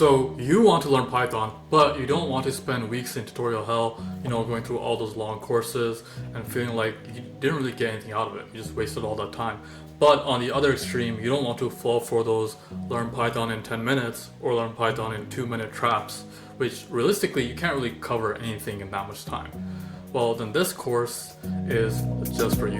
So you want to learn Python, but you don't want to spend weeks in tutorial hell, going through all those long courses and feeling like you didn't really get anything out of it. You just wasted all that time. But on the other extreme, you don't want to fall for those learn Python in 10 minutes or learn Python in 2-minute traps, which realistically you can't really cover anything in that much time. Well, then this course is just for you.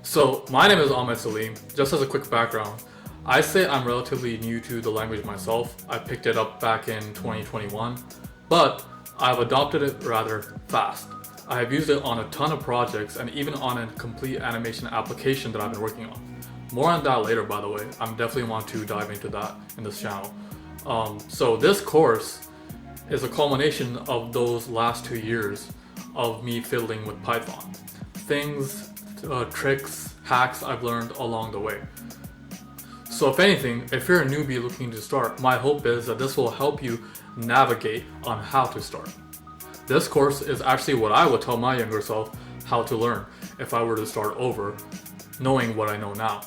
So, my name is Ahmed Salim. Just as a quick background, I say I'm relatively new to the language myself. I picked it up back in 2021, but I've adopted it rather fast. I have used it on a ton of projects and even on a complete animation application that I've been working on. More on that later, by the way. I definitely want to dive into that in this channel. So this course is a culmination of those last 2 years of me fiddling with Python. Things, tricks, hacks I've learned along the way. So if anything, if you're a newbie looking to start, my hope is that this will help you navigate on how to start. This course is actually what I would tell my younger self how to learn if I were to start over, knowing what I know now.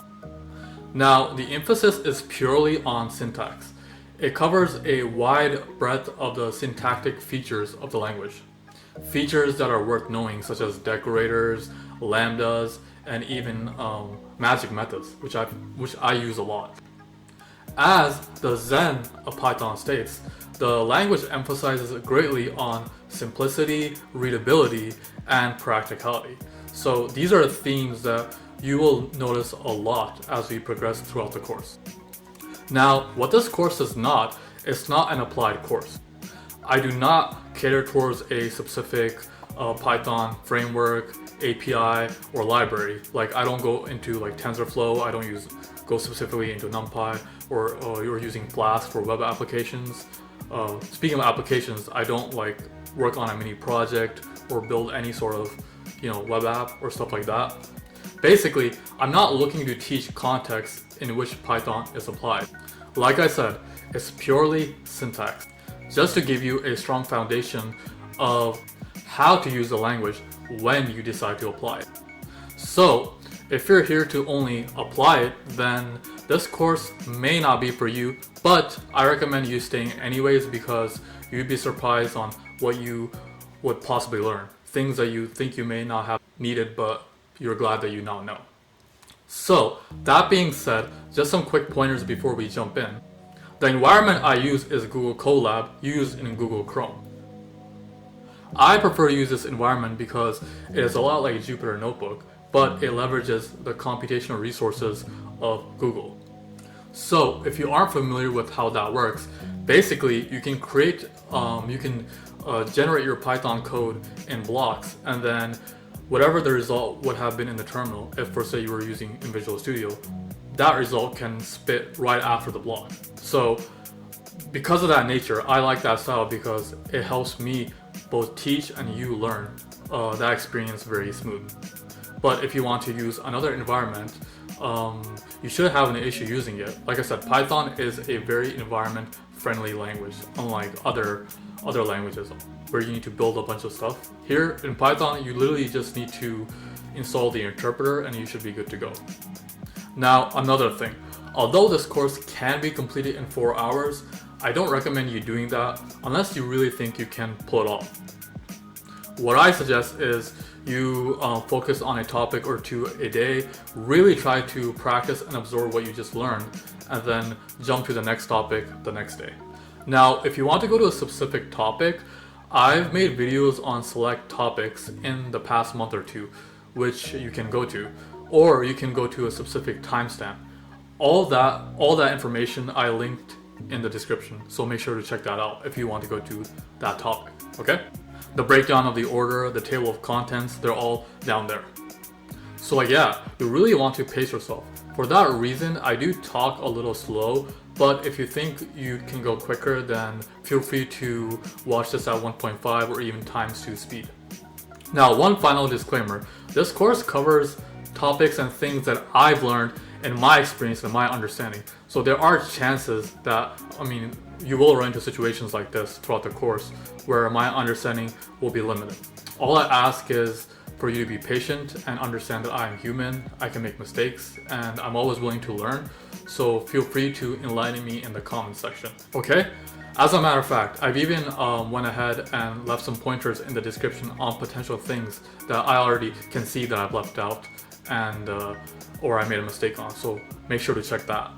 Now, the emphasis is purely on syntax. It covers a wide breadth of the syntactic features of the language. Features that are worth knowing, such as decorators, lambdas, and even magic methods, which I use a lot. As the Zen of Python states, the language emphasizes greatly on simplicity, readability, and practicality. So these are themes that you will notice a lot as we progress throughout the course. Now, what this course is not, it's not an applied course. I do not cater towards a specific Python framework, API, or library. Like, I don't go into like TensorFlow, I don't go specifically into NumPy, or you're using Flask for web applications. Speaking of applications, I don't work on a mini project or build any sort of web app or stuff like that. Basically, I'm not looking to teach context in which Python is applied. Like I said, it's purely syntax, just to give you a strong foundation of how to use the language when you decide to apply it. So, if you're here to only apply it, then this course may not be for you, but I recommend you staying anyways because you'd be surprised on what you would possibly learn. Things that you think you may not have needed, but you're glad that you now know. So, that being said, just some quick pointers before we jump in. The environment I use is Google Colab, used in Google Chrome. I prefer to use this environment because it is a lot like Jupyter Notebook, but it leverages the computational resources of Google. So if you aren't familiar with how that works, basically you can generate your Python code in blocks, and then whatever the result would have been in the terminal, if for say you were using in Visual Studio, that result can spit right after the block. So because of that nature, I like that style because it helps me both teach and you learn that experience very smooth. But if you want to use another environment, you shouldn't have an issue using it. Like I said, Python is a very environment-friendly language, unlike other languages where you need to build a bunch of stuff. Here in Python, you literally just need to install the interpreter and you should be good to go. Now, another thing. Although this course can be completed in 4 hours, I don't recommend you doing that unless you really think you can pull it off. What I suggest is you focus on a topic or two a day, really try to practice and absorb what you just learned, and then jump to the next topic the next day. Now, if you want to go to a specific topic, I've made videos on select topics in the past month or two, which you can go to, or you can go to a specific timestamp. All that information I linked in the description, so make sure to check that out if you want to go to that topic, okay? The breakdown of the order, the table of contents, they're all down there. So you really want to pace yourself. For that reason, I do talk a little slow, but if you think you can go quicker, then feel free to watch this at 1.5 or even ×2 speed. Now, one final disclaimer. This course covers topics and things that I've learned in my experience and my understanding. So there are chances that, you will run into situations like this throughout the course where my understanding will be limited. All I ask is for you to be patient and understand that I am human, I can make mistakes, and I'm always willing to learn. So feel free to enlighten me in the comments section. Okay? As a matter of fact, I've even went ahead and left some pointers in the description on potential things that I already can see that I've left out and or I made a mistake on. So make sure to check that.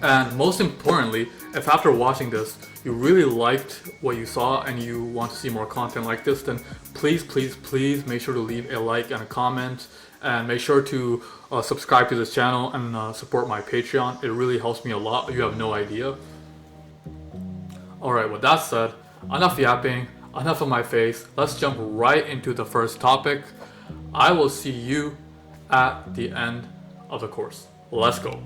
And most importantly, if after watching this you really liked what you saw and you want to see more content like this, then please make sure to leave a like and a comment, and make sure to subscribe to this channel and support my Patreon. It really helps me a lot. You have no idea. Alright, with that said, enough yapping, enough of my face. Let's jump right into the first topic. I will see you at the end of the course. Let's go.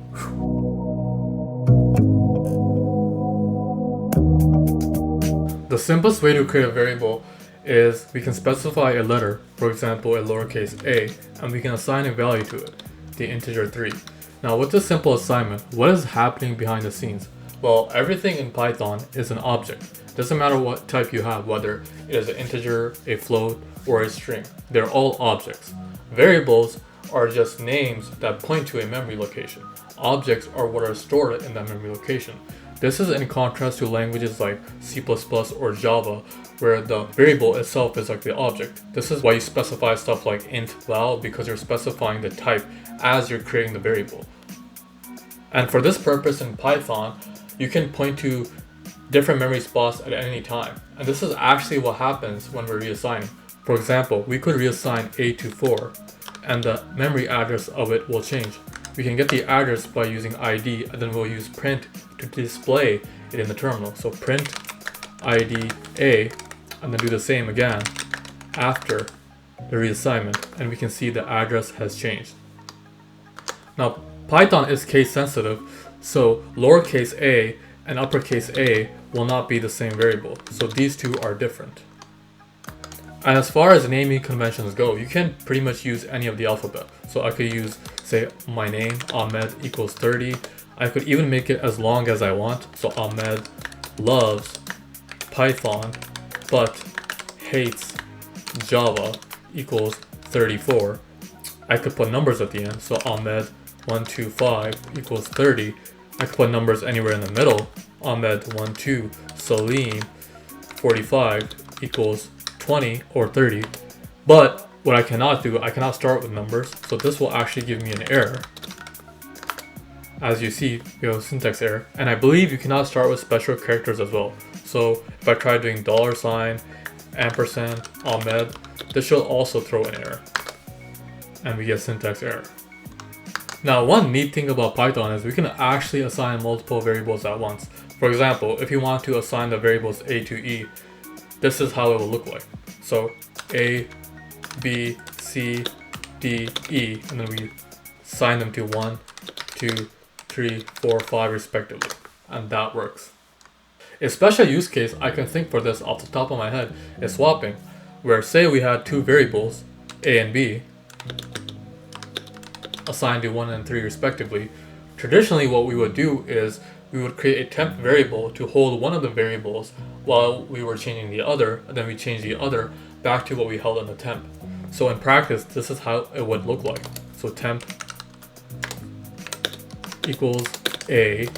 The simplest way to create a variable is we can specify a letter, for example a lowercase a, and we can assign a value to it, the integer 3. Now with this simple assignment, what is happening behind the scenes? Well, everything in Python is an object. Doesn't matter what type you have, whether it is an integer, a float, or a string. They're all objects. Variables are just names that point to a memory location. Objects are what are stored in that memory location. This is in contrast to languages like C++ or Java, where the variable itself is like the object. This is why you specify stuff like int val, because you're specifying the type as you're creating the variable. And for this purpose in Python, you can point to different memory spots at any time. And this is actually what happens when we're reassigning. For example, we could reassign a to 4, and the memory address of it will change. We can get the address by using id, and then we'll use print to display it in the terminal. So print id a, and then do the same again after the reassignment, and we can see the address has changed. Now Python is case sensitive, so lowercase a and uppercase a will not be the same variable, so these two are different. And as far as naming conventions go, you can pretty much use any of the alphabet. So I could use, say, my name, Ahmed equals 30. I could even make it as long as I want. So Ahmed loves Python but hates Java equals 34. I could put numbers at the end. So Ahmed 125 equals 30. I could put numbers anywhere in the middle. Ahmed 12 Salim 45 equals 20 or 30. But what I cannot do, I cannot start with numbers, so this will actually give me an error. As you see, we have a syntax error, and I believe you cannot start with special characters as well. So if I try doing $, ampersand, Ahmed, this should also throw an error, and we get syntax error. Now one neat thing about Python is we can actually assign multiple variables at once. For example, if you want to assign the variables a to e, this is how it will look like. So A, B, C, D, E, and then we assign them to 1, 2, 3, 4, 5 respectively, and that works. A special use case I can think for this off the top of my head is swapping, where say we had two variables, A and B, assigned to 1 and 3 respectively. Traditionally what we would do is we would create a temp variable to hold one of the variables while we were changing the other, and then we change the other back to what we held in the temp. So in practice, this is how it would look like. So temp equals A,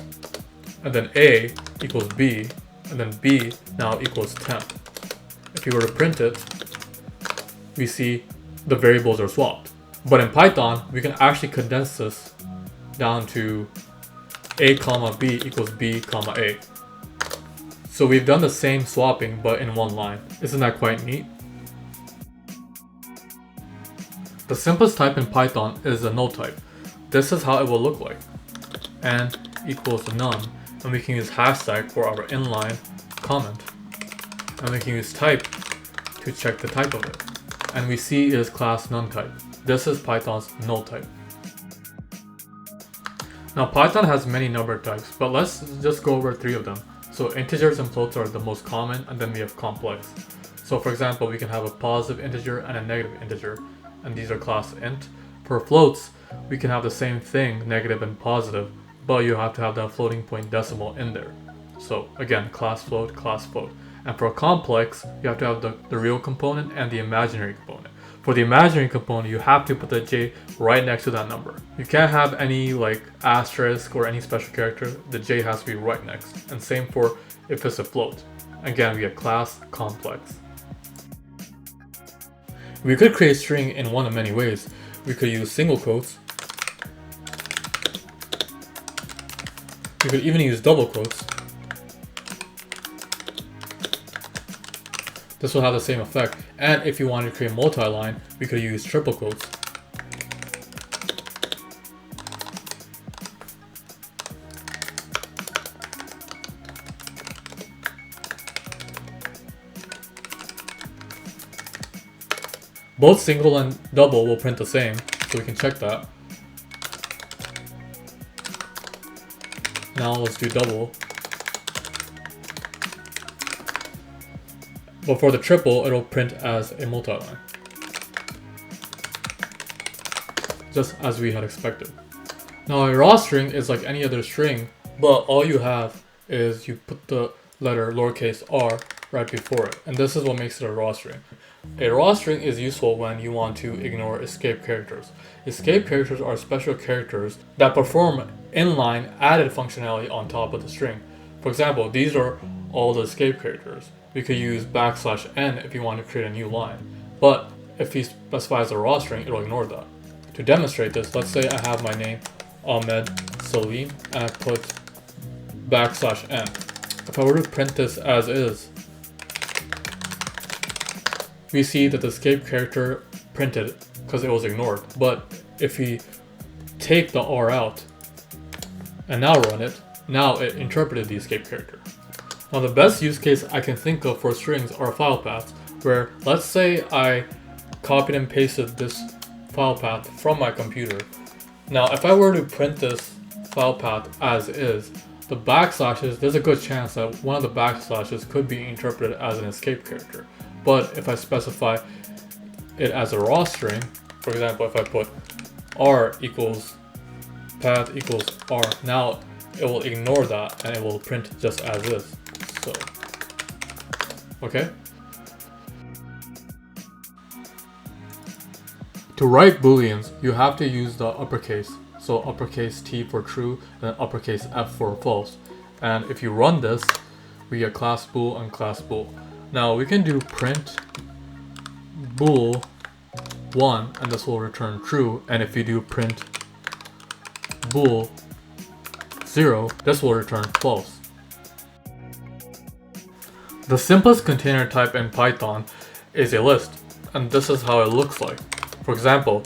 and then A equals B, and then B now equals temp. If you were to print it, we see the variables are swapped. But in Python, we can actually condense this down to a comma b equals b comma a. So we've done the same swapping but in one line. Isn't that quite neat? The simplest type in Python is a null type. This is how it will look like. And equals none, and we can use hashtag for our inline comment. And we can use type to check the type of it. And we see it is class none type. This is Python's null type. Now Python has many number types, but let's just go over 3 of them. So integers and floats are the most common, and then we have complex. So for example, we can have a positive integer and a negative integer, and these are class int. For floats, we can have the same thing, negative and positive, but you have to have that floating point decimal in there. So again, class float, class float. And for complex, you have to have the real component and the imaginary component. For the imaginary component, you have to put the j right next to that number. You can't have any like asterisk or any special character. The j has to be right next. And same for if it's a float. Again, we get class complex. We could create string in one of many ways. We could use single quotes. We could even use double quotes. This will have the same effect. And if you wanted to create multi-line, we could use triple quotes. Both single and double will print the same, so we can check that. Now let's do double. But for the triple, it'll print as a multi-line. Just as we had expected. Now a raw string is like any other string, but all you have is you put the letter lowercase r right before it. And this is what makes it a raw string. A raw string is useful when you want to ignore escape characters. Escape characters are special characters that perform inline added functionality on top of the string. For example, these are all the escape characters. We could use \n if you want to create a new line. But if he specifies a raw string, it'll ignore that. To demonstrate this, let's say I have my name Ahmed Salim and I put \n. If I were to print this as is, we see that the escape character printed because it was ignored. But if we take the r out and now run it, now it interpreted the escape character. Now the best use case I can think of for strings are file paths, where let's say I copied and pasted this file path from my computer. Now if I were to print this file path as is, the backslashes, there's a good chance that one of the backslashes could be interpreted as an escape character. But if I specify it as a raw string, for example, if I put r equals path equals r, now it will ignore that and it will print just as is. So, okay. To write booleans, you have to use the uppercase. So uppercase T for true and uppercase F for false. And if you run this, we get class bool and class bool. Now we can do print bool 1 and this will return true, and if you do print bool 0, this will return false. The simplest container type in Python is a list, and this is how it looks like. For example,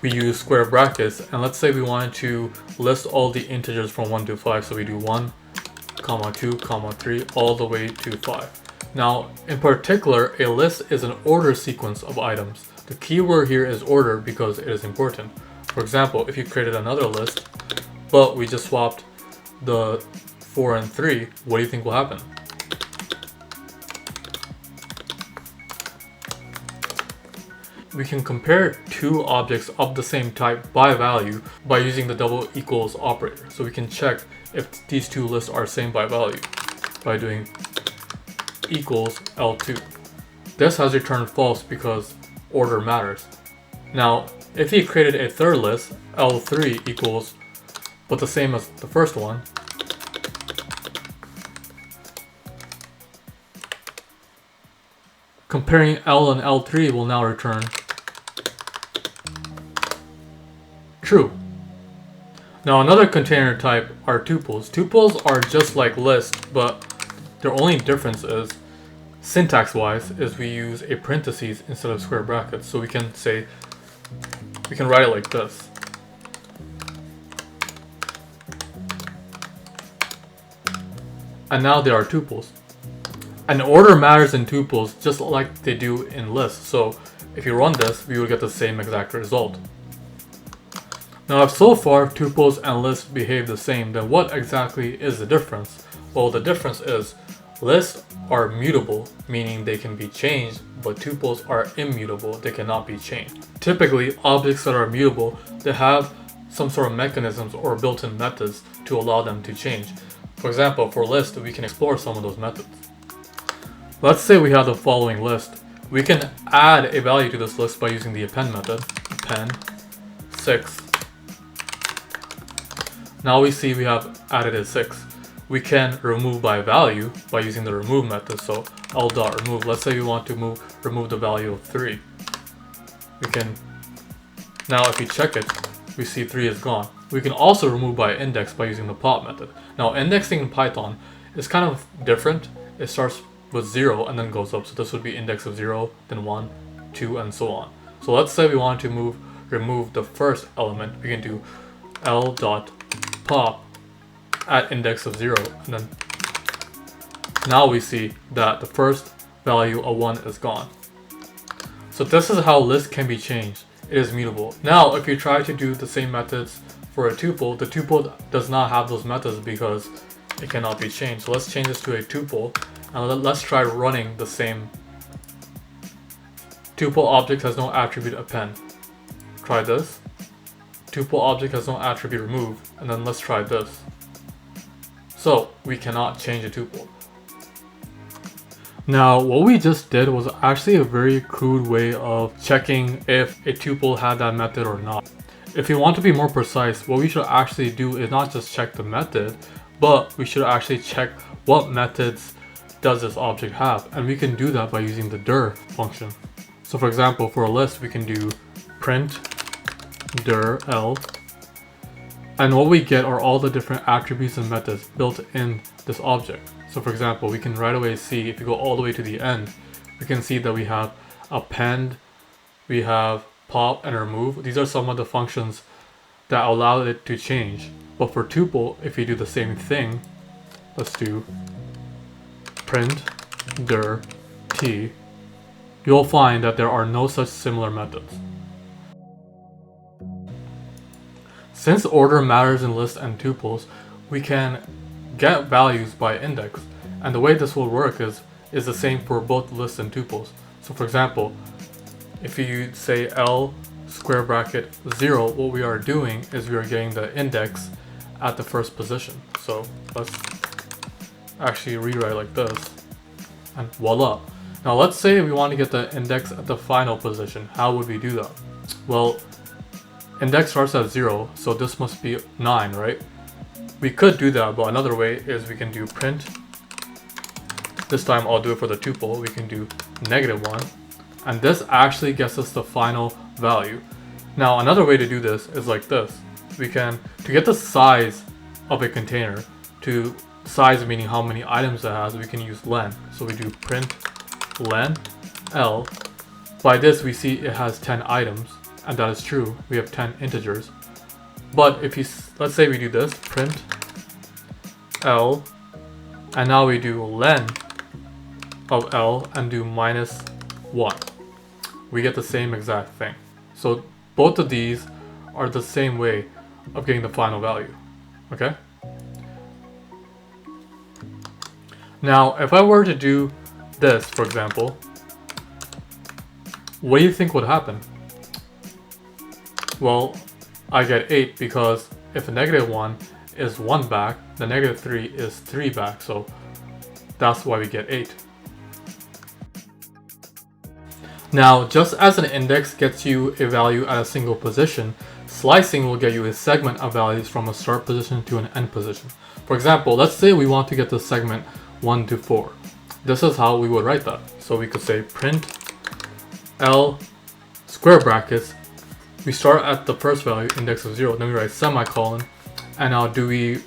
we use square brackets, and let's say we wanted to list all the integers from 1 to 5, so we do 1, 2, 3, all the way to 5. Now, in particular, a list is an order sequence of items. The keyword here is order because it is important. For example, if you created another list, but we just swapped the 4 and 3, what do you think will happen? We can compare two objects of the same type by value by using the double equals operator. So we can check if these two lists are same by value by doing equals L2. This has returned false because order matters. Now, if he created a third list, L3 equals, but the same as the first one, comparing L and L3 will now return true. Now another container type are tuples. Tuples are just like lists, but their only difference is, syntax-wise, is we use a parentheses instead of square brackets. So we can say, we can write it like this. And now they are tuples. And order matters in tuples just like they do in lists. So if you run this, we will get the same exact result. Now if so far tuples and lists behave the same, then what exactly is the difference? Well, the difference is lists are mutable, meaning they can be changed, but tuples are immutable, they cannot be changed. Typically, objects that are mutable, they have some sort of mechanisms or built-in methods to allow them to change. For example, for lists, we can explore some of those methods. Let's say we have the following list. We can add a value to this list by using the append method. Append 6. Now we see we have added a 6. We can remove by value by using the remove method. So l.remove. Let's say we want to remove the value of 3. We can, now if we check it, we see 3 is gone. We can also remove by index by using the pop method. Now indexing in Python is kind of different. It starts with 0 and then goes up. So this would be index of 0, then 1, 2, and so on. So let's say we want to remove the first element. We can do l.pop at index of 0, and then now we see that the first value of 1 is gone. So this is how list can be changed. It is mutable. Now if you try to do the same methods for a tuple, the tuple does not have those methods because it cannot be changed. So let's change this to a tuple, and let's try running the same. Tuple object has no attribute append. Try this. Tuple object has no attribute remove, and then let's try this. So we cannot change a tuple. Now what we just did was actually a very crude way of checking if a tuple had that method or not. If you want to be more precise, what we should actually do is not just check the method, but we should actually check what methods does this object have, and we can do that by using the dir function. So for example, for a list we can do print dir l, and what we get are all the different attributes and methods built in this object. So for example, we can right away see, if you go all the way to the end, we can see that we have append, we have pop and remove. These are some of the functions that allow it to change. But for tuple, if you do the same thing, let's do print dir t, you'll find that there are no such similar methods. Since order matters in lists and tuples, we can get values by index, and the way this will work is the same for both lists and tuples. So for example, if you say L square bracket 0, what we are doing is we are getting the index at the first position. So let's actually rewrite like this, and voila. Now let's say we want to get the index at the final position. How would we do that? Well, index starts at 0, so this must be 9, right? We could do that, but another way is we can do print. This time I'll do it for the tuple. We can do -1, and this actually gets us the final value. Now another way to do this is like this. We can, to get the size of a container, to size meaning how many items it has, we can use len. So we do print len l. By this we see it has 10 items, and that is true. We have 10 integers. But if you, let's say we do this, print l, and now we do len of l and do -1. We get the same exact thing. So both of these are the same way of getting the final value. Okay? Now, if I were to do this, for example, what do you think would happen? Well, I get 8 because if a -1 is 1 back, the -3 is 3 back, so that's why we get 8. Now, just as an index gets you a value at a single position, slicing will get you a segment of values from a start position to an end position. For example, let's say we want to get the segment 1 to 4. This is how we would write that. So we could say print l square brackets. We start at the first value, index of 0, then we write semicolon, and now do we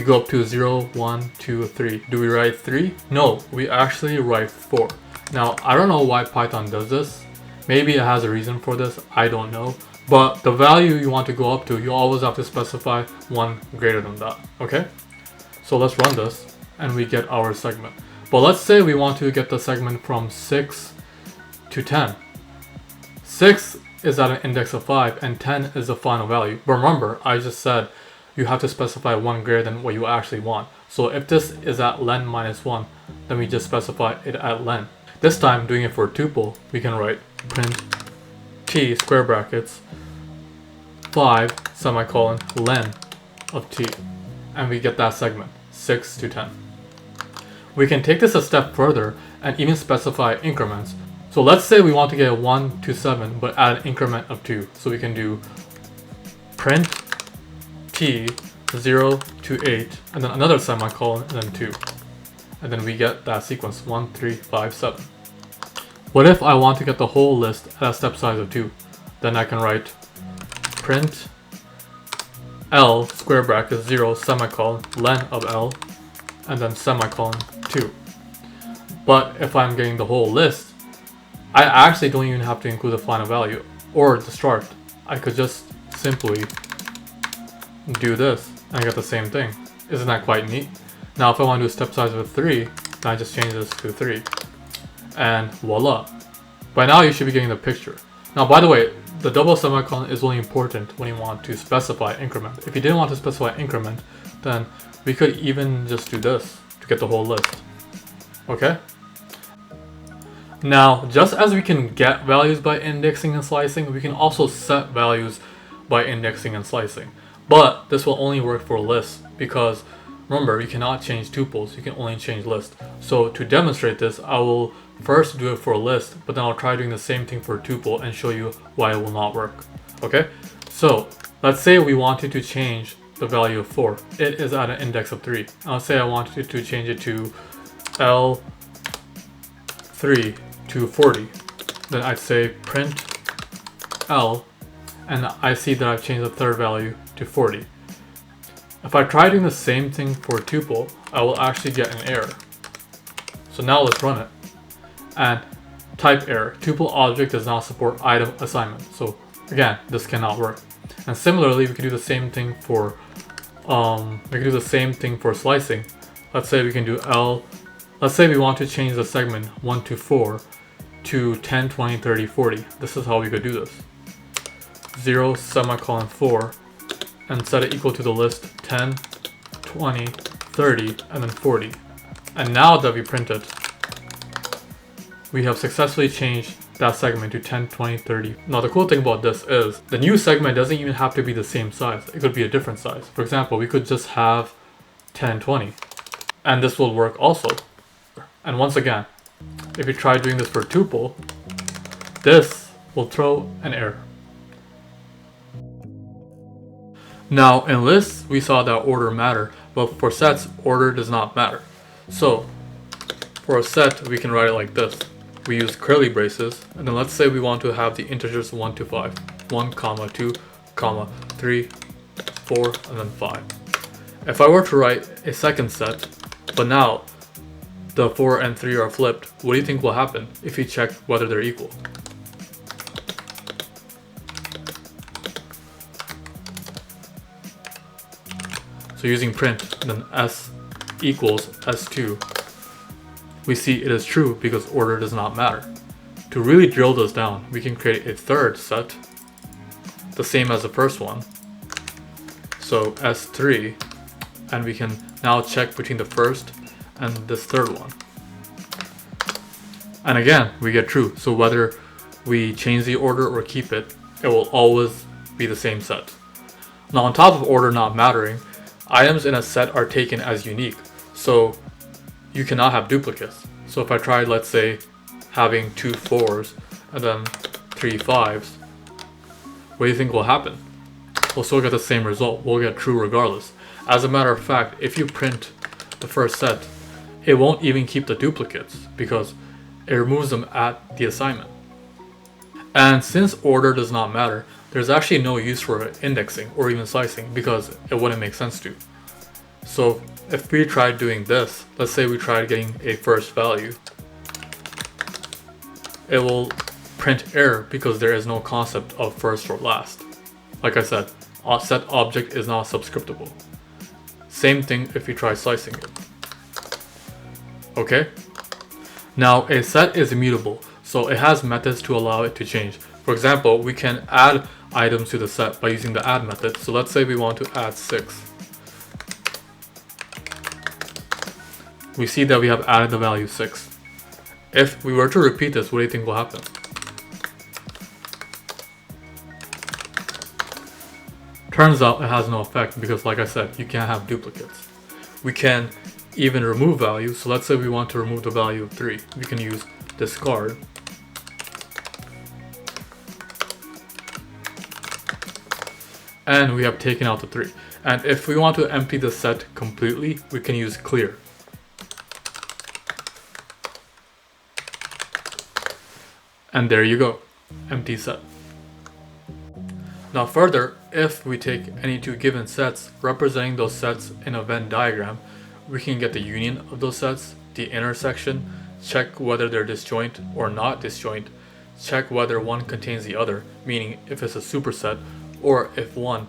go up to 0, 1, 2, 3. Do we write 3? No, we actually write 4. Now, I don't know why Python does this. Maybe it has a reason for this, I don't know. But the value you want to go up to, you always have to specify 1 greater than that, okay? So let's run this, and we get our segment. But let's say we want to get the segment from 6 to 10. 6 is at an index of 5, and 10 is the final value. But remember, I just said you have to specify 1 greater than what you actually want. So if this is at len -1, then we just specify it at len. This time, doing it for a tuple, we can write print t square brackets 5 semicolon len of t, and we get that segment 6 to 10. We can take this a step further and even specify increments. So let's say we want to get a 1 to 7, but add an increment of 2. So we can do print t 0 to 8, and then another semicolon, and then 2. And then we get that sequence 1, 3, 5, 7. What if I want to get the whole list at a step size of 2? Then I can write print L square bracket 0 semicolon len of L, and then semicolon 2. But if I'm getting the whole list, I actually don't even have to include the final value or the start. I could just simply do this and I get the same thing. Isn't that quite neat? Now if I want to do a step size of 3, then I just change this to 3. And voila. By now you should be getting the picture. Now by the way, the double semicolon is only important when you want to specify increment. If you didn't want to specify increment, then we could even just do this to get the whole list. Okay? Now, just as we can get values by indexing and slicing, we can also set values by indexing and slicing. But this will only work for lists because remember, you cannot change tuples, you can only change lists. So to demonstrate this, I will first do it for a list, but then I'll try doing the same thing for a tuple and show you why it will not work. Okay? So let's say we wanted to change the value of 4. It is at an index of 3. I'll say I wanted to change it to L3 to 40. Then I'd say print L, and I see that I've changed the third value to 40. If I try doing the same thing for a tuple, I will actually get an error. So now let's run it. And type error. Tuple object does not support item assignment. So again, this cannot work. And similarly, we can do the same thing for slicing. Let's say we can do L. Let's say we want to change the segment 1 to 4 to 10, 20, 30, 40. This is how we could do this. 0 semicolon 4 and set it equal to the list 10, 20, 30, and then 40. And now that we print it, we have successfully changed that segment to 10, 20, 30. Now the cool thing about this is the new segment doesn't even have to be the same size. It could be a different size. For example, we could just have 10, 20. And this will work also. And once again, if you try doing this for tuple, this will throw an error. Now in lists, we saw that order matter, but for sets, order does not matter. So for a set, we can write it like this. We use curly braces, and then let's say we want to have the integers 1 to 5. 1, 2, 3, 4, and then 5. If I were to write a second set, but now the 4 and 3 are flipped, what do you think will happen if you check whether they're equal? So using print, then s equals s2, we see it is true because order does not matter. To really drill this down, we can create a third set, the same as the first one. So s3, and we can now check between the first and this third one. And again, we get true. So whether we change the order or keep it, it will always be the same set. Now on top of order not mattering, items in a set are taken as unique. So you cannot have duplicates. So if I tried, let's say, having 2 4s and then 3 5s, what do you think will happen? We'll still get the same result. We'll get true regardless. As a matter of fact, if you print the first set, it won't even keep the duplicates because it removes them at the assignment. And since order does not matter, there's actually no use for indexing or even slicing because it wouldn't make sense to. So if we tried doing this, let's say we tried getting a first value, it will print error because there is no concept of first or last. Like I said, a set object is not subscriptable. Same thing if you try slicing it. Okay? Now a set is immutable, so it has methods to allow it to change. For example, we can add items to the set by using the add method. So let's say we want to add 6. We see that we have added the value 6. If we were to repeat this, what do you think will happen? Turns out it has no effect because, like I said, you can't have duplicates. We can even remove values. So let's say we want to remove the value of 3. We can use discard and we have taken out the 3. And if we want to empty the set completely, we can use clear. And there you go, empty set. Now further, if we take any two given sets, representing those sets in a Venn diagram, we can get the union of those sets, the intersection, check whether they're disjoint or not disjoint, check whether one contains the other, meaning if it's a superset, or if one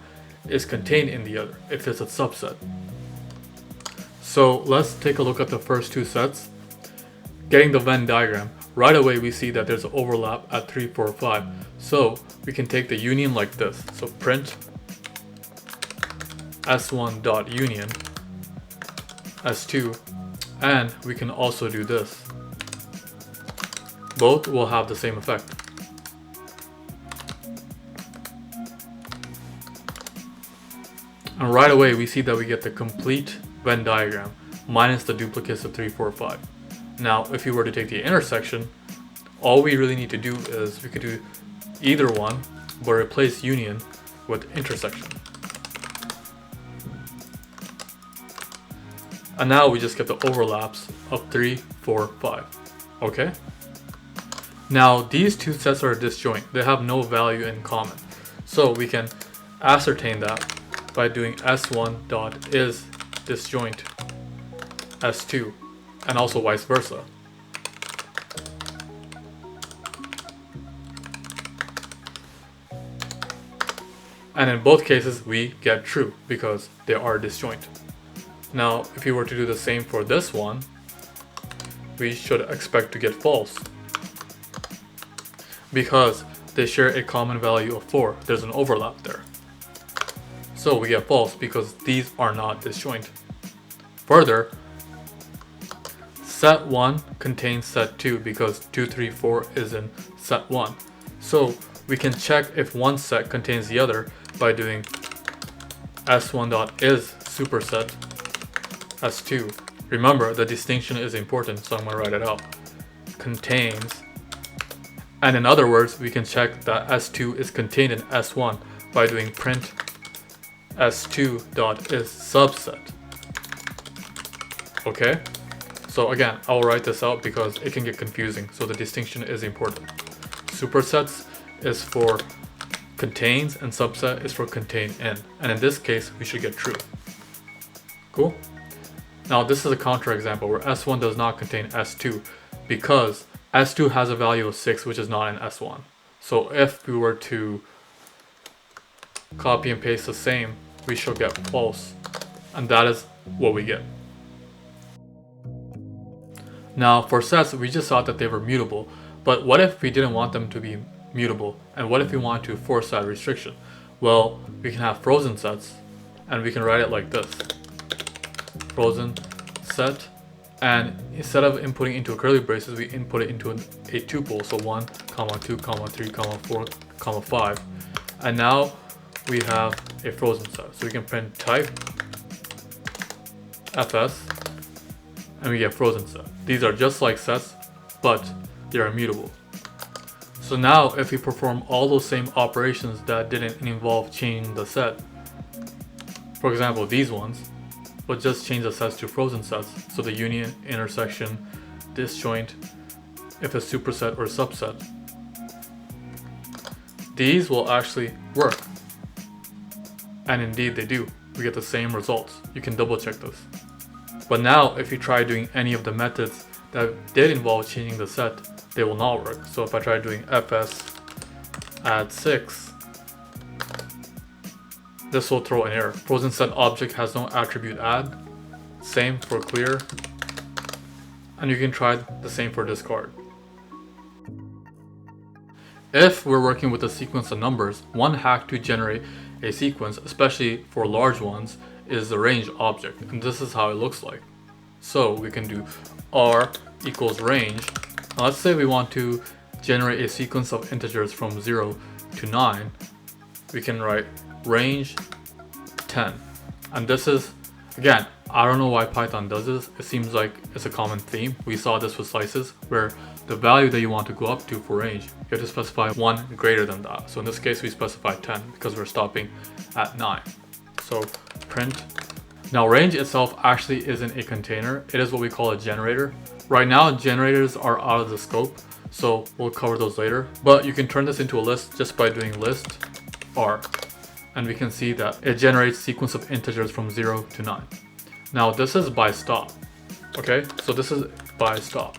is contained in the other, if it's a subset. So let's take a look at the first two sets. Getting the Venn diagram, right away we see that there's an overlap at 3, 4, 5. So we can take the union like this. So print s1.union s2, and we can also do this. Both will have the same effect. And right away we see that we get the complete Venn diagram minus the duplicates of 3, 4, 5. Now if we were to take the intersection, all we really need to do is we could do either one, but replace union with intersection. And now we just get the overlaps of 3, 4, 5. Okay? Now these two sets are disjoint. They have no value in common. So we can ascertain that by doing s1.is disjoint s2, and also vice versa. And in both cases we get true because they are disjoint. Now if we were to do the same for this one, we should expect to get false because they share a common value of 4. There's an overlap there. So we get false because these are not disjoint. Further, set 1 contains set 2 because 2, 3, 4 is in set 1. So we can check if one set contains the other by doing s1.is superset s2. Remember, the distinction is important, so I'm going to write it out. Contains. And in other words, we can check that s2 is contained in s1 by doing print s2.is subset. Okay? So again, I'll write this out because it can get confusing, so the distinction is important. Supersets is for contains and subset is for contained in. And in this case, we should get true. Cool? Now this is a counterexample where S1 does not contain S2 because S2 has a value of 6 which is not in S1. So if we were to copy and paste the same, we should get false. And that is what we get. Now for sets, we just thought that they were mutable. But what if we didn't want them to be mutable? And what if we want to force that restriction? Well, we can have frozen sets and we can write it like this. Frozen set, and instead of inputting into a curly braces, we input it into a tuple, so 1, 2, 3, 4, 5, and now we have a frozen set. So we can print type fs, and we get frozen set. These are just like sets, but they are immutable. So now if we perform all those same operations that didn't involve changing the set, for example these ones, but just change the sets to frozen sets, so the union, intersection, disjoint, if a superset or subset, these will actually work. And indeed they do. We get the same results. You can double check this. But now if you try doing any of the methods that did involve changing the set, they will not work. So if I try doing fs add 6, this will throw an error. Frozen set object has no attribute add. Same for clear. And you can try the same for discard. If we're working with a sequence of numbers, one hack to generate a sequence, especially for large ones, is the range object. And this is how it looks like. So we can do r equals range. Now let's say we want to generate a sequence of integers from 0 to 9. We can write range 10, and this is, again, I don't know why Python does this. It seems like it's a common theme. We saw this with slices, where the value that you want to go up to for range, you have to specify one greater than that. So in this case, we specify 10 because we're stopping at 9. So print. Now range itself actually isn't a container. It is what we call a generator. Right now, generators are out of the scope, so we'll cover those later. But you can turn this into a list just by doing list r. And we can see that it generates sequence of integers from 0 to 9. Now this is by stop. Okay, so this is by stop.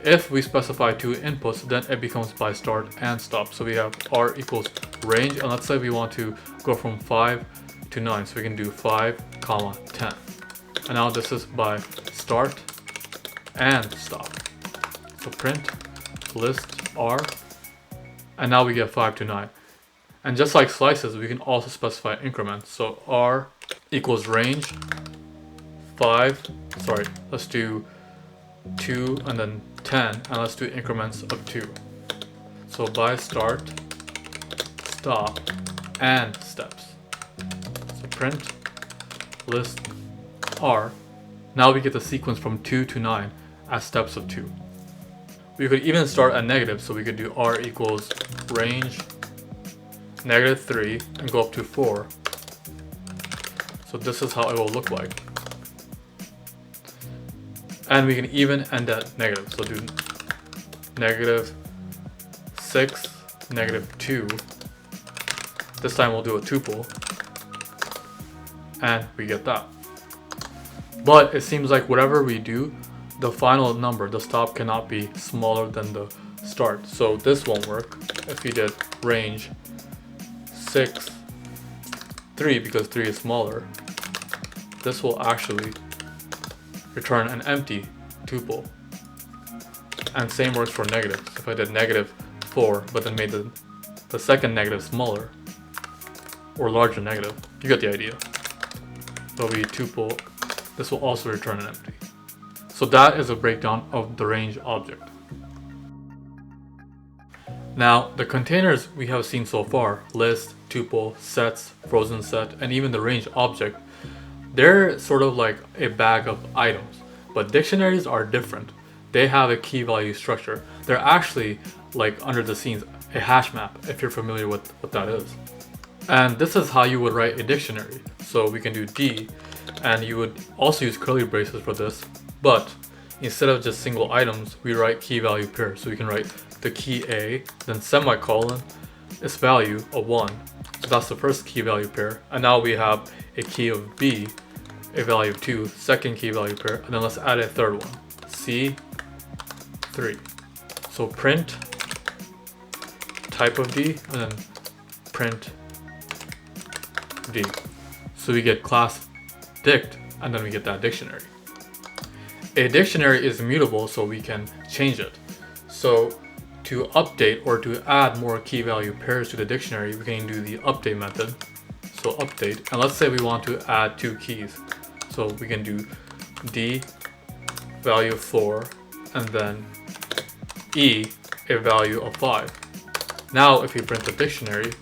If we specify 2 inputs, then it becomes by start and stop. So we have r equals range, and let's say we want to go from 5 to 9, so we can do 5, 10. And now this is by start and stop. So print list r, and now we get 5 to 9. And just like slices, we can also specify increments. So r equals range 5, let's do 2 and then 10, and let's do increments of 2. So by start, stop, and steps. So print list r. Now we get the sequence from 2 to 9 as steps of 2. We could even start at negative, so we could do r equals range -3 and go up to 4. So this is how it will look like. And we can even end at negative, so do -6, -2. This time we'll do a tuple, and we get that. But it seems like whatever we do, the final number, the stop, cannot be smaller than the start. So this won't work if you did range 6, 3, because 3 is smaller. This will actually return an empty tuple. And same works for negatives. If I did -4, but then made the second negative smaller, or larger negative, you get the idea. There'll be tuple. This will also return an empty. So that is a breakdown of the range object. Now, the containers we have seen so far, list, tuple, sets, frozen set, and even the range object, they're sort of like a bag of items. But dictionaries are different. They have a key value structure. They're actually, like under the scenes, a hash map, if you're familiar with what that is. And this is how you would write a dictionary. So we can do D, and you would also use curly braces for this, but instead of just single items, we write key value pairs. So we can write the key A, then semicolon, its value of 1. So that's the first key value pair. And now we have a key of B, a value of 2, second key value pair, and then let's add a third one, C3. So print type of D, and then print D. So we get class dict, and then we get that dictionary. A dictionary is mutable, so we can change it. So to update or to add more key value pairs to the dictionary, we can do the update method. So update, and let's say we want to add 2 keys. So we can do D, value of 4, and then E, a value of 5. Now if we print the dictionary,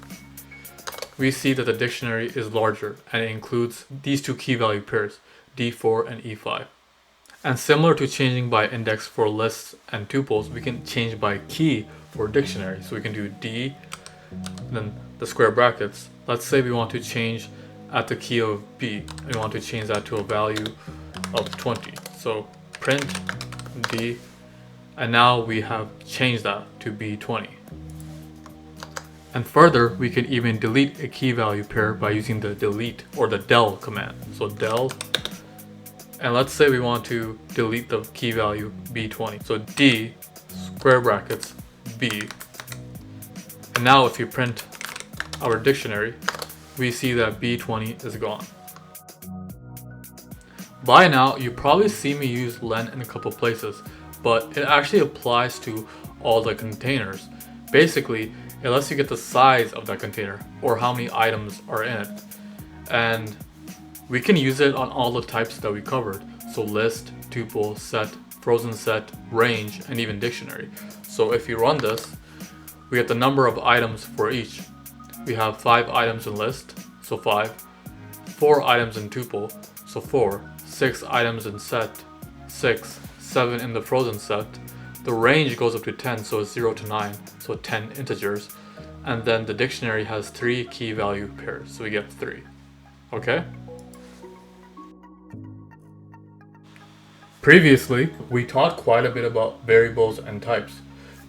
we see that the dictionary is larger, and it includes these 2 key value pairs, D4 and E5. And similar to changing by index for lists and tuples, we can change by key for dictionary. So we can do D, then the square brackets. Let's say we want to change at the key of B, and we want to change that to a value of 20. So print D, and now we have changed that to B20. And further, we can even delete a key value pair by using the delete or the del command. So del, and let's say we want to delete the key value B20. So D, square brackets, B. And now if you print our dictionary, we see that B20 is gone. By now, you probably see me use len in a couple places, but it actually applies to all the containers. Basically, it lets you get the size of that container or how many items are in it. And we can use it on all the types that we covered. So list, tuple, set, frozen set, range, and even dictionary. So if you run this, we get the number of items for each. We have 5 items in list, so 5, 4 items in tuple, so 4, 6 items in set, 6, 7 in the frozen set. The range goes up to 10, so it's 0 to 9, so 10 integers. And then the dictionary has 3 key value pairs, so we get 3. Okay? Previously, we talked quite a bit about variables and types.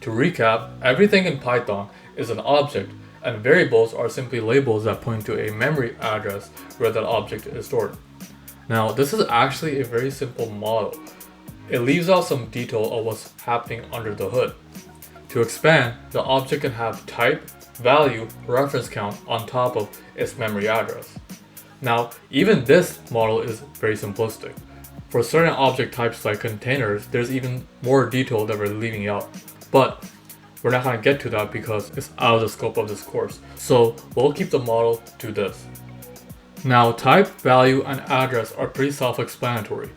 To recap, everything in Python is an object, and variables are simply labels that point to a memory address where that object is stored. Now, this is actually a very simple model. It leaves out some detail of what's happening under the hood. To expand, the object can have type, value, reference count on top of its memory address. Now, even this model is very simplistic. For certain object types like containers, there's even more detail that we're leaving out. But we're not going to get to that because it's out of the scope of this course. So we'll keep the model to this. Now, type, value, and address are pretty self-explanatory.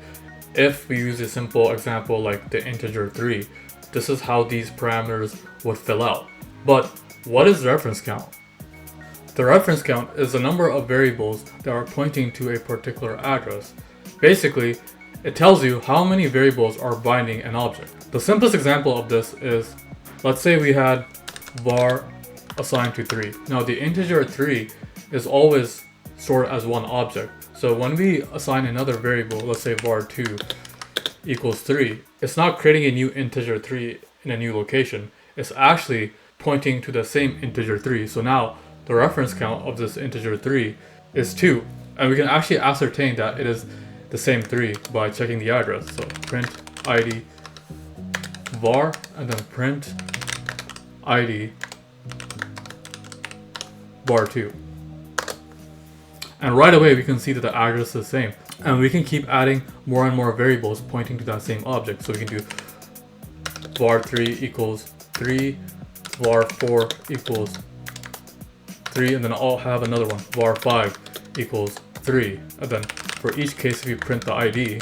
If we use a simple example like the integer 3, this is how these parameters would fill out. But what is reference count? The reference count is the number of variables that are pointing to a particular address. Basically, it tells you how many variables are binding an object. The simplest example of this is, let's say we had var assigned to 3. Now the integer 3 is always stored as one object. So when we assign another variable, let's say var 2 equals 3, it's not creating a new integer 3 in a new location. It's actually pointing to the same integer 3. So now the reference count of this integer 3 is 2. And we can actually ascertain that it is the same 3 by checking the address. So print id var and then print id var 2. And right away we can see that the address is the same. And we can keep adding more and more variables pointing to that same object. So we can do var 3 equals 3, var 4 equals 3, and then I'll have another one, var 5 equals 3. And then for each case, if you print the ID,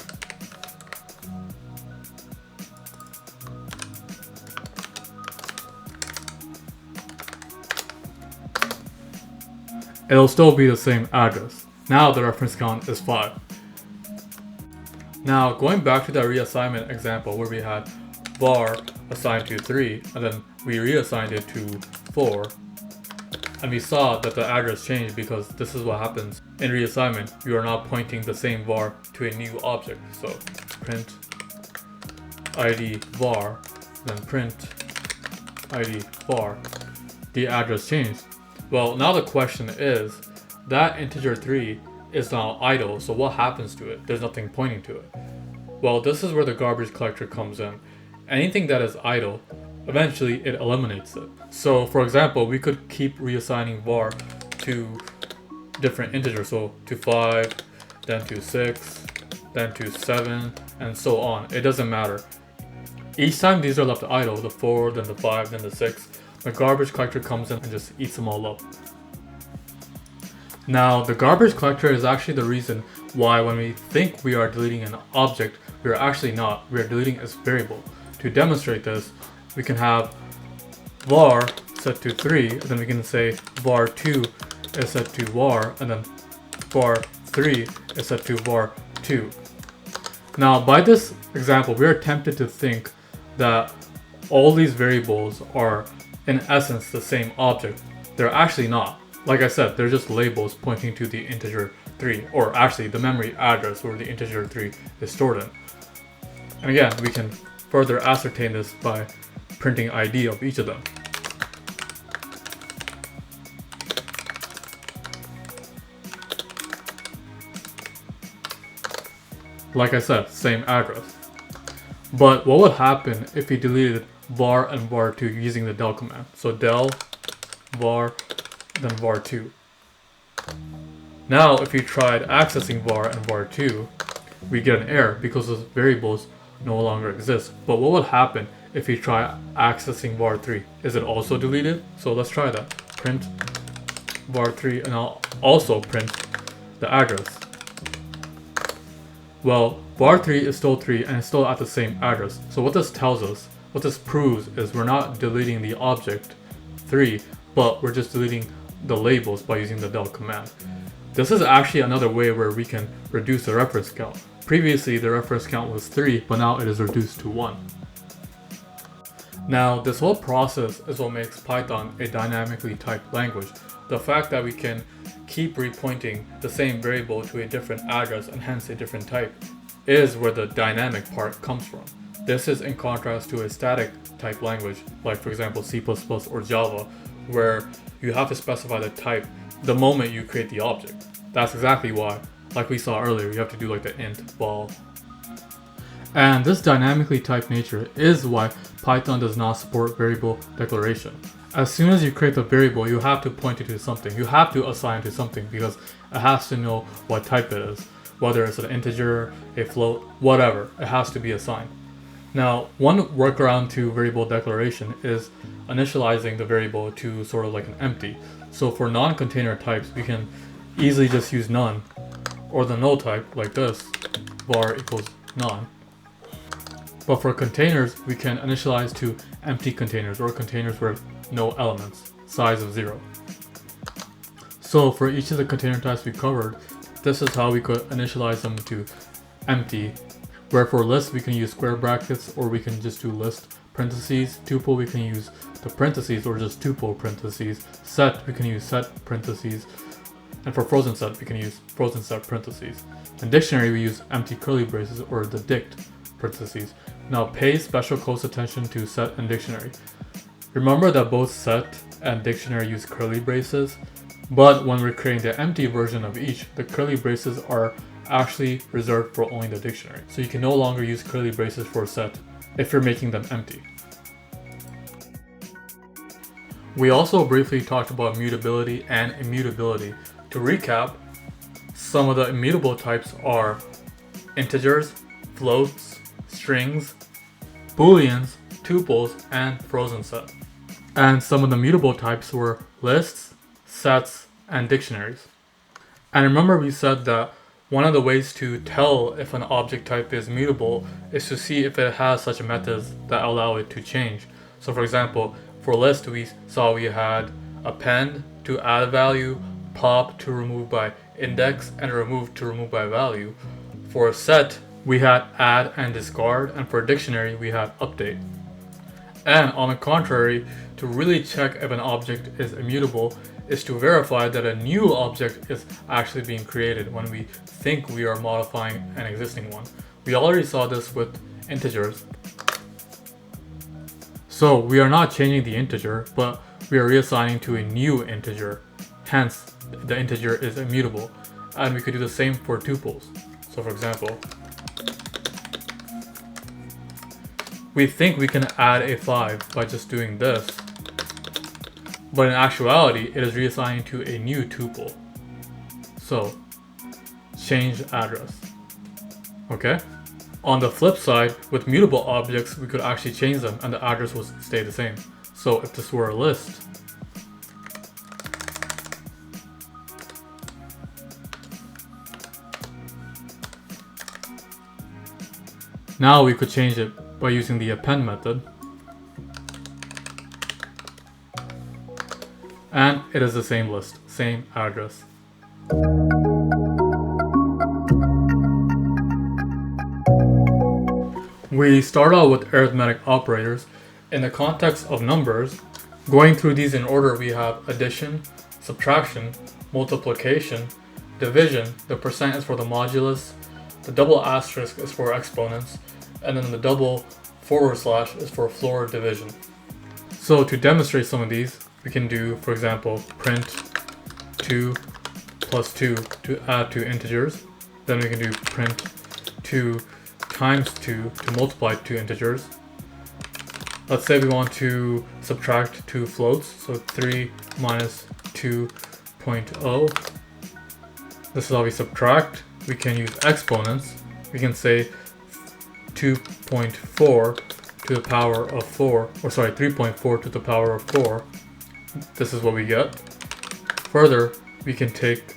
it'll still be the same address. Now the reference count is 5. Now going back to that reassignment example where we had var assigned to 3 and then we reassigned it to 4, and we saw that the address changed because this is what happens in reassignment. You are now pointing the same var to a new object. So print id var, then print id var. The address changed. Well, now the question is, that integer 3 is now idle, so what happens to it? There's nothing pointing to it. Well, this is where the garbage collector comes in. Anything that is idle, eventually it eliminates it. So for example, we could keep reassigning var to different integers, so to 5, then to 6, then to 7, and so on. It doesn't matter. Each time these are left idle, the 4, then the 5, then the 6, the garbage collector comes in and just eats them all up. Now, the garbage collector is actually the reason why when we think we are deleting an object, we are actually not. We are deleting its variable. To demonstrate this, we can have var set to 3, and then we can say var 2 is set to var, and then var 3 is set to var 2. Now, by this example, we are tempted to think that all these variables are in essence the same object. They're actually not. Like I said, they're just labels pointing to the integer 3, or actually the memory address where the integer 3 is stored in. And again, we can further ascertain this by printing ID of each of them. Like I said, same address. But what would happen if we deleted var and var2 using the del command? So del var then var2. Now if we tried accessing var and var2, we get an error because those variables no longer exist. But what would happen if we try accessing var3? Is it also deleted? So let's try that. Print var3, and I'll also print the address. Well, var3 is still 3 and it's still at the same address. So what this tells us, what this proves, is we're not deleting the object 3, but we're just deleting the labels by using the del command. This is actually another way where we can reduce the reference count. Previously, the reference count was 3, but now it is reduced to 1. Now, this whole process is what makes Python a dynamically typed language. The fact that we can keep repointing the same variable to a different address and hence a different type is where the dynamic part comes from. This is in contrast to a static type language, like for example C++ or Java, where you have to specify the type the moment you create the object. That's exactly why, like we saw earlier, you have to do like the int val. And this dynamically typed nature is why Python does not support variable declaration. As soon as you create the variable, you have to point it to something. You have to assign it to something because it has to know what type it is. Whether it's an integer, a float, whatever, it has to be assigned. Now, one workaround to variable declaration is initializing the variable to sort of like an empty. So for non-container types, we can easily just use none, or the null type like this, var equals none. But for containers, we can initialize to empty containers or containers with no elements, size of 0. So for each of the container types we covered, this is how we could initialize them to empty. Where for lists we can use square brackets, or we can just do list parentheses. Tuple we can use the parentheses or just tuple parentheses. Set we can use set parentheses. And for frozen set we can use frozen set parentheses. In dictionary we use empty curly braces or the dict parentheses. Now pay special close attention to set and dictionary. Remember that both set and dictionary use curly braces, but when we're creating the empty version of each, the curly braces are actually reserved for only the dictionary. So you can no longer use curly braces for set if you're making them empty. We also briefly talked about mutability and immutability. To recap, some of the immutable types are integers, floats, strings, booleans, tuples, and frozen set. And some of the mutable types were lists, sets, and dictionaries. And remember we said that one of the ways to tell if an object type is mutable is to see if it has such methods that allow it to change. So for example, for list we saw we had append to add value, pop to remove by index, and remove to remove by value. For a set, we had add and discard, and for a dictionary we had update. And on the contrary, to really check if an object is immutable is to verify that a new object is actually being created when we think we are modifying an existing one. We already saw this with integers. So we are not changing the integer, but we are reassigning to a new integer. Hence, the integer is immutable. And we could do the same for tuples. So for example, we think we can add a 5 by just doing this, but in actuality, it is reassigning to a new tuple. So, change address. Okay? On the flip side, with mutable objects, we could actually change them and the address will stay the same. So if this were a list, now we could change it by using the append method. And it is the same list, same address. We start out with arithmetic operators. In the context of numbers, going through these in order, we have addition, subtraction, multiplication, division, the percent is for the modulus, the double asterisk is for exponents, and then the double forward slash is for floor division. So to demonstrate some of these, we can do, for example, print 2 plus 2 to add two integers. Then we can do print 2 times 2 to multiply two integers. Let's say we want to subtract two floats, so 3 minus 2.0. This is how we subtract. We can use exponents. We can say 2.4 to the power of 4, or sorry, 3.4 to the power of 4. This is what we get. Further, we can take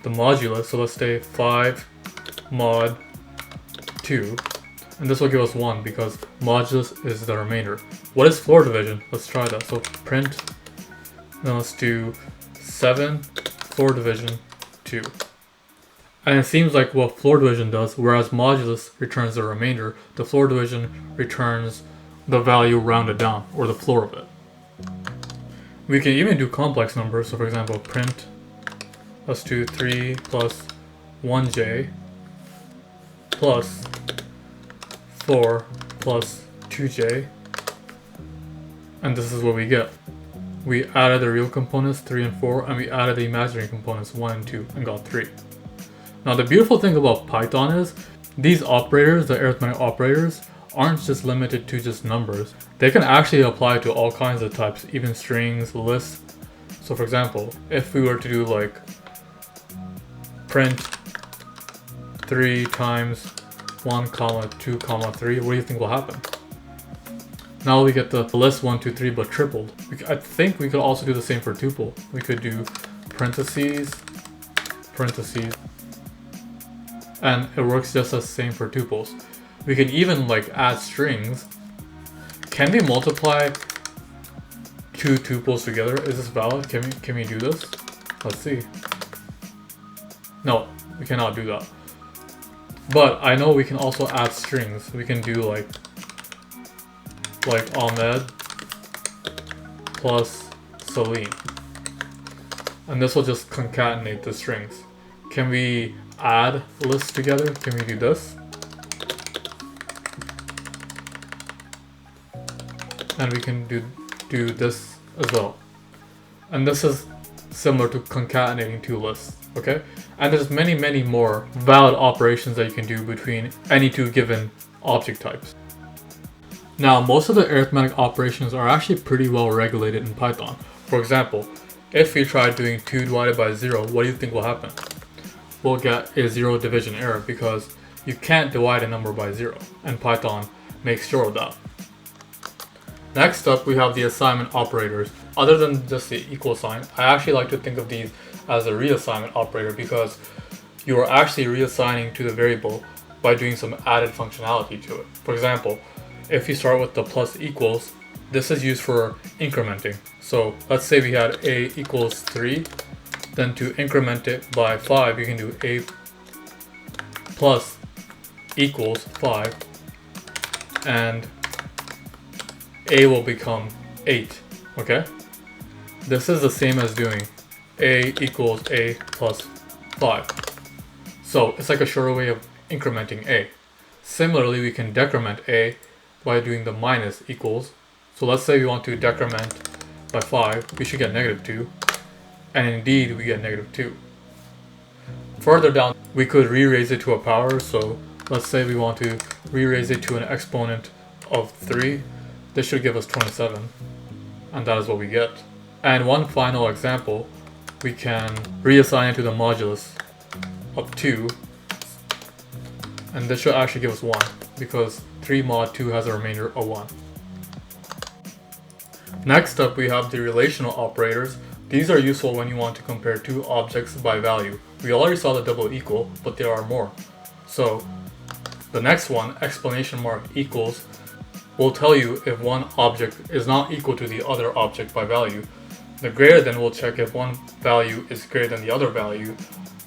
the modulus, so let's say 5 mod 2, and this will give us 1 because modulus is the remainder. What is floor division? Let's try that. So print, then let's do 7 floor division 2. And it seems like what floor division does, whereas modulus returns the remainder, the floor division returns the value rounded down, or the floor of it. We can even do complex numbers, so for example, print, let's do 3 plus 1j plus 4 plus 2j, and this is what we get. We added the real components 3 and 4, and we added the imaginary components 1 and 2, and got 3. Now the beautiful thing about Python is, these operators, the arithmetic operators, aren't just limited to just numbers. They can actually apply to all kinds of types, even strings, lists. So for example, if we were to do like print 3 times 1 comma 2 comma 3, what do you think will happen? Now we get the list 1, 2, 3 but tripled. I think we could also do the same for tuple. We could do parentheses, parentheses, and it works just the same for tuples. We can even like add strings. Can we multiply 2 tuples together? Is this valid? Can we do this? Let's see. No, we cannot do that. But I know we can also add strings. We can do like Ahmed plus Salim. And this will just concatenate the strings. Can we add lists together? Can we do this? And we can do this as well. And this is similar to concatenating two lists, okay? And there's many more valid operations that you can do between any two given object types. Now, most of the arithmetic operations are actually pretty well regulated in Python. For example, if we try doing 2 divided by 0, what do you think will happen? We'll get a 0 division error because you can't divide a number by 0, and Python makes sure of that. Next up, we have the assignment operators. Other than just the equal sign, I actually like to think of these as a reassignment operator because you are actually reassigning to the variable by doing some added functionality to it. For example, if you start with the plus equals, this is used for incrementing. So let's say we had a equals 3, then to increment it by 5, you can do a plus equals 5, and a will become 8, okay? This is the same as doing a equals a plus 5. So it's like a shorter way of incrementing a. Similarly, we can decrement a by doing the minus equals. So let's say we want to decrement by 5, we should get -2. And indeed, we get -2. Further down, we could re-raise it to a power. So let's say we want to re-raise it to an exponent of 3. This should give us 27. And that is what we get. And one final example, we can reassign it to the modulus of 2. And this should actually give us 1, because 3 mod 2 has a remainder of 1. Next up, we have the relational operators. These are useful when you want to compare two objects by value. We already saw the double equal, but there are more. So the next one, exclamation mark equals, will tell you if one object is not equal to the other object by value. The greater than will check if one value is greater than the other value.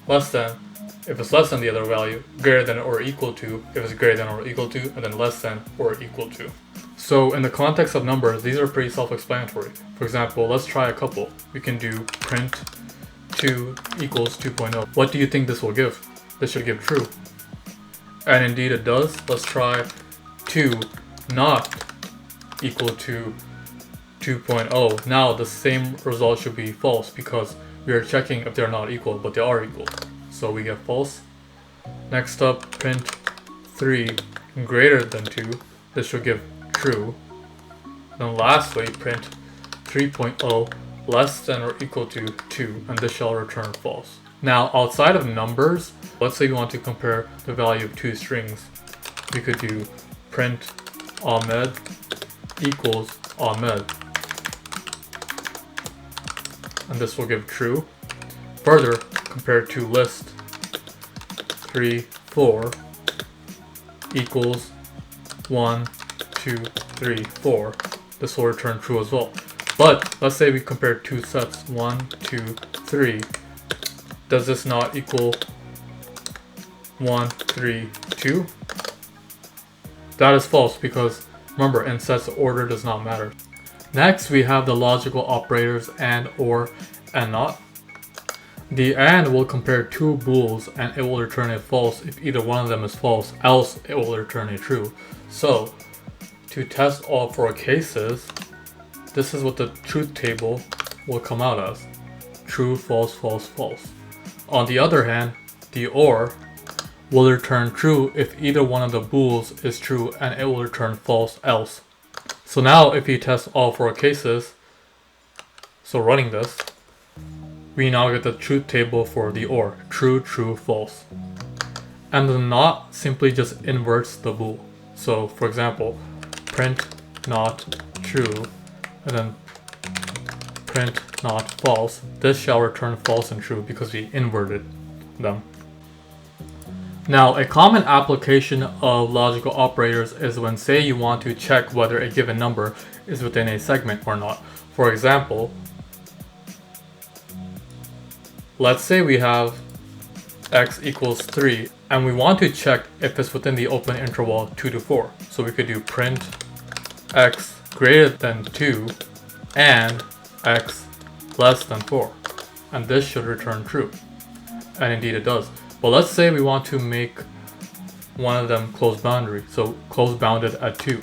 Less than, if it's less than the other value. Greater than or equal to, if it's greater than or equal to, and then less than or equal to. So in the context of numbers, these are pretty self-explanatory. For example, let's try a couple. We can do print 2 equals 2.0. What do you think this will give? This should give true. And indeed it does. Let's try 2 not equal to 2.0. Now the same result should be false because we are checking if they're not equal, but they are equal. So we get false. Next up, print 3 greater than 2. This should give true. Then lastly, print 3.0 less than or equal to 2, and this shall return false. Now outside of numbers, let's say we want to compare the value of two strings. We could do print Ahmed equals Ahmed, and this will give true. Further, compare to list 3, 4 equals 1, 2, 3, 4. This will return true as well. But let's say we compare two sets, 1, 2, 3. Does this not equal 1, 3, 2. That is false because remember, in sets the order does not matter. Next we have the logical operators and, or, and not. The and will compare two bools and it will return a false if either one of them is false, else it will return a true. So to test all four cases, this is what the truth table will come out as. True, false, false, false. On the other hand, the or will return true if either one of the bools is true and it will return false else. So now if you test all four cases, so running this, we now get the truth table for the or, true, true, false. And the not simply just inverts the bool. So for example, print not true, and then print not false. This shall return false and true because we inverted them. Now, a common application of logical operators is when, say, you want to check whether a given number is within a segment or not. For example, let's say we have x equals 3 and we want to check if it's within the open interval 2 to 4. So we could do print x greater than 2 and x less than 4. And this should return true. And indeed it does. But let's say we want to make one of them closed boundary. So closed bounded at 2.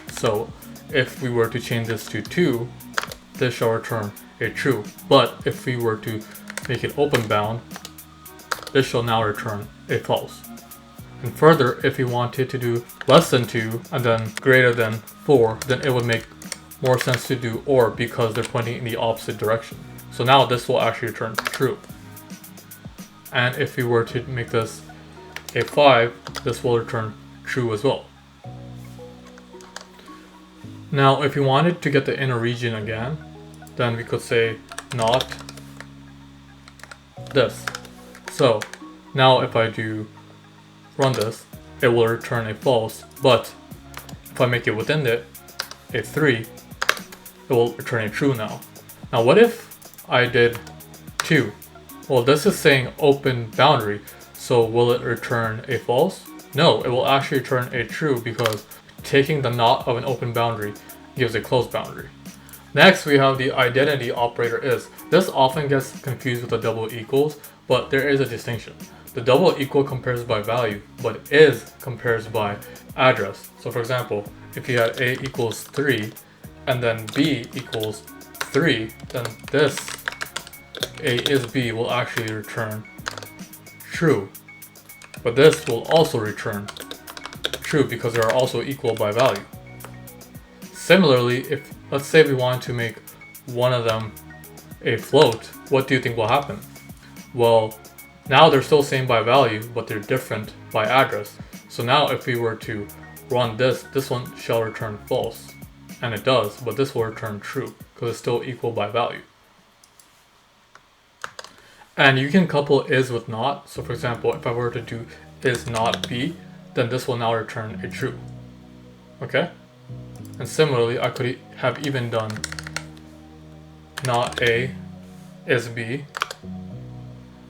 So if we were to change this to 2, this shall return a true. But if we were to make it open bound, this shall now return a false. And further, if we wanted to do less than 2 and then greater than 4, then it would make more sense to do or because they're pointing in the opposite direction. So now this will actually return true. And if we were to make this a 5, this will return true as well. Now if we wanted to get the inner region again, then we could say not this. So now if I do run this, it will return a false, but if I make it within it a 3, it will return a true now. Now what if I did 2? Well, this is saying open boundary, so will it return a false? No, it will actually return a true because taking the not of an open boundary gives a closed boundary. Next, we have the identity operator is. This often gets confused with the double equals, but there is a distinction. The double equal compares by value, but is compares by address. So for example, if you had a equals 3 and then b equals 3, then this a is b will actually return true. But this will also return true because they are also equal by value. Similarly, if let's say we want to make one of them a float, what do you think will happen? Well, now they're still same by value, but they're different by address. So now if we were to run this, this one shall return false. And it does, but this will return true because it's still equal by value. And you can couple is with not. So for example, if I were to do is not b, then this will now return a true. Okay? And similarly, I could have even done not a is b,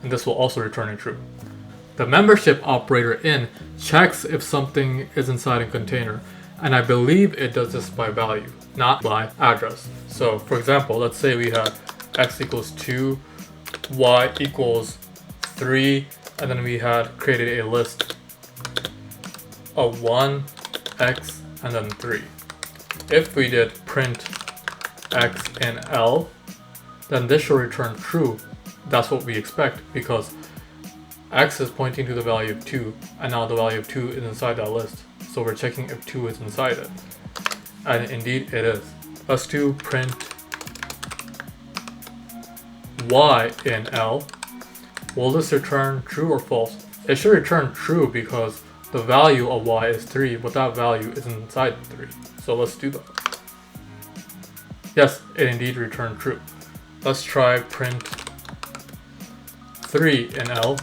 and this will also return a true. The membership operator in checks if something is inside a container, and I believe it does this by value, not by address. So for example, let's say we have x equals 2, y equals 3, and then we had created a list of 1, x, and then 3. If we did print x in L, then this should return true. That's what we expect because x is pointing to the value of 2, and now the value of 2 is inside that list. So we're checking if 2 is inside it. And indeed it is. Let's do print y in L. Will this return true or false? It should return true because the value of y is 3, but that value is inside 3. So let's do that. Yes, it indeed returned true. Let's try print 3 in L.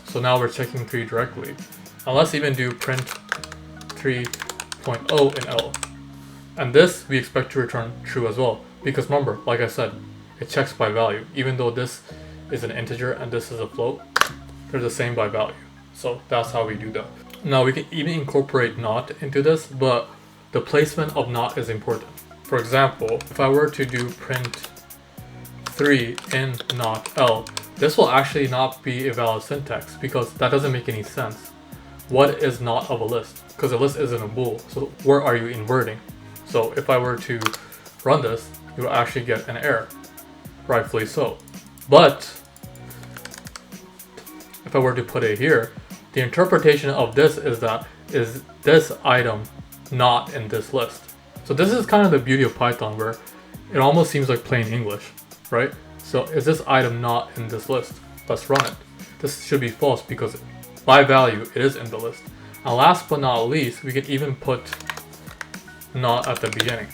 So now we're checking 3 directly. Now let's even do print 3.0 in L. And this we expect to return true as well. Because remember, like I said, it checks by value. Even though this is an integer and this is a float, they're the same by value. So that's how we do that. Now we can even incorporate not into this, but the placement of not is important. For example, if I were to do print 3 in not L, this will actually not be a valid syntax because that doesn't make any sense. What is not of a list? Because a list isn't a bool, so where are you inverting? So if I were to run this, you will actually get an error, rightfully so. But if I were to put it here, the interpretation of this is that is this item not in this list. So this is kind of the beauty of Python, where it almost seems like plain English, right? So is this item not in this list? Let's run it. This should be false because by value it is in the list. And last but not least, we can even put not at the beginning.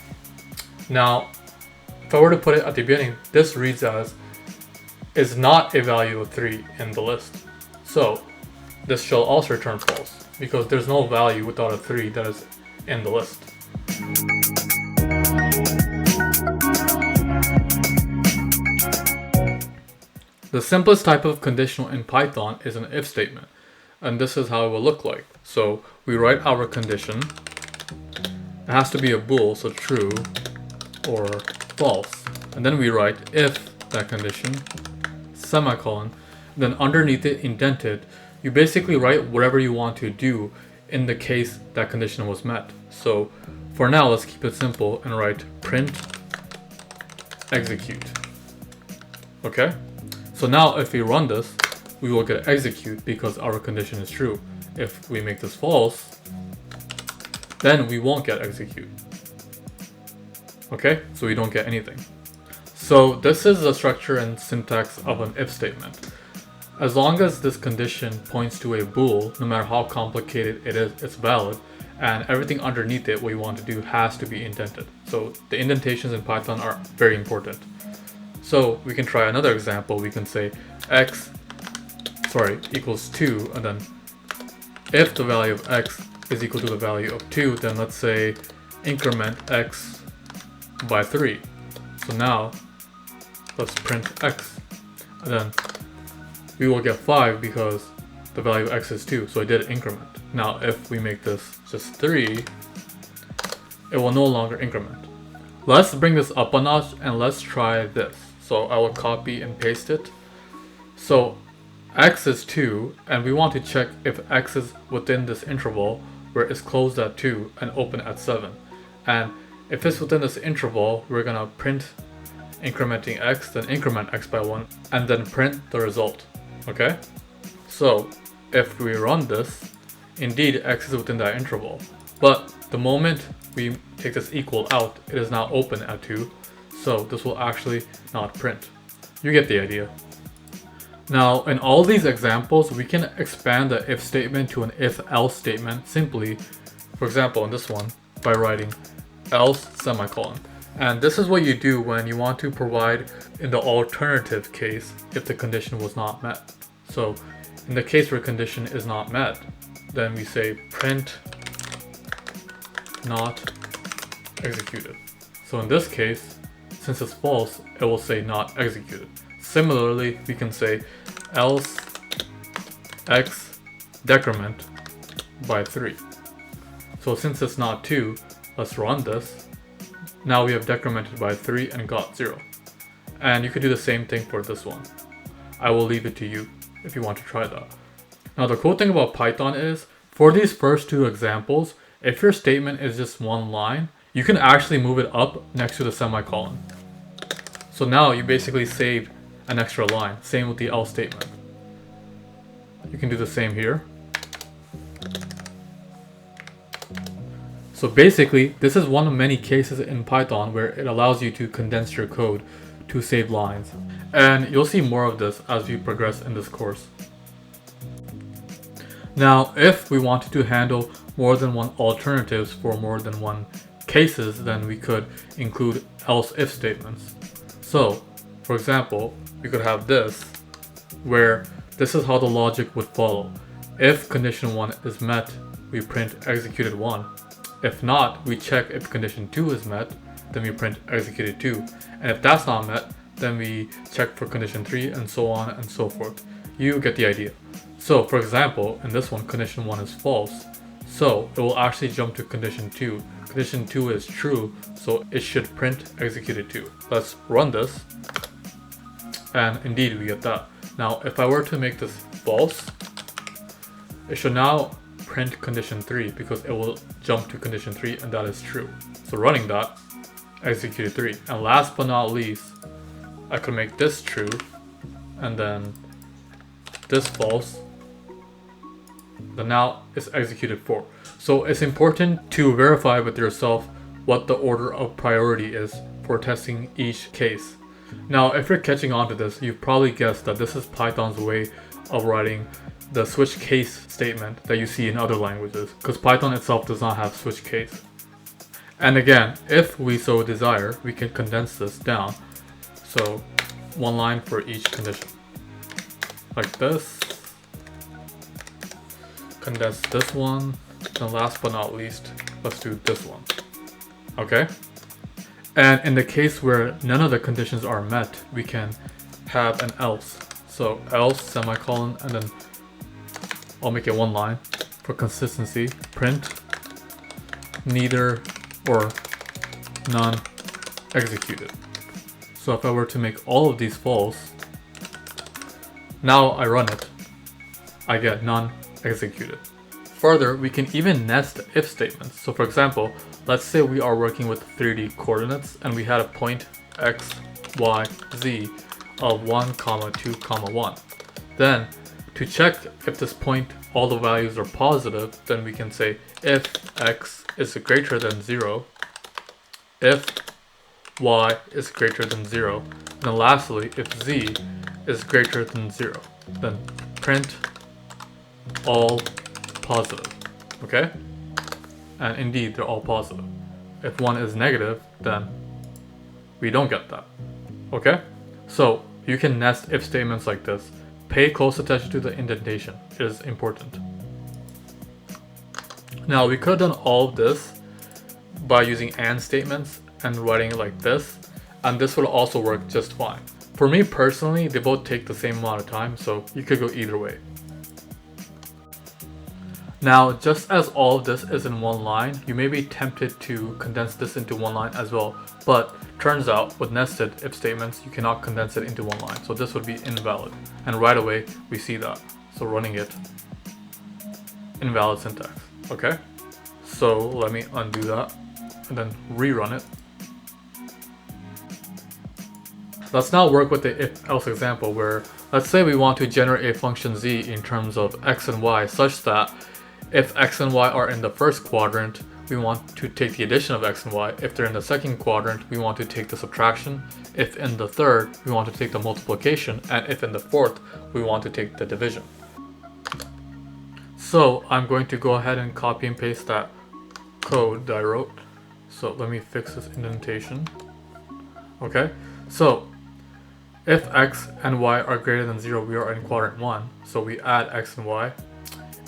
Now, if I were to put it at the beginning, this reads as is not a value of 3 in the list. So this shall also return false because there's no value without a 3 that is in the list. The simplest type of conditional in Python is an if statement, and this is how it will look like. So we write our condition. It has to be a bool, so true or false. And then we write if that condition, semicolon, then underneath it indented, you basically write whatever you want to do in the case that condition was met. So for now, let's keep it simple and write print execute. Okay? So now if we run this, we will get execute because our condition is true. If we make this false, then we won't get execute. Okay? So we don't get anything. So this is the structure and syntax of an if statement. As long as this condition points to a bool, no matter how complicated it is, it's valid, and everything underneath it, what you want to do has to be indented. So the indentations in Python are very important. So we can try another example. We can say x equals 2, and then if the value of x is equal to the value of 2, then let's say increment x by 3. So now let's print x, and then we will get 5 because the value of x is 2, so I did increment. Now if we make this just 3, it will no longer increment. Let's bring this up a notch and let's try this. So I will copy and paste it. So x is 2, and we want to check if x is within this interval where it's closed at 2 and open at 7. And if it's within this interval, we're gonna print incrementing x, then increment x by 1, and then print the result. Okay? So if we run this, indeed x is within that interval. But the moment we take this equal out, it is now open at 2. So this will actually not print. You get the idea. Now, in all these examples, we can expand the if statement to an if-else statement simply, for example, in this one, by writing else semicolon. And this is what you do when you want to provide in the alternative case if the condition was not met. So in the case where condition is not met, then we say print not executed. So in this case, since it's false, it will say not executed. Similarly, we can say else x decrement by 3. So since it's not 2, let's run this. Now we have decremented by 3 and got 0. And you could do the same thing for this one. I will leave it to you if you want to try that. Now the cool thing about Python is, for these first two examples, if your statement is just one line, you can actually move it up next to the semicolon. So now you basically saved an extra line. Same with the else statement. You can do the same here. So basically, this is one of many cases in Python where it allows you to condense your code to save lines. And you'll see more of this as we progress in this course. Now, if we wanted to handle more than one alternatives for more than one cases, then we could include else if statements. So, for example, we could have this, where this is how the logic would follow. If condition 1 is met, we print executed 1. If not, we check if condition 2 is met, then we print executed 2. And if that's not met, then we check for condition 3 and so on and so forth. You get the idea. So for example, in this one, condition 1 is false. So it will actually jump to condition 2. Condition 2 is true, so it should print executed 2. Let's run this. And indeed we get that. Now if I were to make this false, it should now print condition 3 because it will jump to condition 3 and that is true. So running that, executed 3. And last but not least, I could make this true and then this false. Then now it's executed 4. So it's important to verify with yourself what the order of priority is for testing each case. Now if you're catching on to this, you've probably guessed that this is Python's way of writing the switch case statement that you see in other languages, because Python itself does not have switch case. And again, if we so desire, we can condense this down. So one line for each condition. Like this. Condense this one. And last but not least, let's do this one. Okay? And in the case where none of the conditions are met, we can have an else. So else, semicolon, and then I'll make it one line for consistency. Print neither or none executed. So if I were to make all of these false, now I run it, I get none executed. Further, we can even nest if statements. So for example, let's say we are working with 3D coordinates and we had a point x, y, z of 1, 2, 1. Then to check if this point all the values are positive, then we can say if x is greater than 0, if y is greater than 0, and then lastly if z is greater than 0, then print all positive. Okay? And indeed they're all positive. If one is negative, then we don't get that. Okay? So you can nest if statements like this. Pay close attention to the indentation. It is important. Now we could have done all of this by using AND statements and writing it like this, and this would also work just fine. For me personally, they both take the same amount of time, so you could go either way. Now, just as all of this is in one line, you may be tempted to condense this into one line as well, but turns out with nested if statements, you cannot condense it into one line, so this would be invalid. And right away, we see that. So running it, invalid syntax, okay? So let me undo that and then rerun it. Let's now work with the if-else example where, let's say we want to generate a function z in terms of x and y such that if x and y are in the first quadrant, we want to take the addition of x and y. If they're in the second quadrant, we want to take the subtraction. If in the third, we want to take the multiplication. And if in the fourth, we want to take the division. So I'm going to go ahead and copy and paste that code that I wrote. So let me fix this indentation. Okay, so if x and y are greater than 0, we are in quadrant 1. So we add x and y.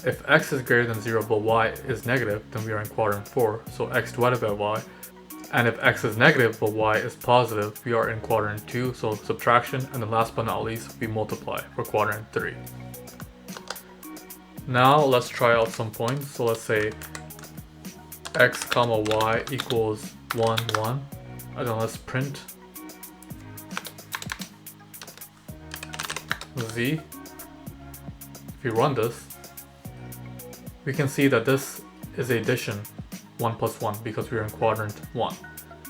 If x is greater than 0 but y is negative, then we are in quadrant 4, so x divided by y. And if x is negative but y is positive, we are in quadrant 2, so subtraction, and then last but not least, we multiply for quadrant 3. Now let's try out some points. So let's say x comma y equals 1, 1, and then let's print z. If you run this, we can see that this is addition 1 plus 1 because we're in quadrant 1.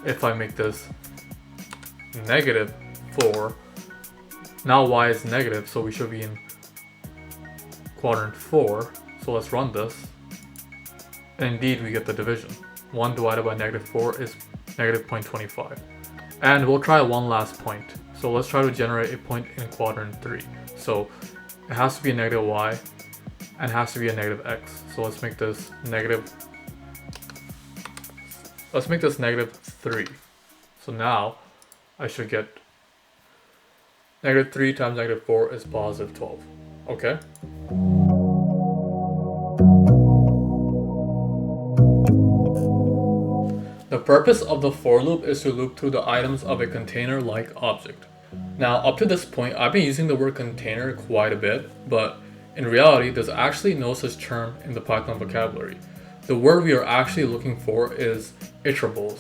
If I make this negative 4, now y is negative, so we should be in quadrant 4. So let's run this. And indeed, we get the division. 1 divided by negative 4 is negative 0.25. And we'll try one last point. So let's try to generate a point in quadrant 3. So it has to be a negative y and has to be a negative x. So let's make this negative 3. So now I should get negative 3 times negative 4 is positive 12. Okay? The purpose of the for loop is to loop through the items of a container-like object. Now, up to this point, I've been using the word container quite a bit, but in reality, there's actually no such term in the Python vocabulary. The word we are actually looking for is iterables.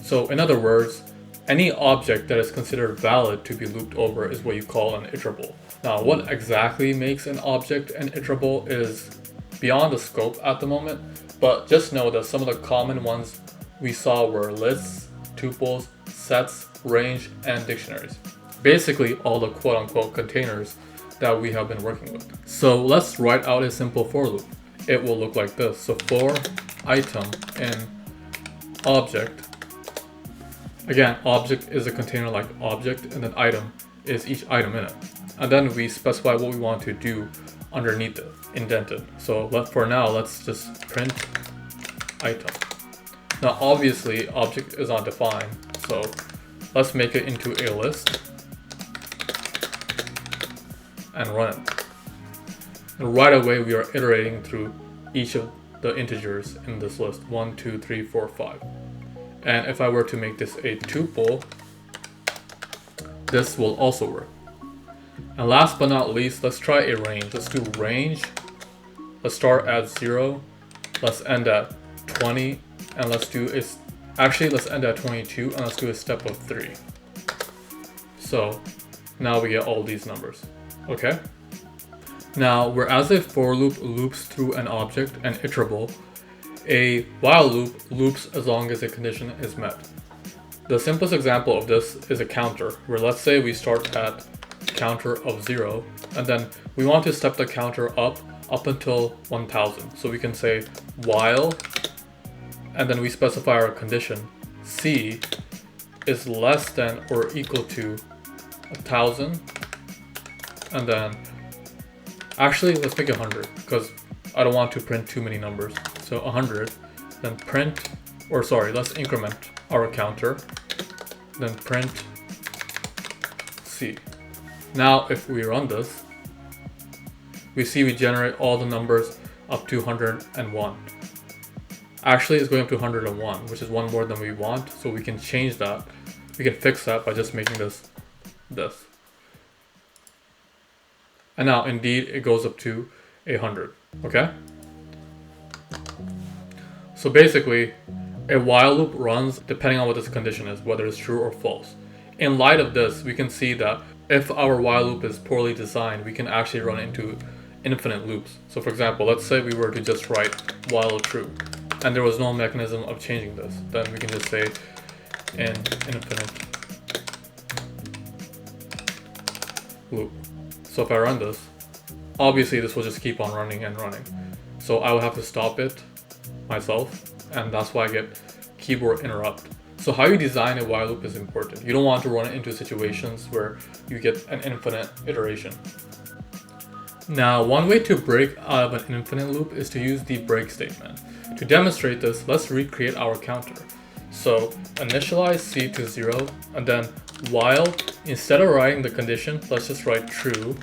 So in other words, any object that is considered valid to be looped over is what you call an iterable. Now, what exactly makes an object an iterable is beyond the scope at the moment, but just know that some of the common ones we saw were lists, tuples, sets, range, and dictionaries. Basically, all the quote-unquote containers that we have been working with. So let's write out a simple for loop. It will look like this. So for item in object. Again, object is a container like object, and then item is each item in it. And then we specify what we want to do underneath it, indented. So for now, let's just print item. Now obviously, object is undefined, so let's make it into a list and run it. And right away, we are iterating through each of the integers in this list, 1, 2, 3, 4, 5. And if I were to make this a tuple, this will also work. And last but not least, let's try a range. Let's do range. Let's start at 0. Let's end at 20. And let's end at 22, and let's do a step of 3. So now we get all these numbers. Okay? Now, whereas a for loop loops through an object, an iterable, a while loop loops as long as a condition is met. The simplest example of this is a counter, where let's say we start at counter of 0, and then we want to step the counter up until 1000. So we can say while, and then we specify our condition, C is less than or equal to 1000, and then actually let's make it 100 because I don't want to print too many numbers. So 100, then let's increment our counter, then print C. Now if we run this, we see we generate all the numbers up to 101. Actually, it's going up to 101, which is one more than we want, so we can change that. We can fix that by just making this. And now, indeed, it goes up to 100, okay? So basically, a while loop runs depending on what this condition is, whether it's true or false. In light of this, we can see that if our while loop is poorly designed, we can actually run into infinite loops. So for example, let's say we were to just write while true, and there was no mechanism of changing this. Then we can just say in infinite loop. So if I run this, obviously this will just keep on running and running. So I will have to stop it myself, and that's why I get keyboard interrupt. So how you design a while loop is important. You don't want to run it into situations where you get an infinite iteration. Now, one way to break out of an infinite loop is to use the break statement. To demonstrate this, let's recreate our counter. So initialize C to 0, and then while, instead of writing the condition, let's just write true,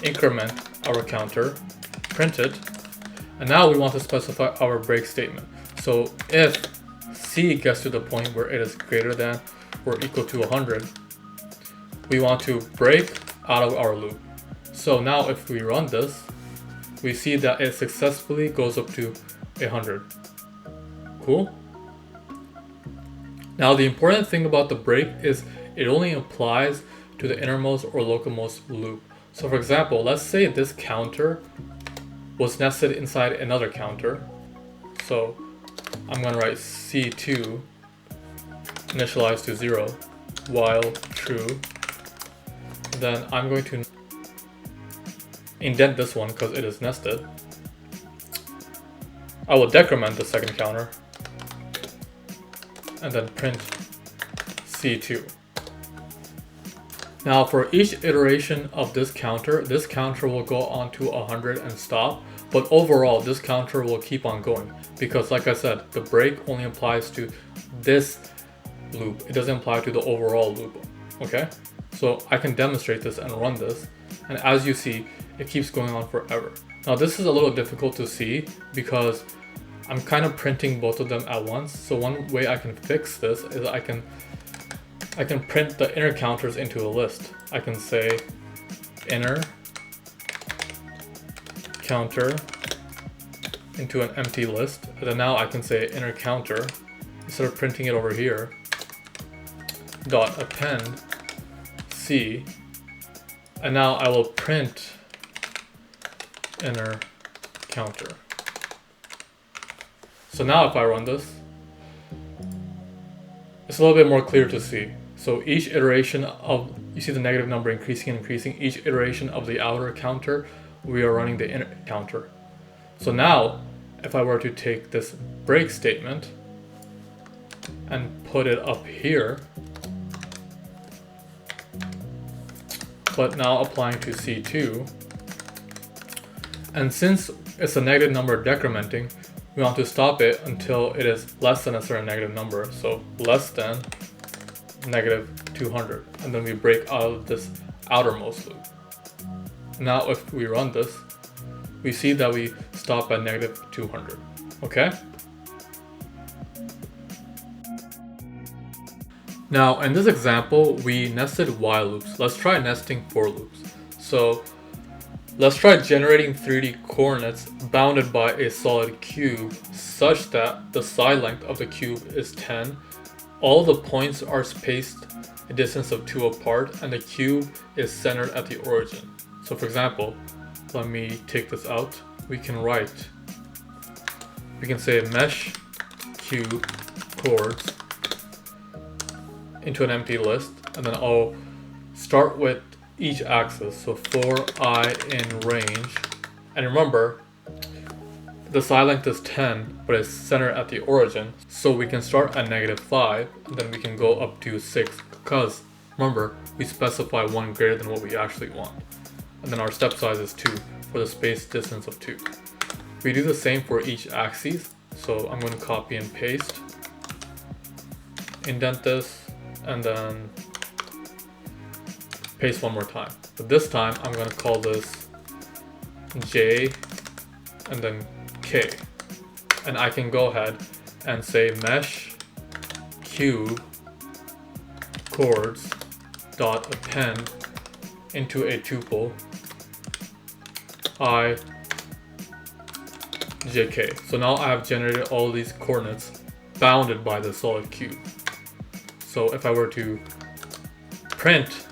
increment our counter, print it, and now we want to specify our break statement. So if C gets to the point where it is greater than or equal to 100, we want to break out of our loop. So now if we run this, we see that it successfully goes up to 100. Cool? Now the important thing about the break is it only applies to the innermost or lowermost loop. So for example, let's say this counter was nested inside another counter. So I'm going to write C2, initialize to 0, while true. Then I'm going to indent this one because it is nested. I will decrement the second counter, and then print C2. Now for each iteration of this counter will go on to 100 and stop, but overall this counter will keep on going because, like I said, the break only applies to this loop. It doesn't apply to the overall loop, okay? So I can demonstrate this and run this, and as you see, it keeps going on forever. Now this is a little difficult to see because I'm kind of printing both of them at once. So one way I can fix this is I can I can print the inner counters into a list. I can say inner counter into an empty list, and then now I can say inner counter, instead of printing it over here, dot append C, and now I will print inner counter. So now if I run this, it's a little bit more clear to see. So each iteration of, you see the negative number increasing and increasing, each iteration of the outer counter, we are running the inner counter. So now, if I were to take this break statement and put it up here, but now applying to C2, and since it's a negative number decrementing, we want to stop it until it is less than a certain negative number, so less than negative 200, and then we break out of this outermost loop. Now if we run this, we see that we stop at negative 200, okay? Now in this example, we nested while loops. Let's try nesting for loops. So let's try generating 3D coordinates bounded by a solid cube such that the side length of the cube is 10. All the points are spaced a distance of 2 apart, and the cube is centered at the origin. So for example, let me take this out. We can say mesh cube chords into an empty list, and then I'll start with each axis. So for I in range, and remember, the side length is 10, but it's centered at the origin. So we can start at negative 5, and then we can go up to 6, because remember, we specify 1 greater than what we actually want. And then our step size is 2 for the space distance of 2. We do the same for each axis. So I'm going to copy and paste, indent this, and then paste one more time. But this time I'm going to call this J and then K. And I can go ahead and say mesh cube chords dot append into a tuple I JK. So now I have generated all these coordinates bounded by the solid cube. So if I were to print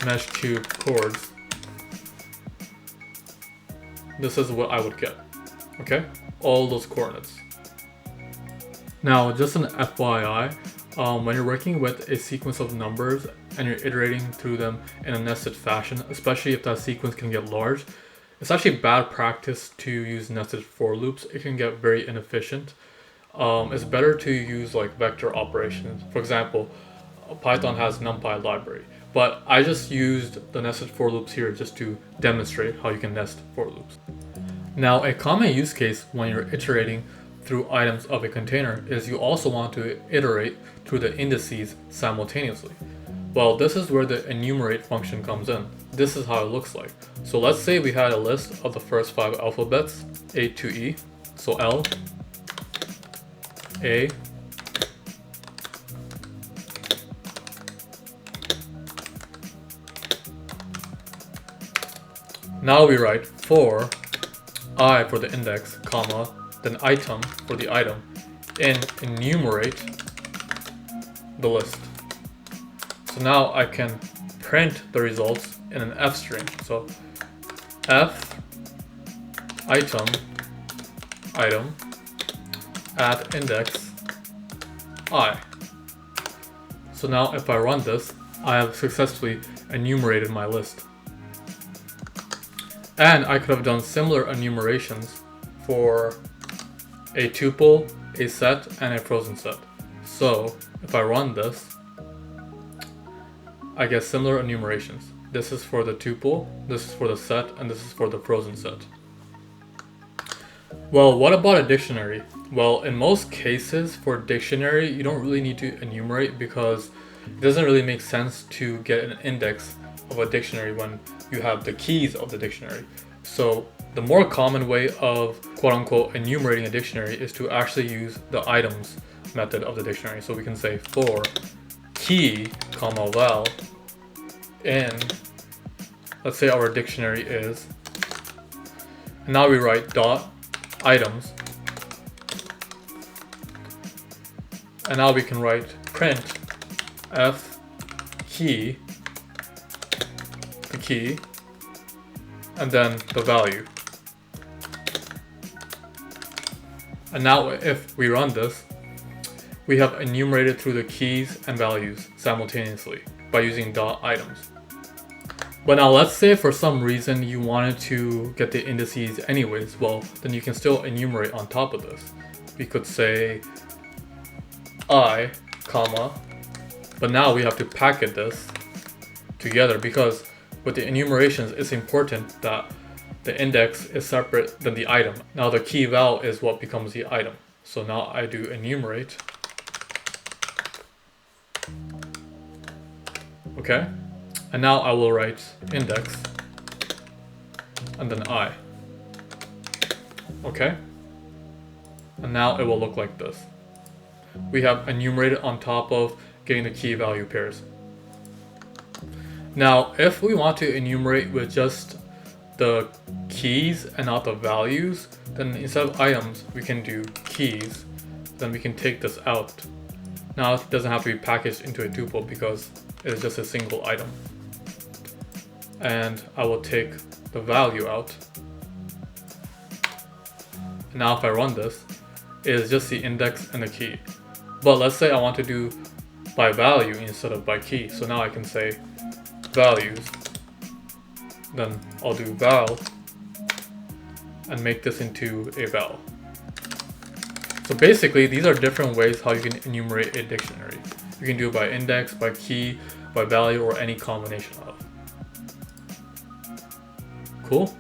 mesh cube chords, this is what I would get. Okay, all those coordinates. Now, just an FYI, when you're working with a sequence of numbers and you're iterating through them in a nested fashion, especially if that sequence can get large, it's actually bad practice to use nested for loops. It can get very inefficient. It's better to use like vector operations. For example, Python has NumPy library, but I just used the nested for loops here just to demonstrate how you can nest for loops. Now, a common use case when you're iterating through items of a container is you also want to iterate through the indices simultaneously. Well, this is where the enumerate function comes in. This is how it looks like. So let's say we had a list of the first 5 alphabets, A to E. So L, A, now we write for I for the index, comma, then item for the item, and enumerate the list. So now I can print the results in an F string. So F item at index I. So now if I run this, I have successfully enumerated my list. And I could have done similar enumerations for a tuple, a set, and a frozen set. So if I run this, I get similar enumerations. This is for the tuple, this is for the set, and this is for the frozen set. Well, what about a dictionary? Well, in most cases for dictionary, you don't really need to enumerate because it doesn't really make sense to get an index of a dictionary when you have the keys of the dictionary. So the more common way of quote-unquote enumerating a dictionary is to actually use the items method of the dictionary. So we can say for key, comma, val in, let's say our dictionary is, and now we write dot items, and now we can write print f key, the key, and then the value. And now if we run this, we have enumerated through the keys and values simultaneously by using dot items. But now let's say for some reason you wanted to get the indices anyways, well then you can still enumerate on top of this. We could say I, comma, but now we have to packet this together because with the enumerations it's important that the index is separate than the item. Now the key val is what becomes the item. So now I do enumerate. Okay, and now I will write index and then I. Okay, and now it will look like this. We have enumerated on top of getting the key value pairs. Now if we want to enumerate with just the keys and not the values, then instead of items we can do keys, then we can take this out. Now it doesn't have to be packaged into a tuple because it's just a single item. And I will take the value out. And now if I run this, it is just the index and the key. But let's say I want to do by value instead of by key. So now I can say values, then I'll do val and make this into a val. So basically these are different ways how you can enumerate a dictionary. You can do it by index, by key, by value, or any combination of. Cool?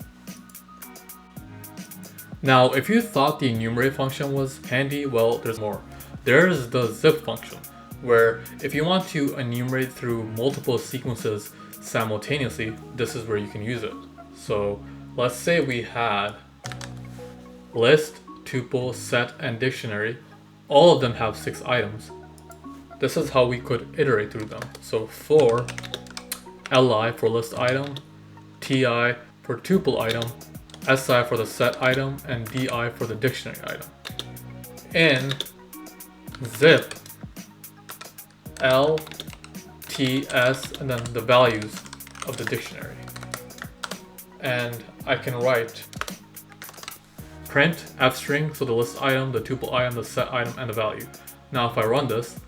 Now if you thought the enumerate function was handy, well there's more. There's the zip function, where if you want to enumerate through multiple sequences simultaneously, this is where you can use it. So let's say we had list, tuple, set, and dictionary. All of them have 6 items. This is how we could iterate through them. So for li for list item, ti for tuple item, si for the set item, and di for the dictionary item. In zip l, t, s, and then the values of the dictionary. And I can write print f string, so the list item, the tuple item, the set item, and the value. Now if I run this,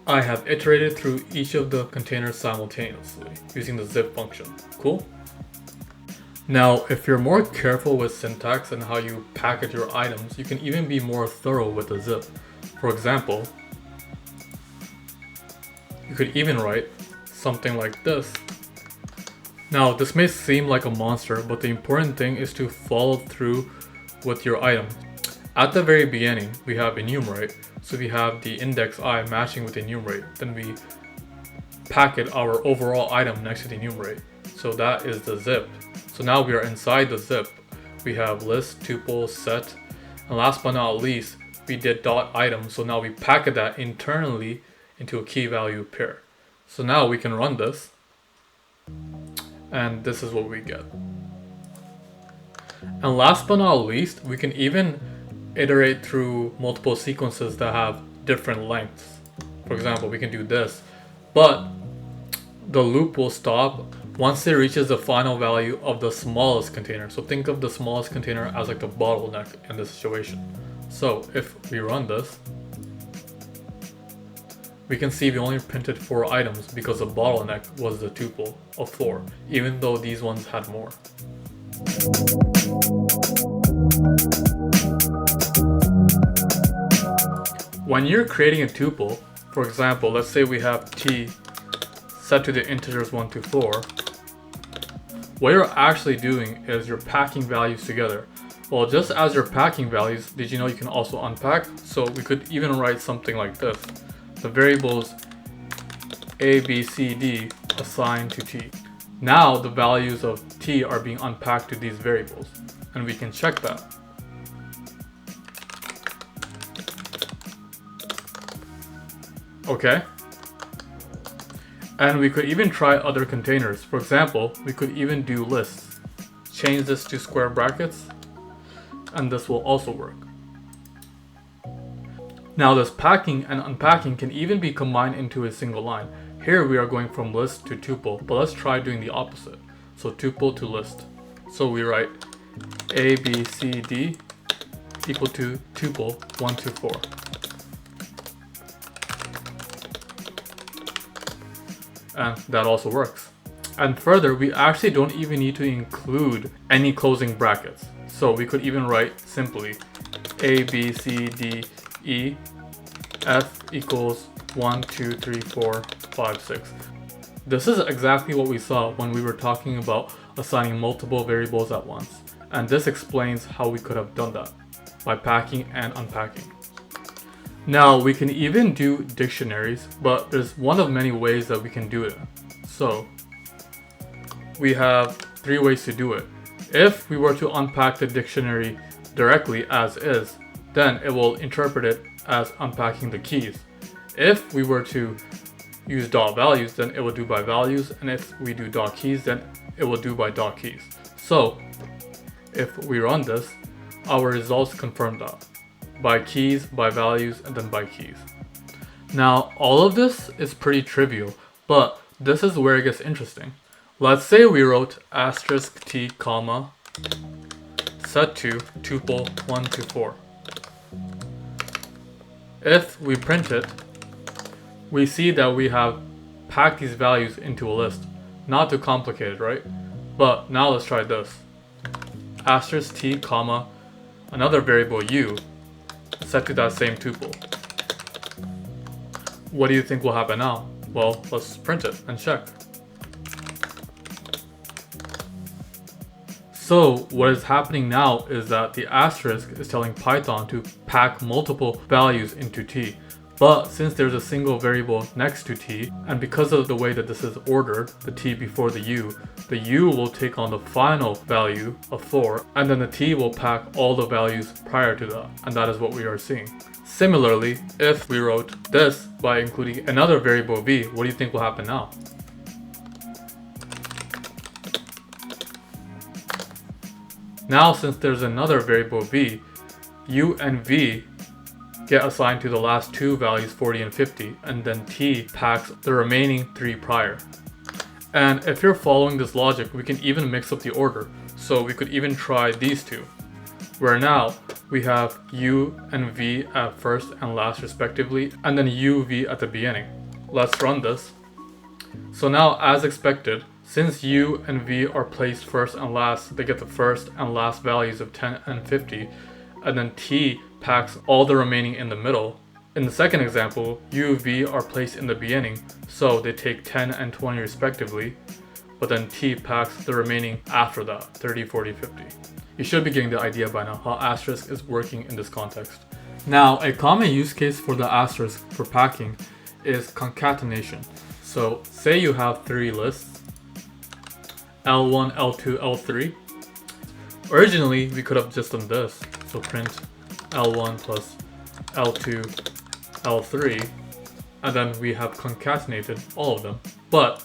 I have iterated through each of the containers simultaneously using the zip function. Cool? Now if you're more careful with syntax and how you package your items, you can even be more thorough with the zip. For example, you could even write something like this. Now this may seem like a monster, but the important thing is to follow through with your item. At the very beginning, we have enumerate, so we have the index I matching with enumerate. Then we packet our overall item next to the enumerate. So that is the zip. So now we are inside the zip. We have list, tuple, set, and last but not least, we did dot item. So now we packet that internally into a key value pair. So now we can run this, and this is what we get. And last but not least, we can even iterate through multiple sequences that have different lengths. For example, we can do this, but the loop will stop once it reaches the final value of the smallest container. So think of the smallest container as like the bottleneck in this situation. So if we run this, we can see we only printed 4 items because the bottleneck was the tuple of 4, even though these ones had more. When you're creating a tuple, for example, let's say we have t set to the integers 1 to 4, what you're actually doing is you're packing values together. Well, just as you're packing values, did you know you can also unpack? So we could even write something like this. The variables a, b, c, d assigned to t. Now the values of t are being unpacked to these variables, and we can check that. Okay? And we could even try other containers. For example, we could even do lists. Change this to square brackets, and this will also work. Now this packing and unpacking can even be combined into a single line. Here we are going from list to tuple, but let's try doing the opposite. So tuple to list. So we write A, B, C, D equal to tuple 1 to 4. And that also works. And further, we actually don't even need to include any closing brackets. So we could even write simply A, B, C, D, E, F equals 1, 2, 3, 4, 5, 6. This is exactly what we saw when we were talking about assigning multiple variables at once. And this explains how we could have done that by packing and unpacking. Now we can even do dictionaries, but there's one of many ways that we can do it. So we have 3 ways to do it. If we were to unpack the dictionary directly as is, then it will interpret it as unpacking the keys. If we were to use dot values, then it will do by values, and if we do dot keys, then it will do by dot keys. So if we run this, our results confirm that. By keys, by values, and then by keys. Now, all of this is pretty trivial, but this is where it gets interesting. Let's say we wrote asterisk t comma set to tuple 1 to 4. If we print it, we see that we have packed these values into a list. Not too complicated, right? But now let's try this. Asterisk t comma another variable u set to that same tuple. What do you think will happen now? Well, let's print it and check. So what is happening now is that the asterisk is telling Python to pack multiple values into t. But since there's a single variable next to t, and because of the way that this is ordered, the t before the u will take on the final value of 4, and then the t will pack all the values prior to that, and that is what we are seeing. Similarly, if we wrote this by including another variable v, what do you think will happen now? Now since there's another variable v, u and v get assigned to the last 2 values 40 and 50, and then t packs the remaining 3 prior. And if you're following this logic, we can even mix up the order. So we could even try these two, where now we have u and v at first and last respectively, and then u, v at the beginning. Let's run this. So now, as expected, since u and v are placed first and last, they get the first and last values of 10 and 50, and then t packs all the remaining in the middle. In the second example, u, v are placed in the beginning, so they take 10 and 20 respectively, but then t packs the remaining after that, 30, 40, 50. You should be getting the idea by now how asterisk is working in this context. Now, a common use case for the asterisk for packing is concatenation. So say you have 3 lists, L1, L2, L3. Originally, we could have just done this. So print L1 plus L2, L3, and then we have concatenated all of them. But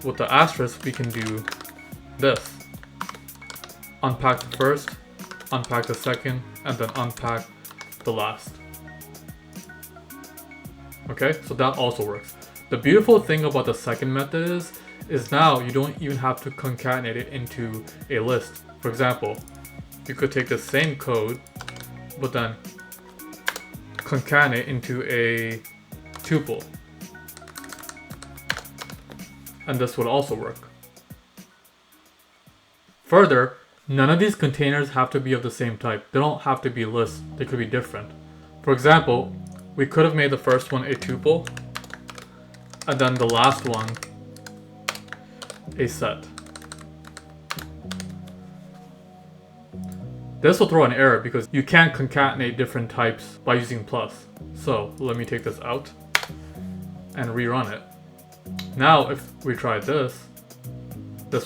with the asterisk, we can do this. Unpack the first, unpack the second, and then unpack the last. Okay, so that also works. The beautiful thing about the second method is now you don't even have to concatenate it into a list. For example, you could take the same code, but then concatenate into a tuple. And this would also work. Further, none of these containers have to be of the same type. They don't have to be lists. They could be different. For example, we could have made the first one a tuple, and then the last one a set. This will throw an error because you can't concatenate different types by using plus. So let me take this out and rerun it. Now if we try this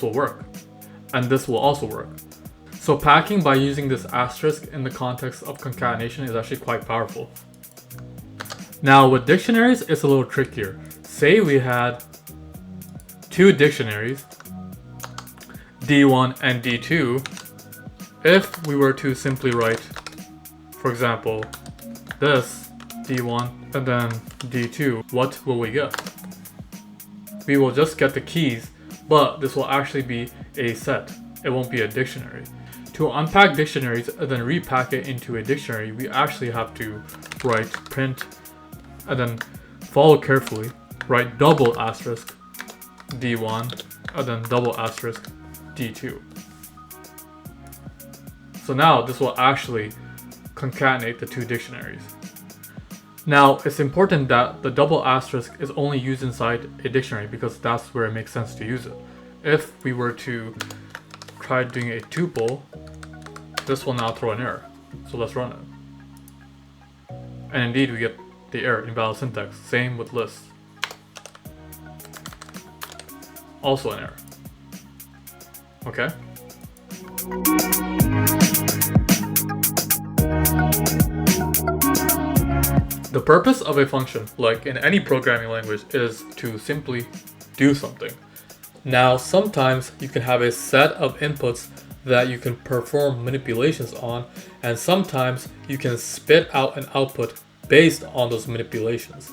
will work. And this will also work. So packing by using this asterisk in the context of concatenation is actually quite powerful. Now with dictionaries, it's a little trickier. Say we had two dictionaries, D1 and D2. If we were to simply write, for example, this D1 and then D2, what will we get? We will just get the keys, but this will actually be a set. It won't be a dictionary. To unpack dictionaries and then repack it into a dictionary, we actually have to write print and then follow carefully, write double asterisk D1 and then double asterisk D2. So now this will actually concatenate the two dictionaries. Now it's important that the double asterisk is only used inside a dictionary because that's where it makes sense to use it. If we were to try doing a tuple, this will now throw an error. So let's run it. And indeed we get the error, invalid syntax. Same with lists. Also an error. Okay? The purpose of a function, like in any programming language, is to simply do something. Now, sometimes you can have a set of inputs that you can perform manipulations on, and sometimes you can spit out an output based on those manipulations.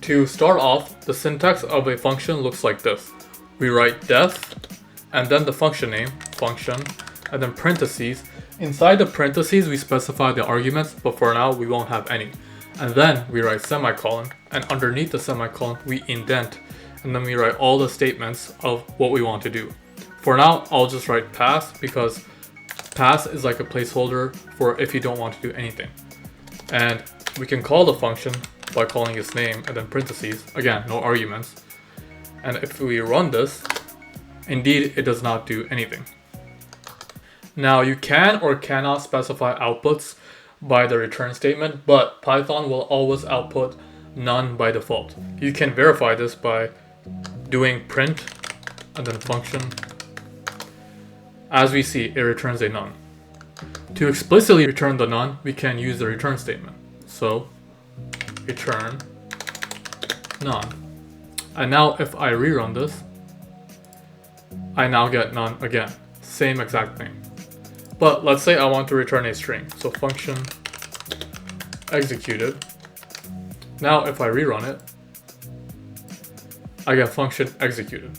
To start off, the syntax of a function looks like this. We write def, and then the function name, function, and then parentheses. Inside the parentheses, we specify the arguments, but for now, we won't have any. And then we write semicolon, and underneath the semicolon, we indent, and then we write all the statements of what we want to do. For now, I'll just write pass because pass is like a placeholder for if you don't want to do anything. And we can call the function by calling its name and then parentheses. Again, no arguments. And if we run this, indeed, it does not do anything. Now, you can or cannot specify outputs by the return statement, but Python will always output none by default. You can verify this by doing print and then function. As we see, it returns a none. To explicitly return the none, we can use the return statement. So, return none. And now if I rerun this, I now get none again. Same exact thing. But let's say I want to return a string. So function executed. Now if I rerun it, I get function executed.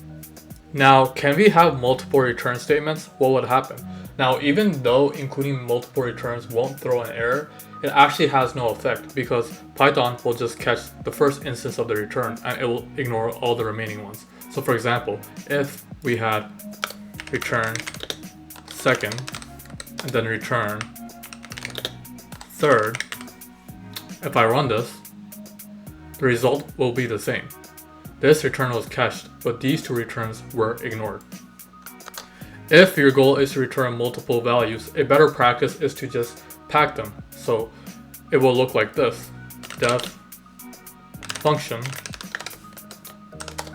Now, can we have multiple return statements? What would happen? Now, even though including multiple returns won't throw an error, it actually has no effect because Python will just catch the first instance of the return and it will ignore all the remaining ones. So for example, if we had return second and then return third, if I run this, the result will be the same. This return was cached, but these two returns were ignored. If your goal is to return multiple values, a better practice is to just pack them. So it will look like this. Def function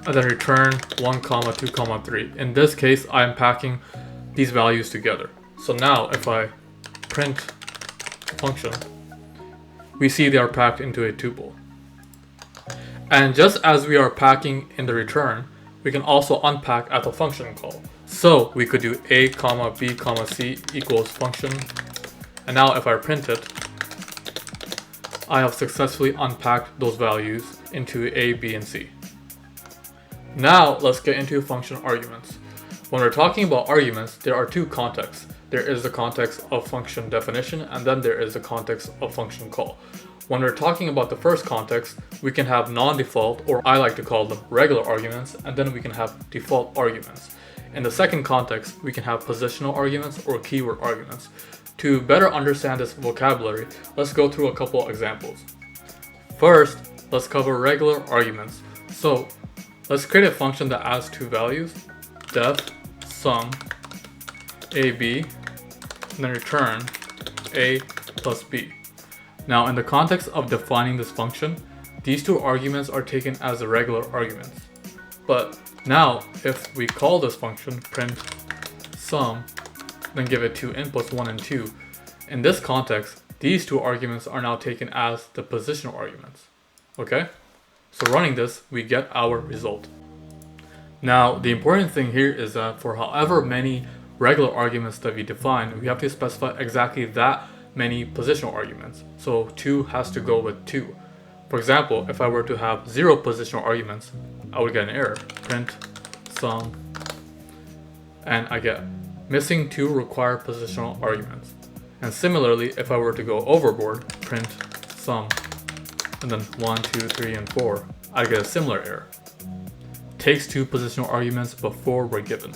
and then return 1, 2, 3. In this case, I'm packing these values together. So now if I print function, we see they are packed into a tuple. And just as we are packing in the return, we can also unpack at the function call. So we could do a, b, c equals function. And now if I print it, I have successfully unpacked those values into a, b, and c. Now let's get into function arguments. When we're talking about arguments, there are two contexts. There is the context of function definition, and then there is the context of function call. When we're talking about the first context, we can have non-default, or I like to call them regular arguments, and then we can have default arguments. In the second context, we can have positional arguments or keyword arguments. To better understand this vocabulary, let's go through a couple examples. First, let's cover regular arguments. So let's create a function that adds two values, def sum ab, and then return a plus b. Now in the context of defining this function, these two arguments are taken as the regular arguments. But now if we call this function print sum, then give it two inputs 1 and 2, in this context, these two arguments are now taken as the positional arguments. Okay? So running this, we get our result. Now, the important thing here is that for however many regular arguments that we define, we have to specify exactly that many positional arguments. So 2 has to go with 2. For example, if I were to have 0 positional arguments, I would get an error. Print sum, and I get missing 2 required positional arguments. And similarly, if I were to go overboard, print sum, and then 1, 2, 3, and 4, I get a similar error. Takes 2 positional arguments before we're given.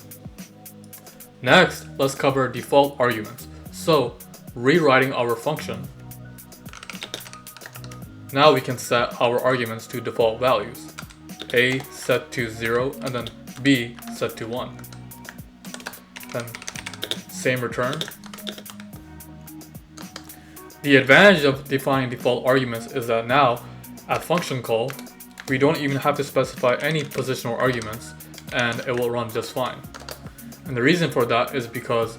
Next, let's cover default arguments. So, rewriting our function, now we can set our arguments to default values. A set to 0, and then B set to 1. Then same return. The advantage of defining default arguments is that now, at function call, we don't even have to specify any positional arguments, and it will run just fine. And the reason for that is because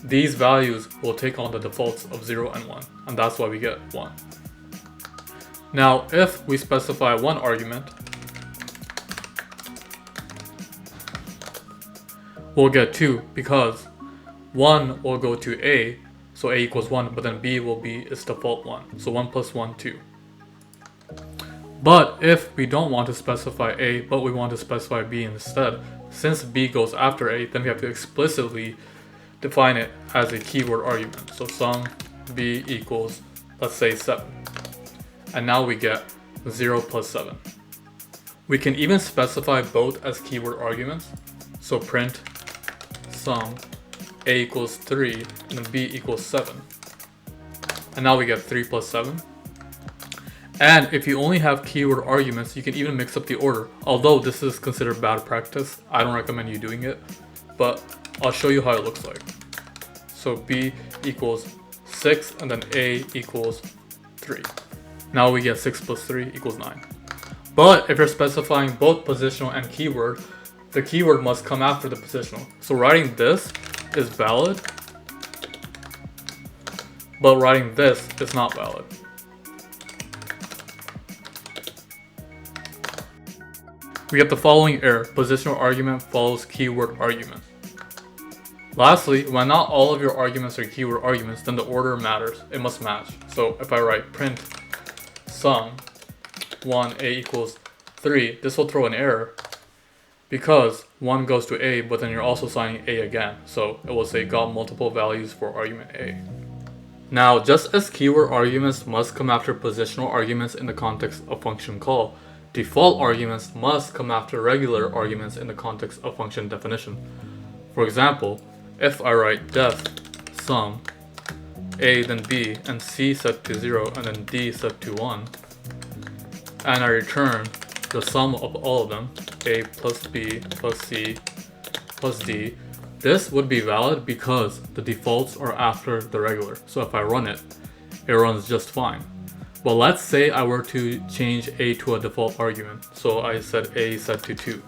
these values will take on the defaults of 0 and 1, and that's why we get 1. Now, if we specify one argument, we'll get 2 because 1 will go to A, so A equals 1, but then B will be its default 1. So 1 plus 1, 2. But if we don't want to specify A, but we want to specify B instead, since B goes after A, then we have to explicitly define it as a keyword argument. So sum B equals, let's say 7. And now we get 0 plus 7. We can even specify both as keyword arguments. So print sum A equals 3 and then B equals 7. And now we get 3 plus 7. And if you only have keyword arguments, you can even mix up the order. Although this is considered bad practice, I don't recommend you doing it, but I'll show you how it looks like. So B equals 6 and then A equals 3. Now we get 6 plus 3 equals 9. But if you're specifying both positional and keyword, the keyword must come after the positional. So writing this is valid, but writing this is not valid. We get the following error: positional argument follows keyword argument. Lastly, when not all of your arguments are keyword arguments, then the order matters. It must match. So if I write print sum 1 A equals 3, this will throw an error because 1 goes to A, but then you're also assigning A again. So it will say got multiple values for argument A. Now, just as keyword arguments must come after positional arguments in the context of function call, default arguments must come after regular arguments in the context of function definition. For example, if I write def sum A then B and C set to 0 and then D set to 1, and I return the sum of all of them, A plus B plus C plus D, this would be valid because the defaults are after the regular. So if I run it, it runs just fine. But let's say I were to change A to a default argument. So I set A set to 2.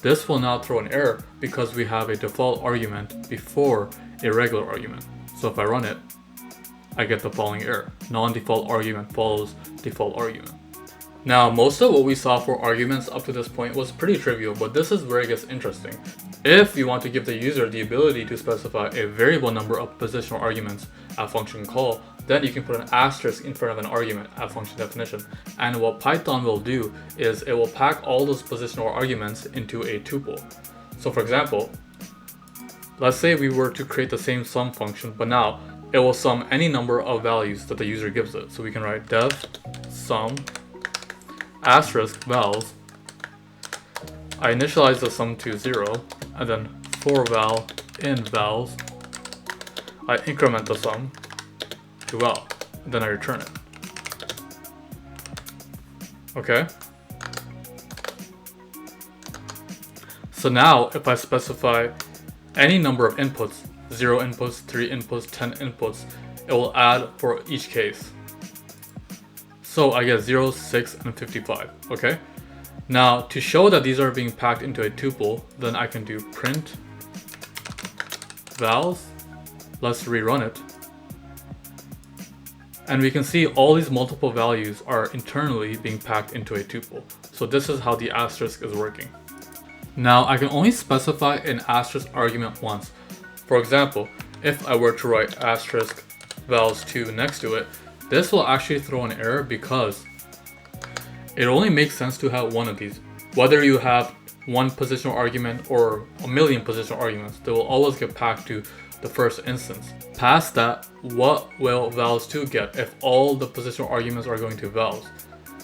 This will now throw an error because we have a default argument before a regular argument. So if I run it, I get the following error: non-default argument follows default argument. Now, most of what we saw for arguments up to this point was pretty trivial, but this is where it gets interesting. If you want to give the user the ability to specify a variable number of positional arguments at function call, then you can put an asterisk in front of an argument at function definition. And what Python will do is it will pack all those positional arguments into a tuple. So for example, let's say we were to create the same sum function, but now it will sum any number of values that the user gives it. So we can write def sum asterisk vals. I initialize the sum to 0, and then for val in vals, I increment the sum to val, and then I return it. Okay? So now, if I specify any number of inputs, 0 inputs, 3 inputs, 10 inputs, it will add for each case. So I get 0, 6, and 55, okay? Now, to show that these are being packed into a tuple, then I can do print vals. Let's rerun it. And we can see all these multiple values are internally being packed into a tuple. So this is how the asterisk is working. Now I can only specify an asterisk argument once. For example, if I were to write asterisk vals2 next to it, this will actually throw an error because it only makes sense to have one of these. Whether you have one positional argument or a million positional arguments, they will always get packed to the first instance. Past that, what will vals2 get if all the positional arguments are going to vals?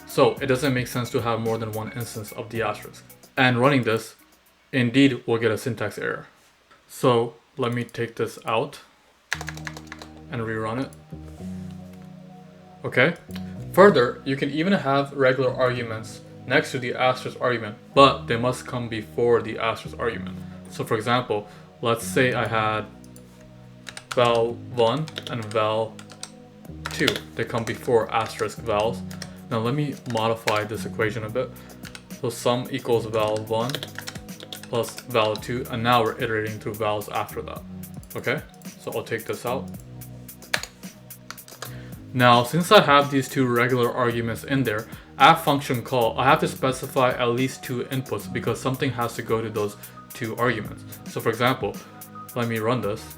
So it doesn't make sense to have more than one instance of the asterisk. And running this, indeed, we'll get a syntax error. So let me take this out and rerun it. Okay. Further, you can even have regular arguments next to the asterisk argument, but they must come before the asterisk argument. So for example, let's say I had val1 and val2. They come before asterisk vals. Now let me modify this equation a bit. So sum equals val1 plus val2, and now we're iterating through vals after that. Okay, so I'll take this out. Now, since I have these two regular arguments in there, at function call, I have to specify at least two inputs because something has to go to those two arguments. So for example, let me run this.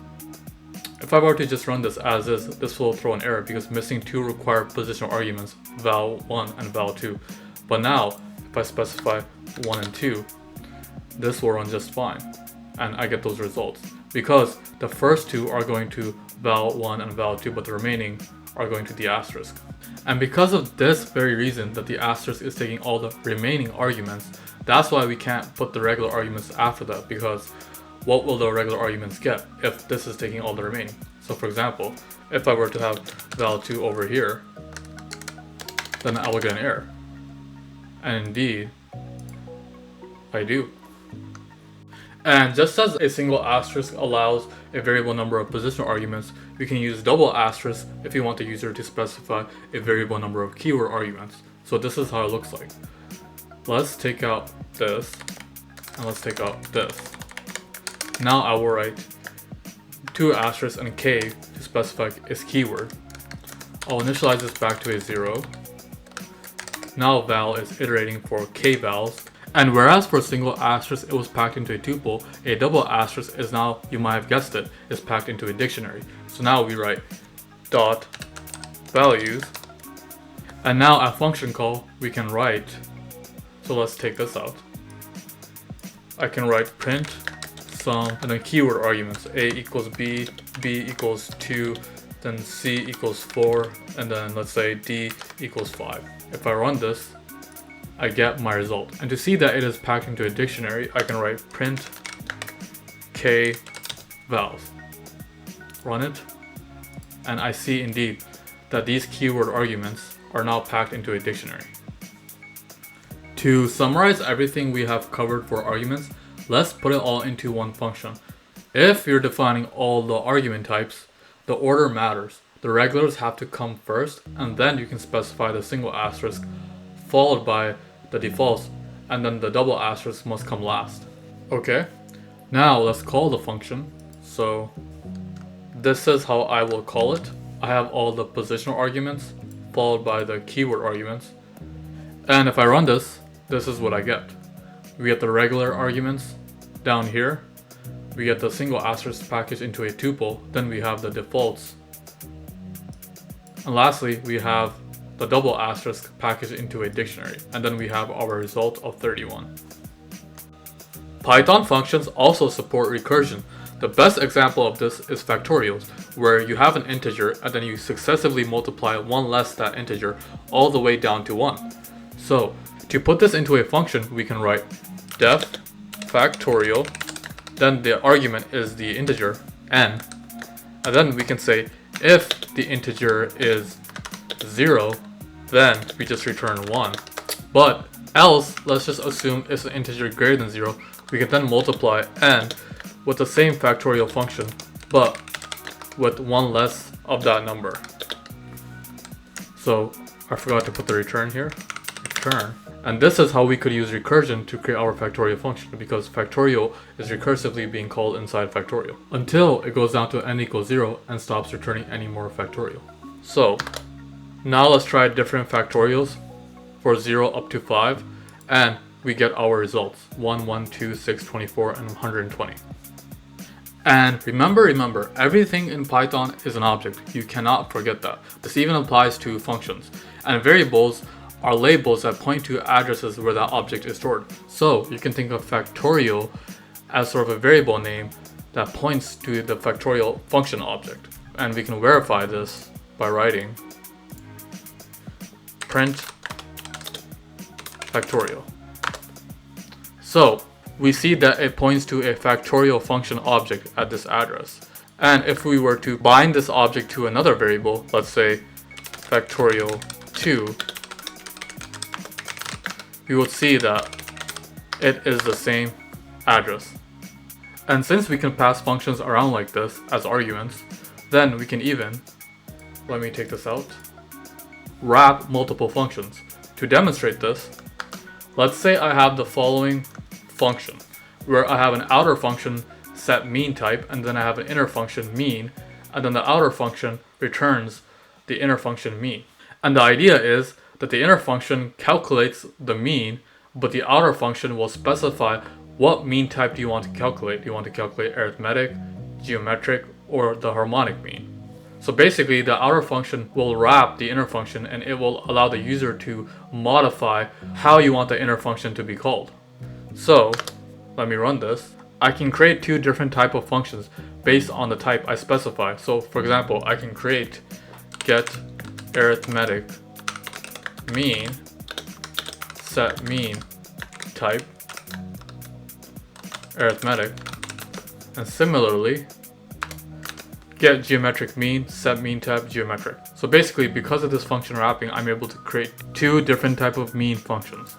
If I were to just run this as is, this will throw an error because missing two required positional arguments, val1 and val2. But now, if I specify 1 and 2, this will run just fine, and I get those results because the first two are going to val1 and val2, but the remaining are going to the asterisk. And because of this very reason that the asterisk is taking all the remaining arguments, that's why we can't put the regular arguments after that, because what will the regular arguments get if this is taking all the remaining? So for example, if I were to have val2 over here, then I will get an error. And indeed, I do. And just as a single asterisk allows a variable number of positional arguments, we can use double asterisk if you want the user to specify a variable number of keyword arguments. So this is how it looks like. Let's take out this, and let's take out this. Now I will write two asterisks and k to specify its keyword. I'll initialize this back to a 0. Now val is iterating for k vals. And whereas for a single asterisk it was packed into a tuple, a double asterisk is now, you might have guessed it, is packed into a dictionary. So now we write dot values, and now at function call we can write, so let's take this out. I can write print sum and then keyword arguments, a equals b, b equals 2, then c equals 4, and then let's say d equals 5. If I run this, I get my result. And to see that it is packed into a dictionary, I can write print k vals. Run it, and I see indeed that these keyword arguments are now packed into a dictionary. To summarize everything we have covered for arguments, let's put it all into one function. If you're defining all the argument types, the order matters. The regulars have to come first, and then you can specify the single asterisk followed by the defaults, and then the double asterisk must come last. Okay, now let's call the function. So this is how I will call it. I have all the positional arguments followed by the keyword arguments, and if I run this, this is what I get. We get the regular arguments down here, we get the single asterisk packaged into a tuple, then we have the defaults, and lastly we have the double asterisk packaged into a dictionary, and then we have our result of 31. Python functions also support recursion. The best example of this is factorials, where you have an integer and then you successively multiply one less that integer all the way down to 1. So to put this into a function, we can write def factorial, then the argument is the integer n, and then we can say if the integer is 0, then we just return 1. But else, let's just assume it's an integer greater than 0. We can then multiply n with the same factorial function, but with one less of that number. So I forgot to put the return here. Return. And this is how we could use recursion to create our factorial function, because factorial is recursively being called inside factorial until it goes down to n equals 0 and stops returning any more factorial. So Now let's try different factorials for 0 up to 5, and we get our results 1, 1, 2, 6, 24, and 120. And remember, everything in Python is an object. You cannot forget that. This even applies to functions. And variables are labels that point to addresses where that object is stored. So you can think of factorial as sort of a variable name that points to the factorial function object. And we can verify this by writing print factorial. So we see that it points to a factorial function object at this address. And if we were to bind this object to another variable, let's say factorial 2, we will see that it is the same address. And since we can pass functions around like this as arguments, then we can even, let me take this out, wrap multiple functions. To demonstrate this, let's say I have the following function, where I have an outer function set mean type, and then I have an inner function mean, and then the outer function returns the inner function mean. And the idea is that the inner function calculates the mean, but the outer function will specify what mean type do you want to calculate. Do you want to calculate arithmetic, geometric, or the harmonic mean? So basically, the outer function will wrap the inner function, and it will allow the user to modify how you want the inner function to be called. So let me run this. I can create two different type of functions based on the type I specify. So for example, I can create get arithmetic mean set mean type arithmetic, and similarly get geometric mean set mean type geometric. So basically, because of this function wrapping, I'm able to create two different type of mean functions.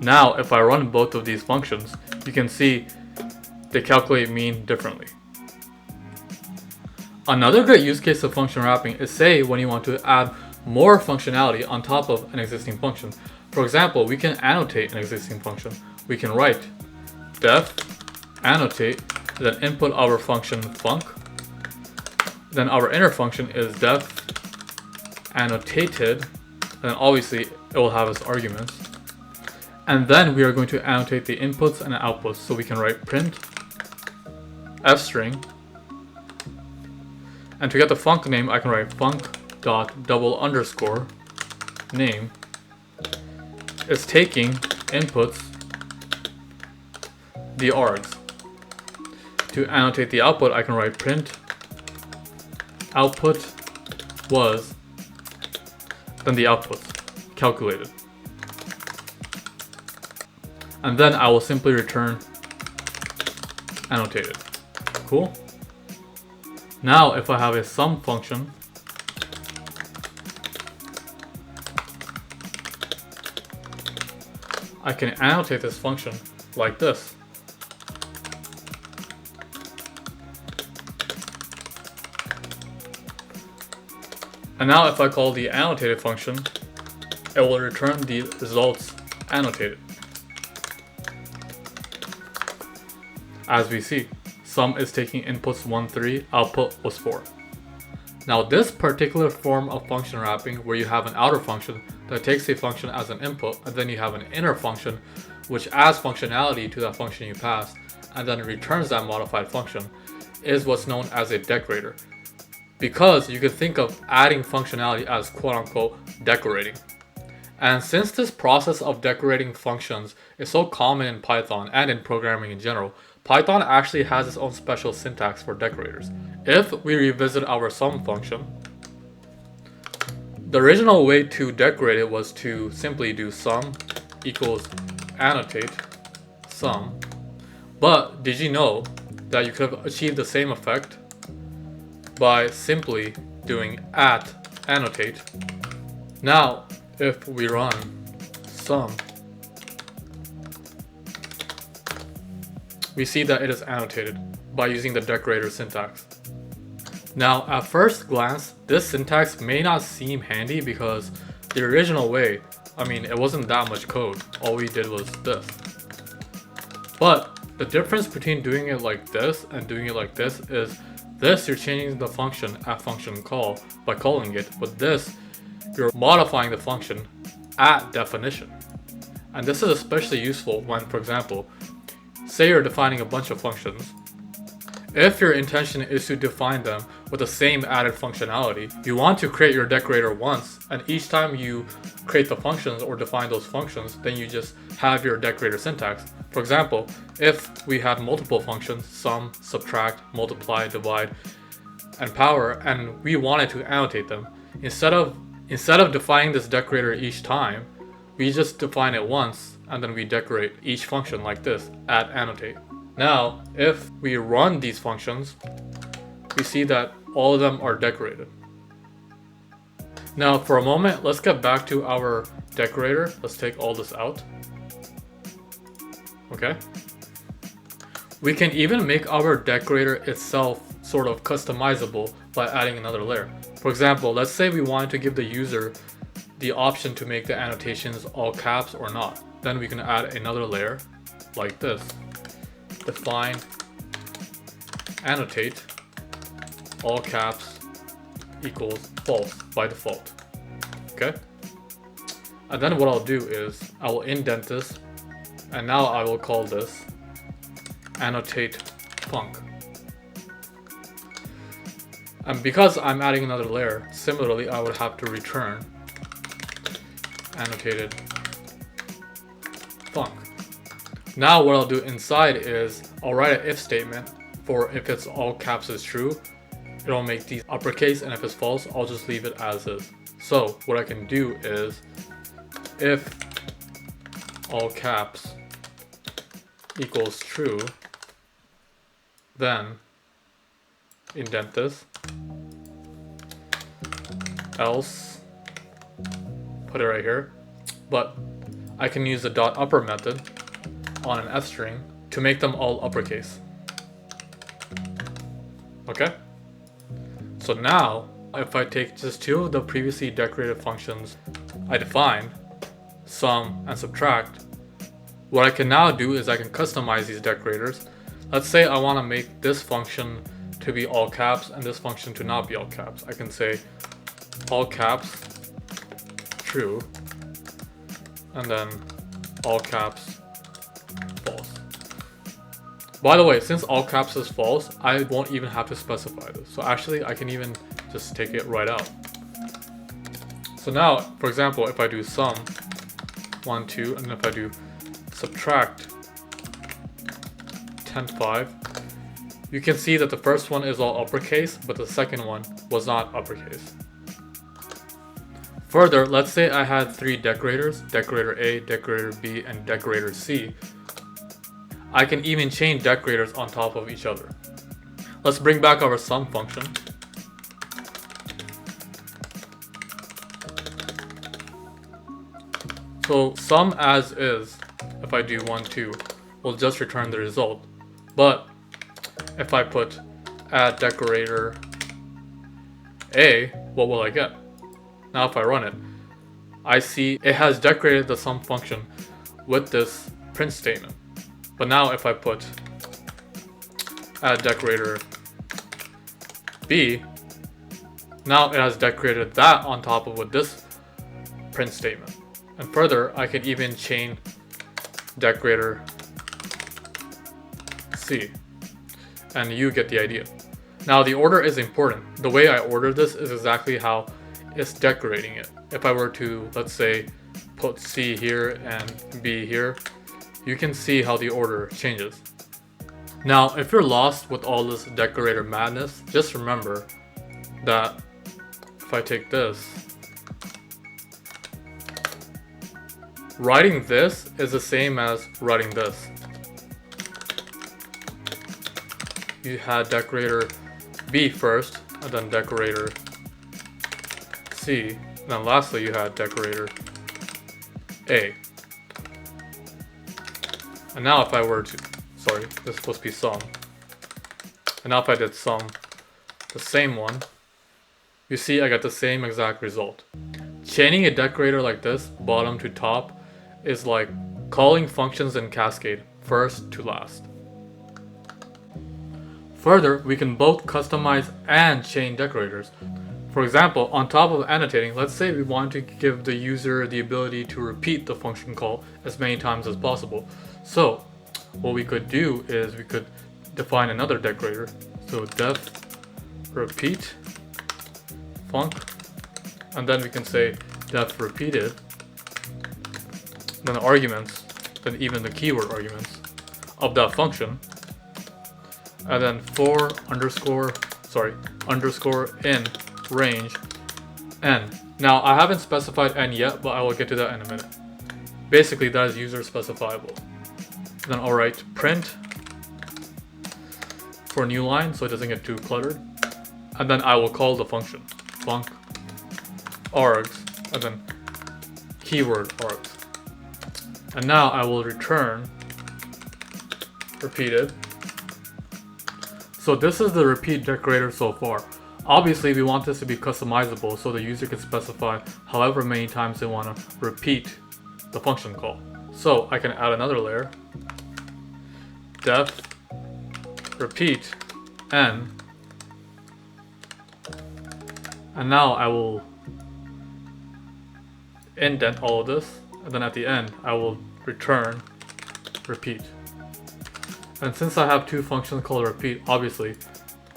Now if I run both of these functions, you can see they calculate mean differently. Another great use case of function wrapping is, say, when you want to add more functionality on top of an existing function. For example, we can annotate an existing function. We can write def annotate, then input our function func. Then our inner function is def annotated, and then obviously it will have its arguments. And then we are going to annotate the inputs and outputs. So we can write print fstring, and to get the func name, I can write func dot double underscore name is taking inputs the args. To annotate the output, I can write print output was, then the outputs calculated. And then I will simply return annotated. Cool. Now if I have a sum function, I can annotate this function like this. And now if I call the annotated function, it will return the results annotated. As we see, sum is taking inputs 1, 3, output was 4. Now this particular form of function wrapping, where you have an outer function that takes a function as an input, and then you have an inner function which adds functionality to that function you pass, and then returns that modified function, is what's known as a decorator. Because you can think of adding functionality as quote-unquote decorating. And since this process of decorating functions is so common in Python and in programming in general, Python actually has its own special syntax for decorators. If we revisit our sum function, the original way to decorate it was to simply do sum equals annotate sum. But did you know that you could have achieved the same effect by simply doing at annotate? Now, if we run sum, we see that it is annotated by using the decorator syntax. Now, at first glance, this syntax may not seem handy because the original way, it wasn't that much code. All we did was this. But the difference between doing it like this and doing it like this is this, you're changing the function at function call by calling it, but this, you're modifying the function at definition. And this is especially useful when, for example, say you're defining a bunch of functions. If your intention is to define them with the same added functionality, you want to create your decorator once, and each time you create the functions or define those functions, then you just have your decorator syntax. For example, if we had multiple functions, sum, subtract, multiply, divide, and power, and we wanted to annotate them, instead of defining this decorator each time, we just define it once, and then we decorate each function like this, at annotate. Now, if we run these functions, we see that all of them are decorated. Now, for a moment, let's get back to our decorator. Let's take all this out. Okay. We can even make our decorator itself sort of customizable by adding another layer. For example, let's say we wanted to give the user the option to make the annotations all caps or not. Then we can add another layer like this. Define annotate all caps equals false by default. Okay? And then what I'll do is I will indent this, and now I will call this annotate func. And because I'm adding another layer, similarly I would have to return annotated func. Now what I'll do inside is I'll write an if statement for if it's all caps is true, it'll make these uppercase, and if it's false, I'll just leave it as is. So what I can do is if all caps equals true, then indent this, else put it right here. But I can use the dot upper method on an f string to make them all uppercase. Okay? So now, if I take just two of the previously decorated functions I defined, sum and subtract, what I can now do is I can customize these decorators. Let's say I want to make this function to be all caps and this function to not be all caps. I can say all caps true, and then all caps false. By the way, since all caps is false, I won't even have to specify this. So actually I can even just take it right out. So now, for example, if I do sum 1, 2, and if I do subtract 10, 5, you can see that the first one is all uppercase, but the second one was not uppercase. Further, let's say I had 3 decorators, decorator A, decorator B, and decorator C. I can even chain decorators on top of each other. Let's bring back our sum function. So sum as is, if I do 1, 2, will just return the result. But if I put add decorator A, what will I get? Now if I run it, I see it has decorated the sum function with this print statement. But now if I put add decorator B, now it has decorated that on top of with this print statement. And further, I can even chain decorator C, and you get the idea. Now the order is important. The way I order this is exactly how it's decorating it. If I were to, let's say, put C here and B here, you can see how the order changes. Now, if you're lost with all this decorator madness, just remember that if I take this, writing this is the same as writing this. You had decorator B first, and then decorator C, and then lastly you had decorator A. And now if I were to, sorry, this is supposed to be sum. And now if I did sum, the same one, you see I got the same exact result. Chaining a decorator like this, bottom to top, is like calling functions in cascade, first to last. Further, we can both customize and chain decorators. For example, on top of annotating, let's say we want to give the user the ability to repeat the function call as many times as possible. So what we could do is we could define another decorator. So def repeat func, and then we can say def repeated, then the arguments, then even the keyword arguments of that function, and then for underscore in range n. Now I haven't specified n yet, but I will get to that in a minute. Basically that is user specifiable. Then I'll write print for new line so it doesn't get too cluttered, and then I will call the function func args and then keyword args, and now I will return repeated. So this is the repeat decorator so far. Obviously we want this to be customizable so the user can specify however many times they want to repeat the function call. So I can add another layer, def repeat n, and now I will indent all of this, and then at the end I will return repeat. And since I have two functions called repeat, obviously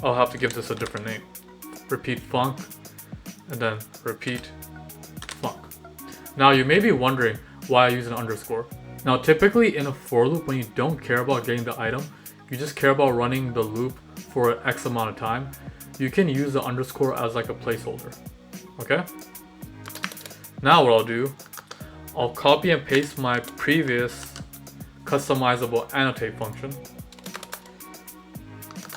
I'll have to give this a different name. Repeat func and then repeat func. Now you may be wondering why I use an underscore. Now typically in a for loop, when you don't care about getting the item, you just care about running the loop for X amount of time, you can use the underscore as like a placeholder. Okay? Now what I'll do, I'll copy and paste my previous customizable annotate function,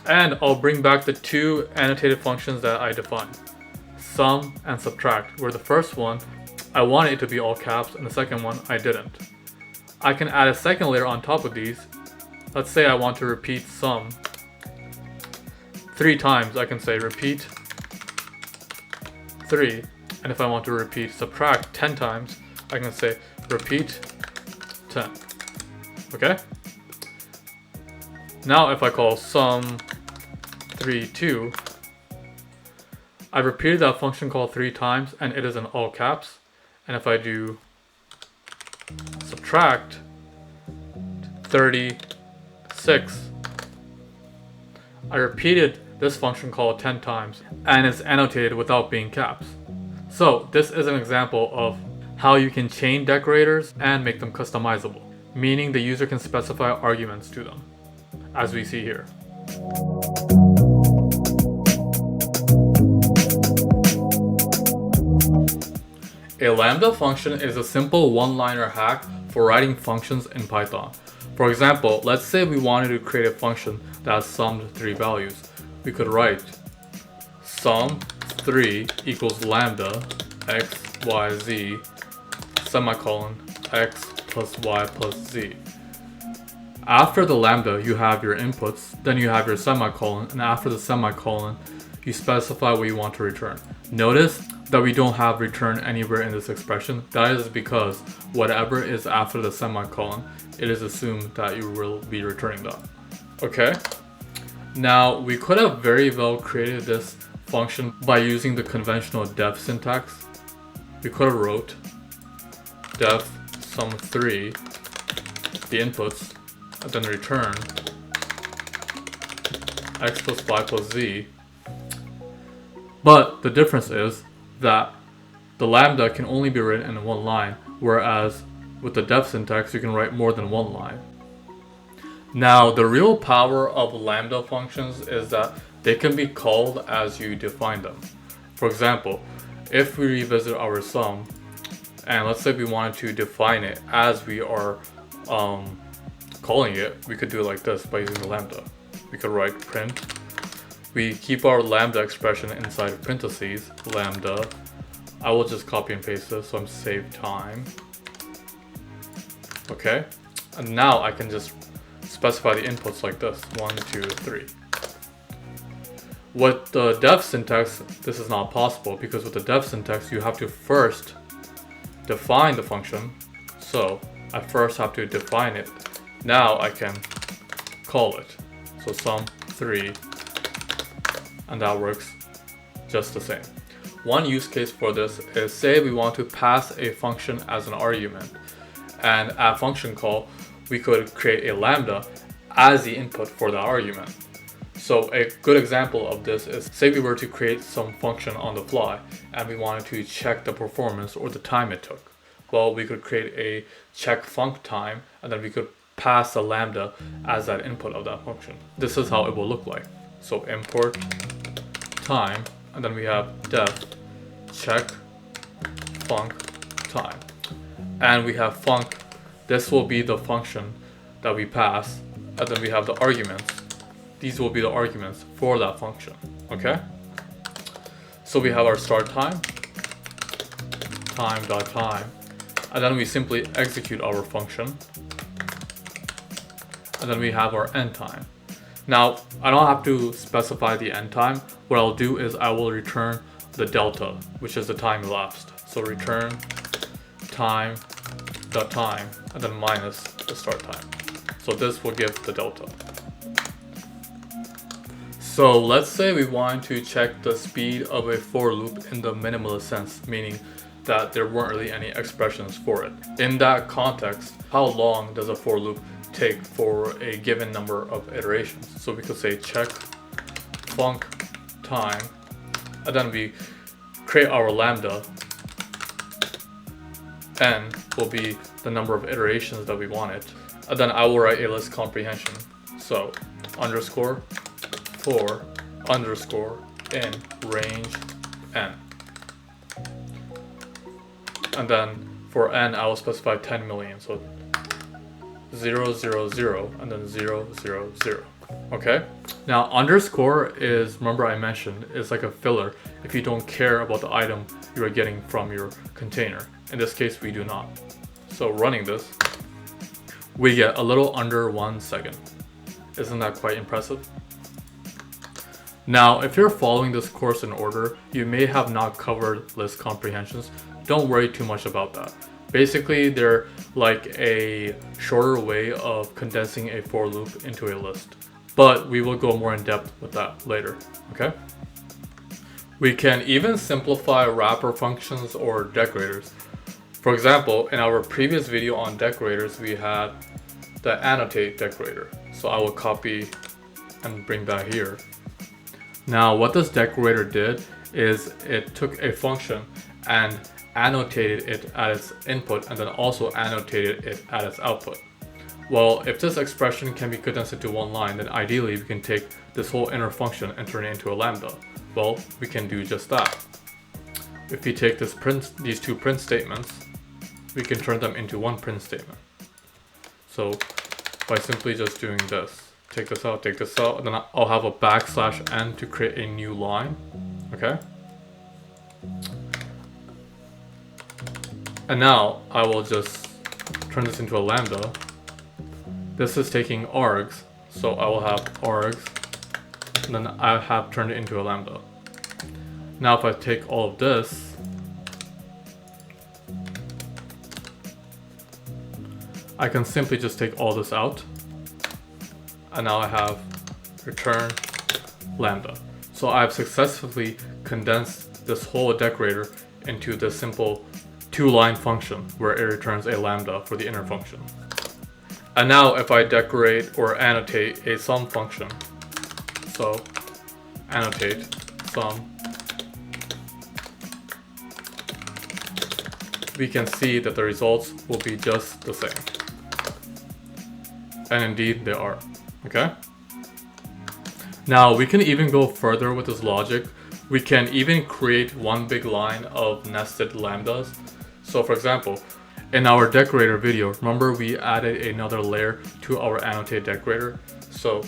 and I'll bring back the two annotated functions that I defined, sum and subtract, where the first one I wanted it to be all caps and the second one I didn't. I can add a second layer on top of these. Let's say I want to repeat sum 3 times, I can say repeat 3, and if I want to repeat subtract 10 times, I can say repeat 10. Okay? Now if I call sum 3 2, I repeated that function call 3 times and it is in all caps. And if I do subtract 36, I repeated this function call 10 times and it's annotated without being caps. So this is an example of how you can chain decorators and make them customizable, meaning the user can specify arguments to them, as we see here. A lambda function is a simple one-liner hack for writing functions in Python. For example, let's say we wanted to create a function that summed 3 values. We could write sum3 equals lambda x, y, z, semicolon, x plus y plus z. After the lambda, you have your inputs, then you have your semicolon, and after the semicolon, you specify what you want to return. Notice that we don't have return anywhere in this expression. That is because whatever is after the semicolon, it is assumed that you will be returning that. Okay? Now, we could have very well created this function by using the conventional def syntax. We could have wrote def sum3, the inputs, and then return x plus y plus z. But the difference is that the lambda can only be written in one line, whereas with the def syntax you can write more than one line. Now the real power of lambda functions is that they can be called as you define them. For example, if we revisit our sum, and let's say we wanted to define it as we are calling it, we could do it like this by using the lambda. We could write print. We keep our lambda expression inside of parentheses, lambda. I will just copy and paste this so I'm save time. Okay, and now I can just specify the inputs like this, 1, 2, 3. With the def syntax, this is not possible because with the def syntax, you have to first define the function. So I first have to define it. Now I can call it. So sum3, and that works just the same. One use case for this is, say we want to pass a function as an argument, and at function call we could create a lambda as the input for the argument. So a good example of this is, say we were to create some function on the fly and we wanted to check the performance or the time it took. Well, we could create a check func time, and then we could pass a lambda as that input of that function. This is how it will look like. So import time, and then we have def check func time, and we have func. This will be the function that we pass, and then we have the arguments. These will be the arguments for that function. Okay, so we have our start time, time, and then we simply execute our function, and then we have our end time. Now, I don't have to specify the end time. What I'll do is I will return the delta, which is the time elapsed. So return time, and then minus the start time. So this will give the delta. So let's say we want to check the speed of a for loop in the minimalist sense, meaning that there weren't really any expressions for it. In that context, how long does a for loop take for a given number of iterations? So we could say check func time, and then we create our lambda. N will be the number of iterations that we wanted, and then I will write a list comprehension. So underscore for underscore in range n, and then for n I will specify 10 million. So 0, 0, 0, and then 0, 0, 0. Okay? Now underscore is, remember I mentioned, is like a filler if you don't care about the item you are getting from your container. In this case, we do not. So running this, we get a little under 1 second. Isn't that quite impressive? Now, if you're following this course in order, you may have not covered list comprehensions. Don't worry too much about that. Basically, they're like a shorter way of condensing a for loop into a list. But we will go more in depth with that later, okay? We can even simplify wrapper functions or decorators. For example, in our previous video on decorators, we had the annotate decorator. So I will copy and bring that here. Now, what this decorator did is it took a function and annotated it at its input and then also annotated it at its output. Well, if this expression can be condensed into one line, then ideally we can take this whole inner function and turn it into a lambda. Well, we can do just that. If we take these two print statements, we can turn them into one print statement. So by simply just doing this, take this out, and then I'll have a \n to create a new line, okay? And now I will just turn this into a lambda. This is taking args, so I will have args, and then I have turned it into a lambda. Now if I take all of this, I can simply just take all this out, and now I have return lambda. So I have successfully condensed this whole decorator into this simple 2-line function where it returns a lambda for the inner function. And now if I decorate or annotate a sum function, so annotate sum, we can see that the results will be just the same. And indeed they are, okay? Now we can even go further with this logic. We can even create one big line of nested lambdas. So for example, in our decorator video, remember we added another layer to our annotate decorator. So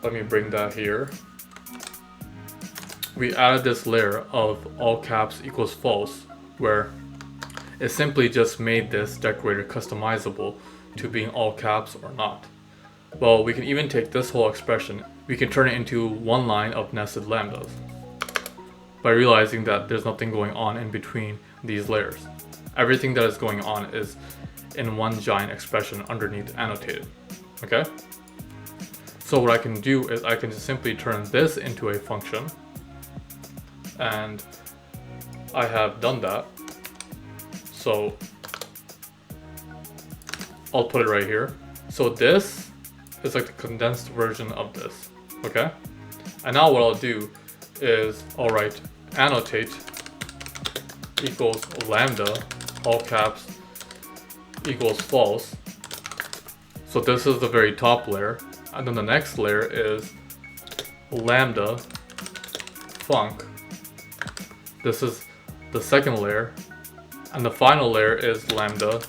let me bring that here. We added this layer of all caps equals false, where it simply just made this decorator customizable to being all caps or not. Well, we can even take this whole expression, we can turn it into one line of nested lambdas by realizing that there's nothing going on in between these layers. Everything that is going on is in one giant expression underneath annotated, okay? So what I can do is I can just simply turn this into a function, and I have done that. So I'll put it right here. So this is like the condensed version of this, okay? And now what I'll do is I'll write annotate equals lambda, all caps, equals false. So this is the very top layer. And then the next layer is lambda func. This is the second layer. And the final layer is lambda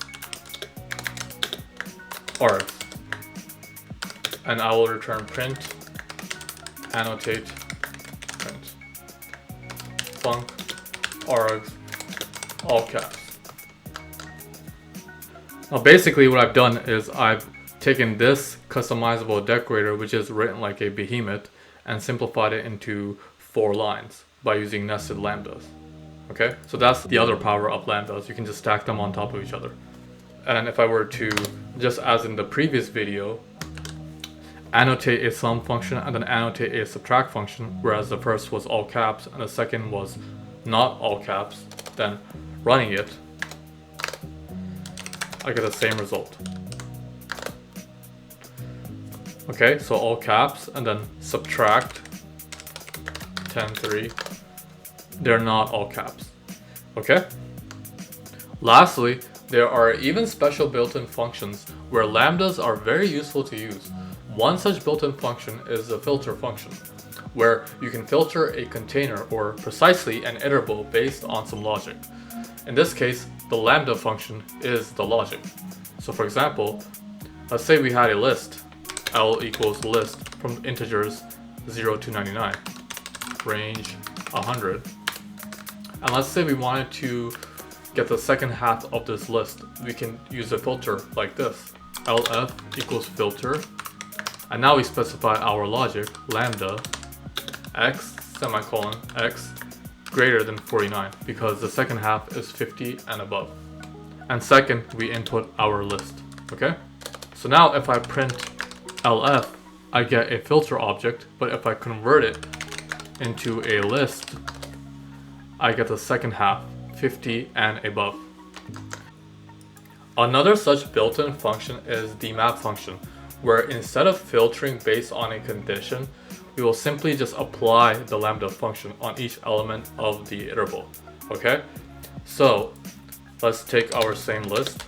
args. And I will return print annotate print func args all caps. Now basically what I've done is I've taken this customizable decorator, which is written like a behemoth, and simplified it into 4 lines by using nested lambdas. Okay, so that's the other power of lambdas. You can just stack them on top of each other. And if I were to, just as in the previous video, annotate a sum function and then annotate a subtract function, whereas the first was all caps and the second was not all caps, then running it, I get the same result. Okay, so all caps and then subtract 10(3). They're not all caps. Okay? Lastly, there are even special built-in functions where lambdas are very useful to use. One such built-in function is the filter function, where you can filter a container or precisely an iterable based on some logic. In this case, the lambda function is the logic. So for example, let's say we had a list, L equals list from integers 0 to 99, range 100. And let's say we wanted to get the second half of this list. We can use a filter like this, LF equals filter. And now we specify our logic, lambda x semicolon x greater than 49, because the second half is 50 and above. And second, we input our list, okay? So now if I print LF, I get a filter object, but if I convert it into a list, I get the second half, 50 and above. Another such built-in function is the map function, where instead of filtering based on a condition, we will simply just apply the lambda function on each element of the iterable, okay? So let's take our same list.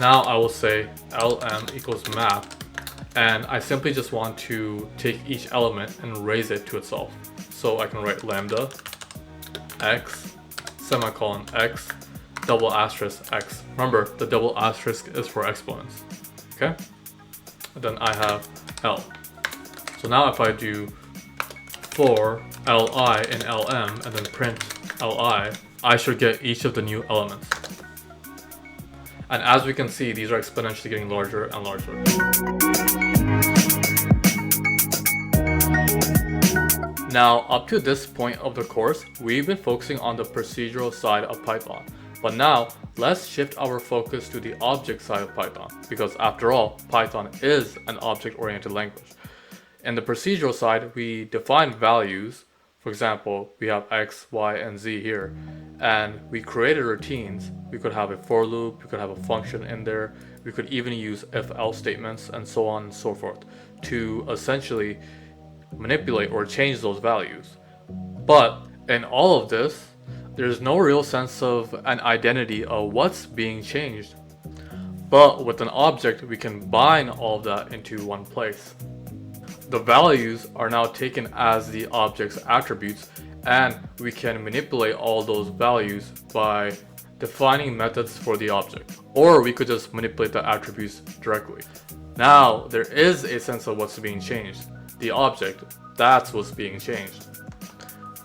Now I will say lm equals map, and I simply just want to take each element and raise it to itself. So I can write lambda x semicolon x double asterisk x. Remember, the double asterisk is for exponents, okay? And then I have L. So now if I do for Li in Lm and then print Li, I should get each of the new elements. And as we can see, these are exponentially getting larger and larger. Now, up to this point of the course, we've been focusing on the procedural side of Python. But now, let's shift our focus to the object side of Python, because after all, Python is an object-oriented language. In the procedural side, we define values. For example, we have x, y, and z here, and we created routines. We could have a for loop, we could have a function in there, we could even use if-else statements, and so on and so forth, to essentially manipulate or change those values. But in all of this, there's no real sense of an identity of what's being changed. But with an object, we can bind all of that into one place. The values are now taken as the object's attributes, and we can manipulate all those values by defining methods for the object. Or we could just manipulate the attributes directly. Now, there is a sense of what's being changed. The object, that's what's being changed.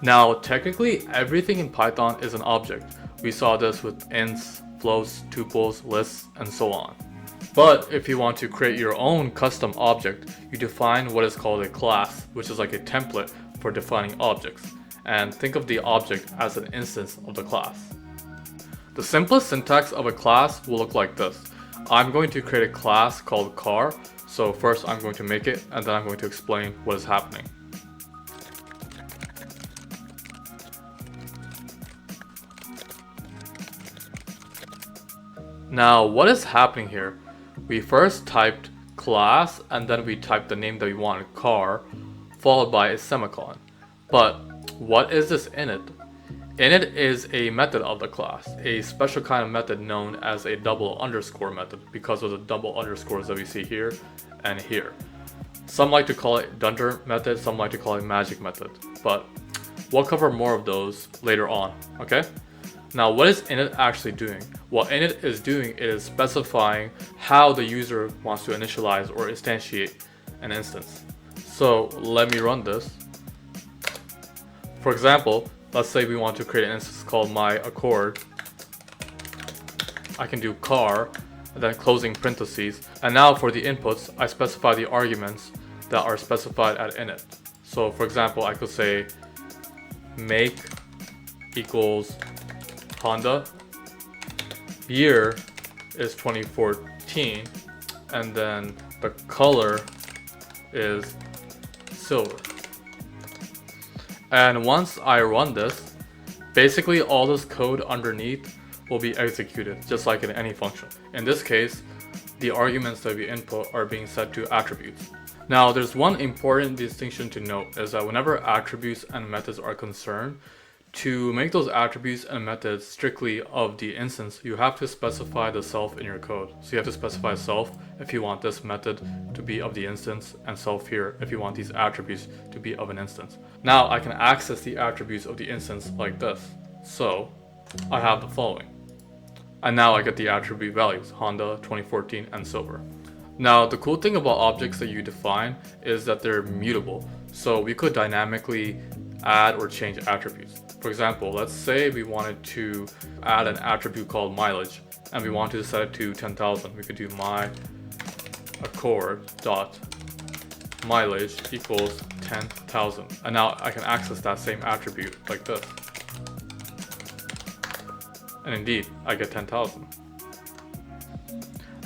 Now, technically, everything in Python is an object. We saw this with ints, floats, tuples, lists, and so on. But if you want to create your own custom object, you define what is called a class, which is like a template for defining objects. And think of the object as an instance of the class. The simplest syntax of a class will look like this. I'm going to create a class called car. So first I'm going to make it, and then I'm going to explain what is happening. Now, what is happening here? We first typed class and then we typed the name that we wanted, car, followed by a semicolon. But what is this init? Init is a method of the class, a special kind of method known as a double underscore method because of the double underscores that we see here and here. Some like to call it dunder method, some like to call it magic method, but we'll cover more of those later on, okay? Now, what is init actually doing? What init is doing is specifying how the user wants to initialize or instantiate an instance. So let me run this. For example, let's say we want to create an instance called my accord. I can do car, and then closing parentheses. And now for the inputs, I specify the arguments that are specified at init. So for example, I could say make equals Honda, year is 2014, and then the color is silver. And once I run this, basically all this code underneath will be executed just like in any function. In this case, the arguments that we input are being set to attributes. Now, there's one important distinction to note is that whenever attributes and methods are concerned, to make those attributes and methods strictly of the instance, you have to specify the self in your code. So you have to specify self if you want this method to be of the instance, and self here if you want these attributes to be of an instance. Now I can access the attributes of the instance like this. So I have the following. And now I get the attribute values, Honda, 2014, and silver. Now the cool thing about objects that you define is that they're mutable. So we could dynamically add or change attributes. For example, let's say we wanted to add an attribute called mileage and we want to set it to 10,000. We could do my accord dot mileage equals 10,000. And now I can access that same attribute like this. And indeed, I get 10,000.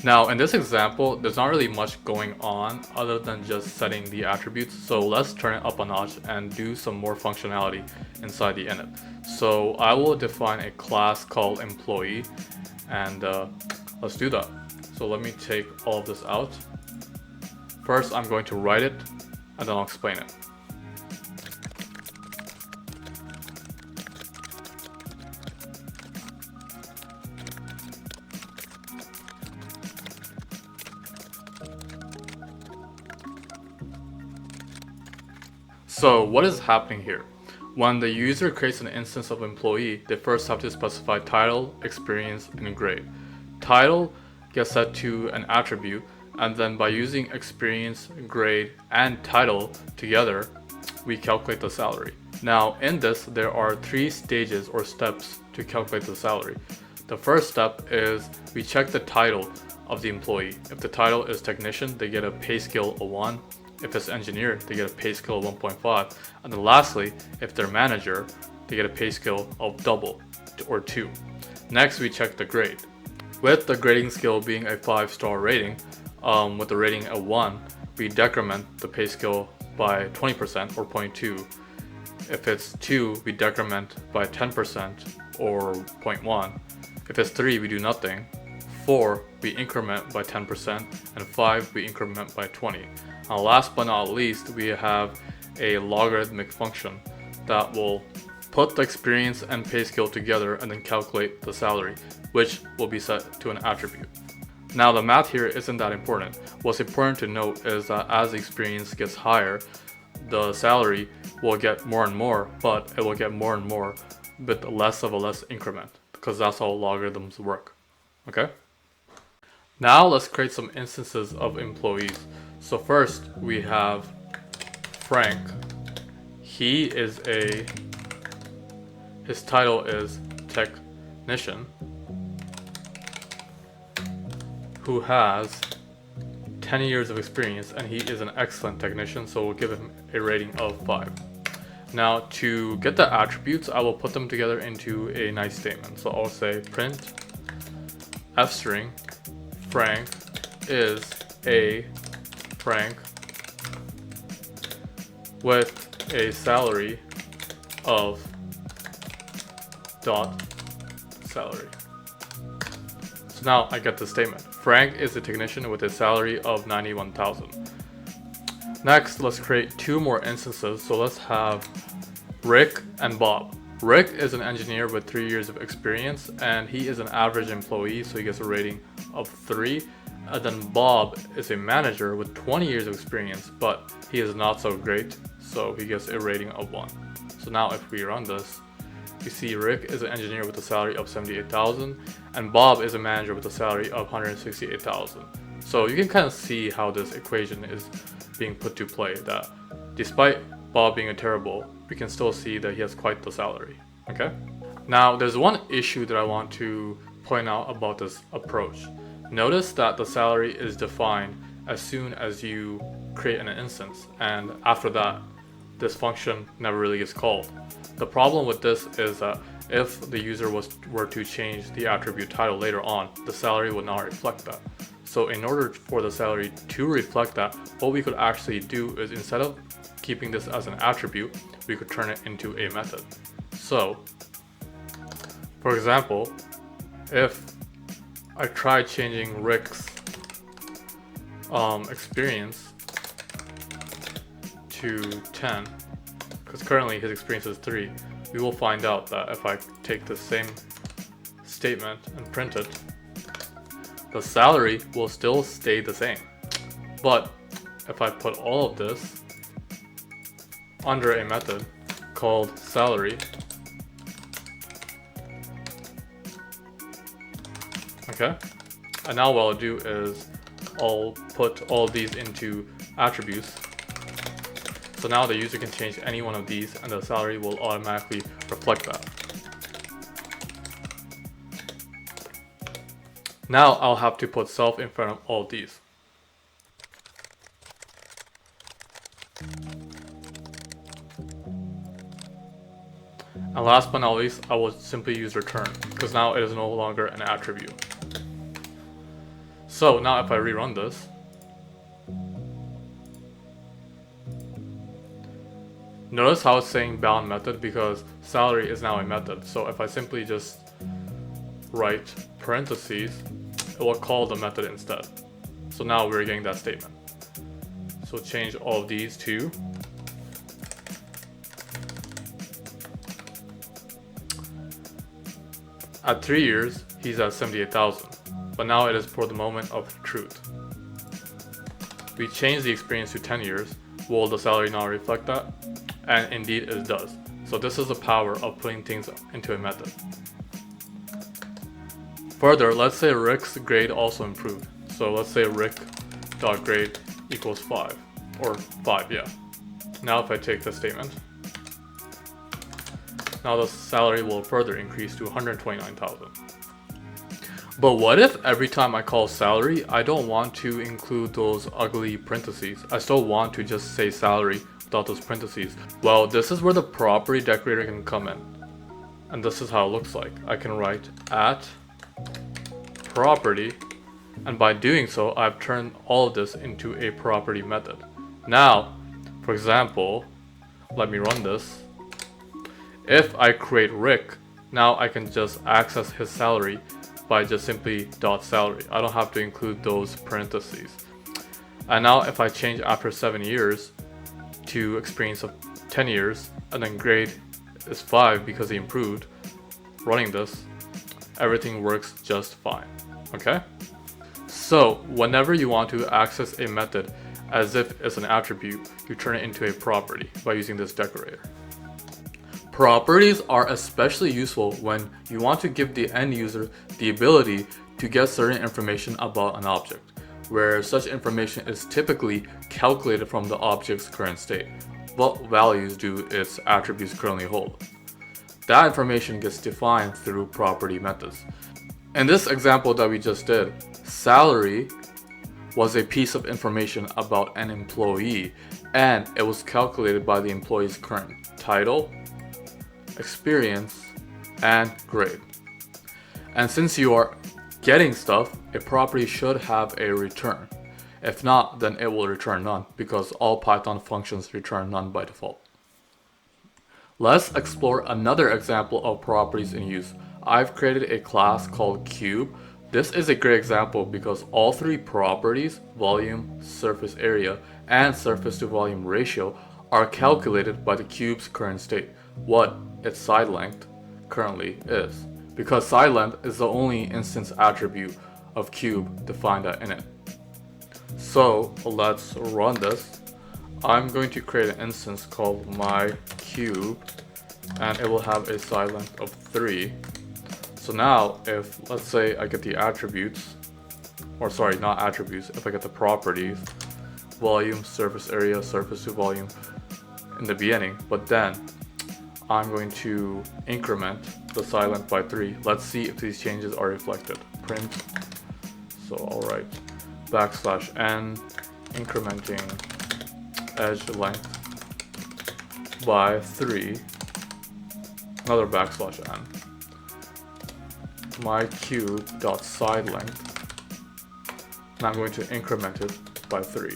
Now in this example, there's not really much going on other than just setting the attributes. So let's turn it up a notch and do some more functionality inside the init. So I will define a class called employee, and let's do that. So let me take all of this out. First, I'm going to write it and then I'll explain it. So what is happening here? When the user creates an instance of employee, they first have to specify title, experience, and grade. Title gets set to an attribute, and then by using experience, grade, and title together, we calculate the salary. Now in this, there are 3 stages or steps to calculate the salary. The first step is we check the title of the employee. If the title is technician, they get a pay scale of 1. If it's engineer, they get a pay scale of 1.5. And then lastly, if they're manager, they get a pay scale of double or 2. Next, we check the grade. With the grading scale being a 5-star rating, with the rating of 1, we decrement the pay scale by 20% or 0.2. If it's 2, we decrement by 10% or 0.1. If it's 3, we do nothing. 4, we increment by 10%, and 5, we increment by 20. Now last but not least, we have a logarithmic function that will put the experience and pay scale together and then calculate the salary, which will be set to an attribute. Now the math here isn't that important. What's important to note is that as the experience gets higher, the salary will get more and more, but it will get more and more with less of a less increment, because that's how logarithms work. Okay? Now let's create some instances of employees. So first we have Frank. His title is technician, who has 10 years of experience, and he is an excellent technician, so we'll give him a rating of 5. Now to get the attributes, I will put them together into a nice statement. So I'll say print f-string Frank is a Frank with a salary of dot salary. So So now I get the statement. Frank is a technician with a salary of $91,000. Next, let's create two more instances. So let's have Rick and Bob. Rick is an engineer with 3 years of experience, and he is an average employee, so he gets a rating of 3. And then Bob is a manager with 20 years of experience, but he is not so great, so he gets a rating of 1. So now if we run this, you see Rick is an engineer with a salary of $78,000, and Bob is a manager with a salary of $168,000. So you can kind of see how this equation is being put to play, that despite Bob being a terrible, we can still see that he has quite the salary. Okay? Now there's one issue that I want to point out about this approach. Notice that the salary is defined as soon as you create an instance, and after that, this function never really gets called. The problem with this is that if the user were to change the attribute title later on, the salary would not reflect that. So in order for the salary to reflect that, what we could actually do is, instead of keeping this as an attribute, we could turn it into a method. So, for example, if I try changing Rick's experience to 10, because currently his experience is 3, we will find out that if I take the same statement and print it, the salary will still stay the same. But if I put all of this under a method called salary, okay, and now what I'll do is I'll put all these into attributes. So now the user can change any one of these and the salary will automatically reflect that. Now I'll have to put self in front of all of these. And last but not least, I will simply use return, because now it is no longer an attribute. So now if I rerun this, notice how it's saying bound method, because salary is now a method. So if I simply just write parentheses, it will call the method instead. So now we're getting that statement. So change all of these to at 3 years, he's at 78,000, but now it is for the moment of truth. We change the experience to 10 years. Will the salary now reflect that? And indeed it does. So this is the power of putting things into a method. Further, let's say Rick's grade also improved. So let's say Rick.grade equals 5, or 5, yeah. Now if I take this statement, now the salary will further increase to 129,000. But what if every time I call salary, I don't want to include those ugly parentheses? I still want to just say salary without those parentheses. Well, this is where the property decorator can come in. And this is how it looks like. I can write at property, and by doing so, I've turned all of this into a property method. Now, for example, let me run this. If I create Rick, now I can just access his salary by just simply .salary. I don't have to include those parentheses. And now if I change after 7 years to experience of 10 years, and then grade is 5 because he improved, running this, everything works just fine. Okay? So whenever you want to access a method as if it's an attribute, you turn it into a property by using this decorator. Properties are especially useful when you want to give the end user the ability to get certain information about an object, where such information is typically calculated from the object's current state. What values do its attributes currently hold? That information gets defined through property methods. In this example that we just did, salary was a piece of information about an employee, and it was calculated by the employee's current title, experience, and grade. And since you are getting stuff, a property should have a return. If not, then it will return none, because all Python functions return none by default. Let's explore another example of properties in use. I've created a class called Cube This is a great example because all three properties, volume, surface area, and surface to volume ratio, are calculated by the cube's current state, what its side length currently is, because side length is the only instance attribute of cube defined at init. So let's run this. I'm going to create an instance called my cube, and it will have a side length of 3. So now if, let's say, I get the attributes, or sorry, not attributes, if I get the properties, volume, surface area, surface to volume in the beginning, but then I'm going to increment the side length by 3. Let's see if these changes are reflected. Print, so I'll write \n, incrementing edge length by 3, another \n. My cube dot side length, and I'm going to increment it by 3,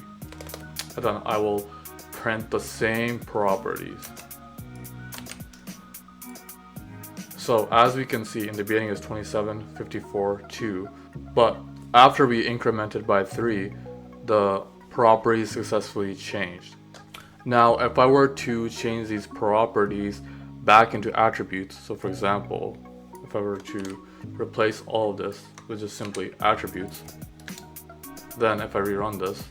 and then I will print the same properties. So as we can see, in the beginning is 27, 54, 2, but after we incremented by 3, the properties successfully changed. Now if I were to change these properties back into attributes, so for example, if I were to replace all of this with just simply attributes, then if I rerun this,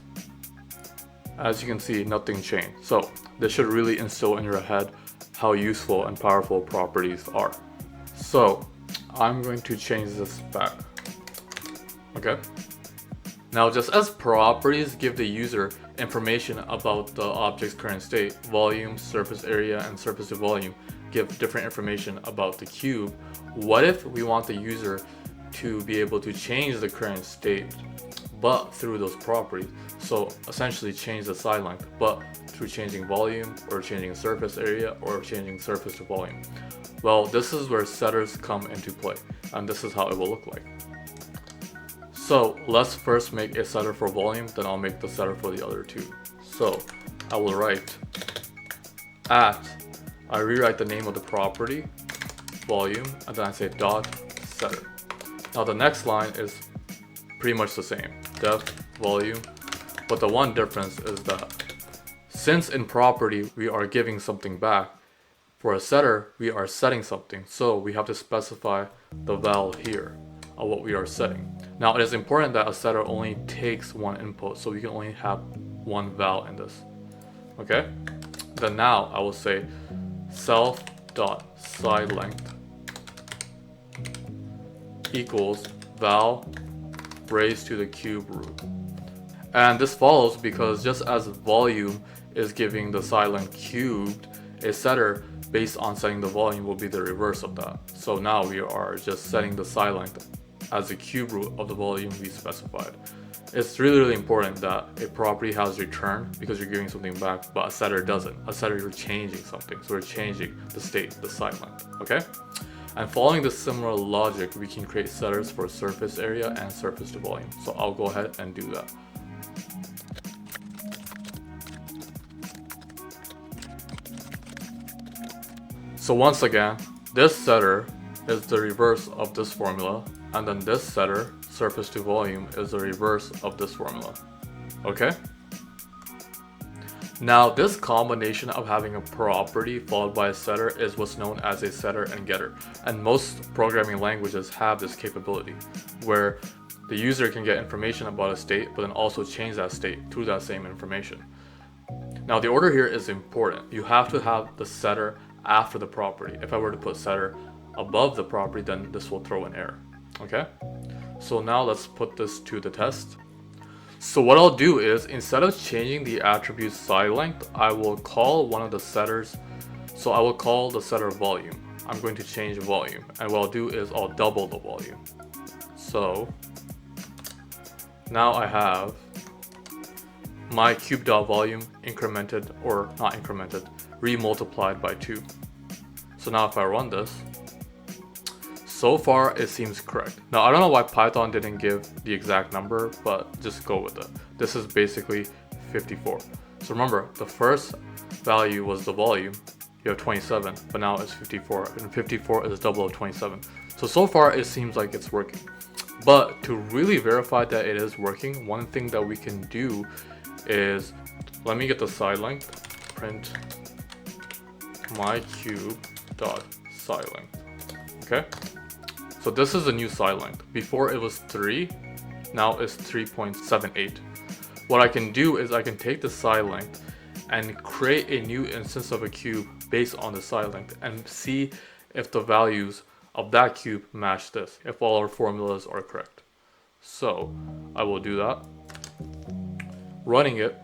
as you can see, nothing changed. So this should really instill in your head how useful and powerful properties are. So I'm going to change this back. Okay. Now just as properties give the user information about the object's current state, volume, surface area, and surface to volume give different information about the cube, what if we want the user to be able to change the current state but through those properties? So essentially change the side length but through changing volume or changing surface area or changing surface to volume. Well, this is where setters come into play, and this is how it will look like. So let's first make a setter for volume, then I'll make the setter for the other two. So I will write I rewrite the name of the property, volume, and then I say dot setter. Now the next line is pretty much the same, def volume, but the one difference is that since in property we are giving something back, for a setter we are setting something, so we have to specify the val here of what we are setting. Now it is important that a setter only takes one input, so we can only have one val in this. Okay? Then now I will say self.sideLength equals val raised to the cube root. And this follows because just as volume is giving the side length cubed, a setter based on setting the volume will be the reverse of that. So now we are just setting the side length as the cube root of the volume we specified. It's really important that a property has return because you're giving something back, but a setter doesn't. A setter, you're changing something, so we're changing the state, the side length, okay? And following this similar logic, we can create setters for surface area and surface to volume. So I'll go ahead and do that. So once again, this setter is the reverse of this formula, and then this setter, surface to volume, is the reverse of this formula. Okay? Now this combination of having a property followed by a setter is what's known as a setter and getter, and most programming languages have this capability where the user can get information about a state but then also change that state through that same information. Now the order here is important. You have to have the setter after the property. If I were to put setter above the property, then this will throw an error. Okay? So now let's put this to the test. So what I'll do is, instead of changing the attribute side length, I will call one of the setters. So I will call the setter volume. I'm going to change volume, and what I'll do is I'll double the volume. So now I have my cube.volume incremented, or not incremented, remultiplied by 2. So now if I run this, so far it seems correct. Now I don't know why Python didn't give the exact number, but just go with it. This is basically 54. So remember, the first value was the volume. You have 27, but now it's 54, and 54 is double of 27. So far it seems like it's working. But to really verify that it is working, one thing that we can do is, let me get the side length, print my cube dot side length. Okay, so this is the new side length. Before it was 3, now it's 3.78. What I can do is I can take the side length and create a new instance of a cube based on the side length and see if the values of that cube match this, if all our formulas are correct. So I will do that. Running it,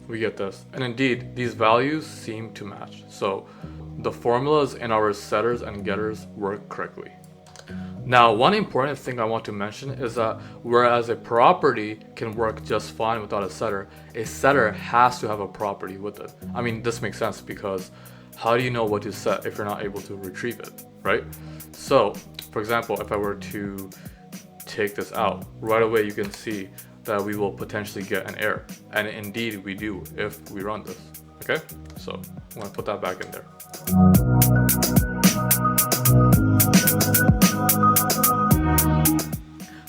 we get this. And indeed, these values seem to match. So the formulas in our setters and getters work correctly. Now, one important thing I want to mention is that whereas a property can work just fine without a setter has to have a property with it. I mean, this makes sense because how do you know what to set if you're not able to retrieve it, right? So, for example, if I were to take this out, right away you can see that we will potentially get an error. And indeed we do if we run this, okay? So I'm gonna put that back in there.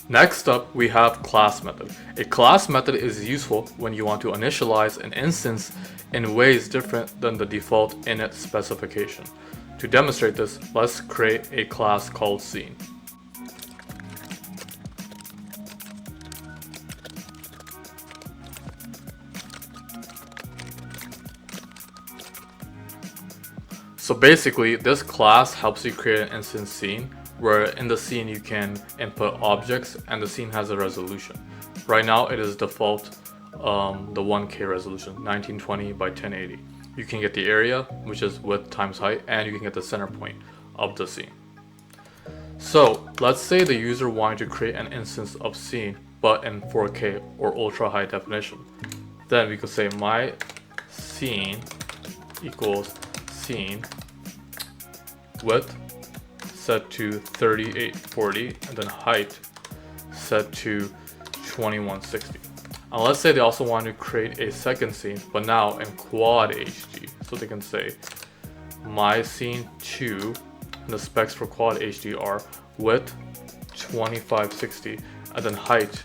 Next up, we have class method. A class method is useful when you want to initialize an instance in ways different than the default init specification. To demonstrate this, let's create a class called scene. So basically, this class helps you create an instance scene where in the scene you can input objects and the scene has a resolution. Right now it is default the 1K resolution, 1920 by 1080. You can get the area, which is width times height, and you can get the center point of the scene. So let's say the user wanted to create an instance of scene but in 4K or ultra high definition. Then we could say my scene equals scene width set to 3840 and then height set to 2160. And let's say they also want to create a second scene, but now in quad HD. So they can say my scene 2, and the specs for quad HD are width 2560 and then height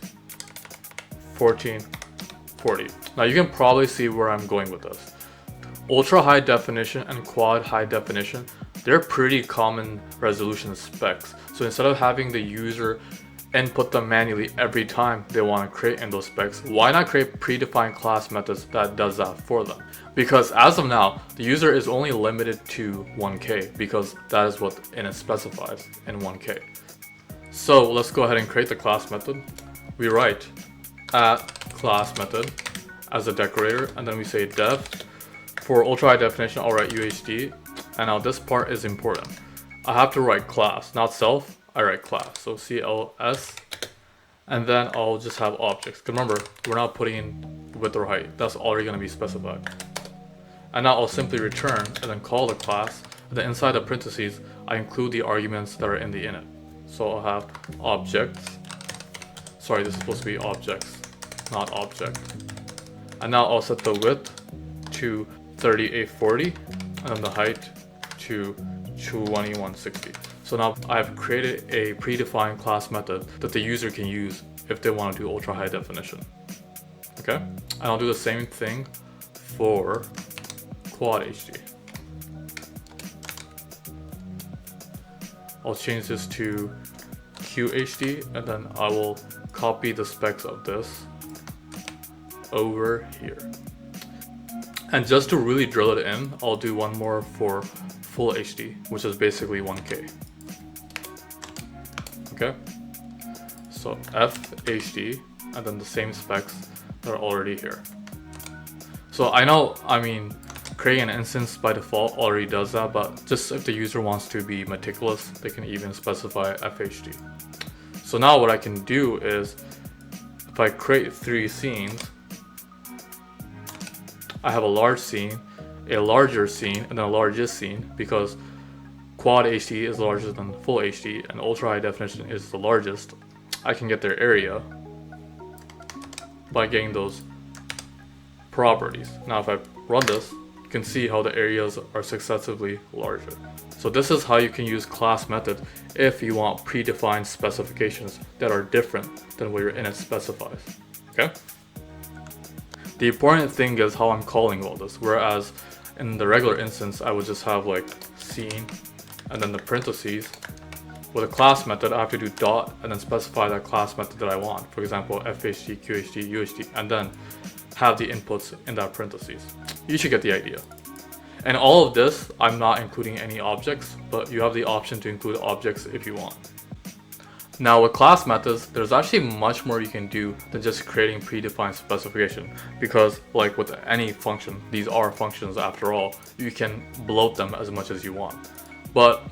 1440. Now you can probably see where I'm going with this. Ultra high definition and quad high definition, they're pretty common resolution specs. So instead of having the user input them manually every time they want to create in those specs, why not create predefined class methods that does that for them? Because as of now, the user is only limited to 1K because that is what init specifies in 1K. So let's go ahead and create the class method. We write at class method as a decorator, and then we say def. For ultra high definition, I'll write UHD. And now this part is important. I have to write class, not self, I write class. So CLS, and then I'll just have objects. Remember, we're not putting in width or height. That's already gonna be specified. And now I'll simply return and then call the class. And then inside the parentheses, I include the arguments that are in the init. So I'll have objects. Sorry, this is supposed to be objects, not object. And now I'll set the width to 3840 and then the height to 2160. So now I've created a predefined class method that the user can use if they want to do ultra high definition. Okay, and I'll do the same thing for quad HD. I'll change this to QHD and then I will copy the specs of this over here. And just to really drill it in, I'll do one more for full HD, which is basically 1K. Okay, so FHD and then the same specs that are already here. So I know, creating an instance by default already does that, but just if the user wants to be meticulous, they can even specify FHD. So now what I can do is, if I create 3 scenes, I have a large scene, a larger scene, and then a largest scene, because quad HD is larger than full HD and ultra high definition is the largest. I can get their area by getting those properties. Now if I run this, can see how the areas are successively larger. So this is how you can use class method if you want predefined specifications that are different than what your init specifies. Okay? The important thing is how I'm calling all this, whereas in the regular instance I would just have like scene and then the parentheses. With a class method I have to do dot and then specify that class method that I want. For example, FHD, QHD, UHD, and then have the inputs in that parentheses. You should get the idea. And all of this, I'm not including any objects, but you have the option to include objects if you want. Now with class methods, there's actually much more you can do than just creating predefined specification, because like with any function, these are functions after all, you can bloat them as much as you want. But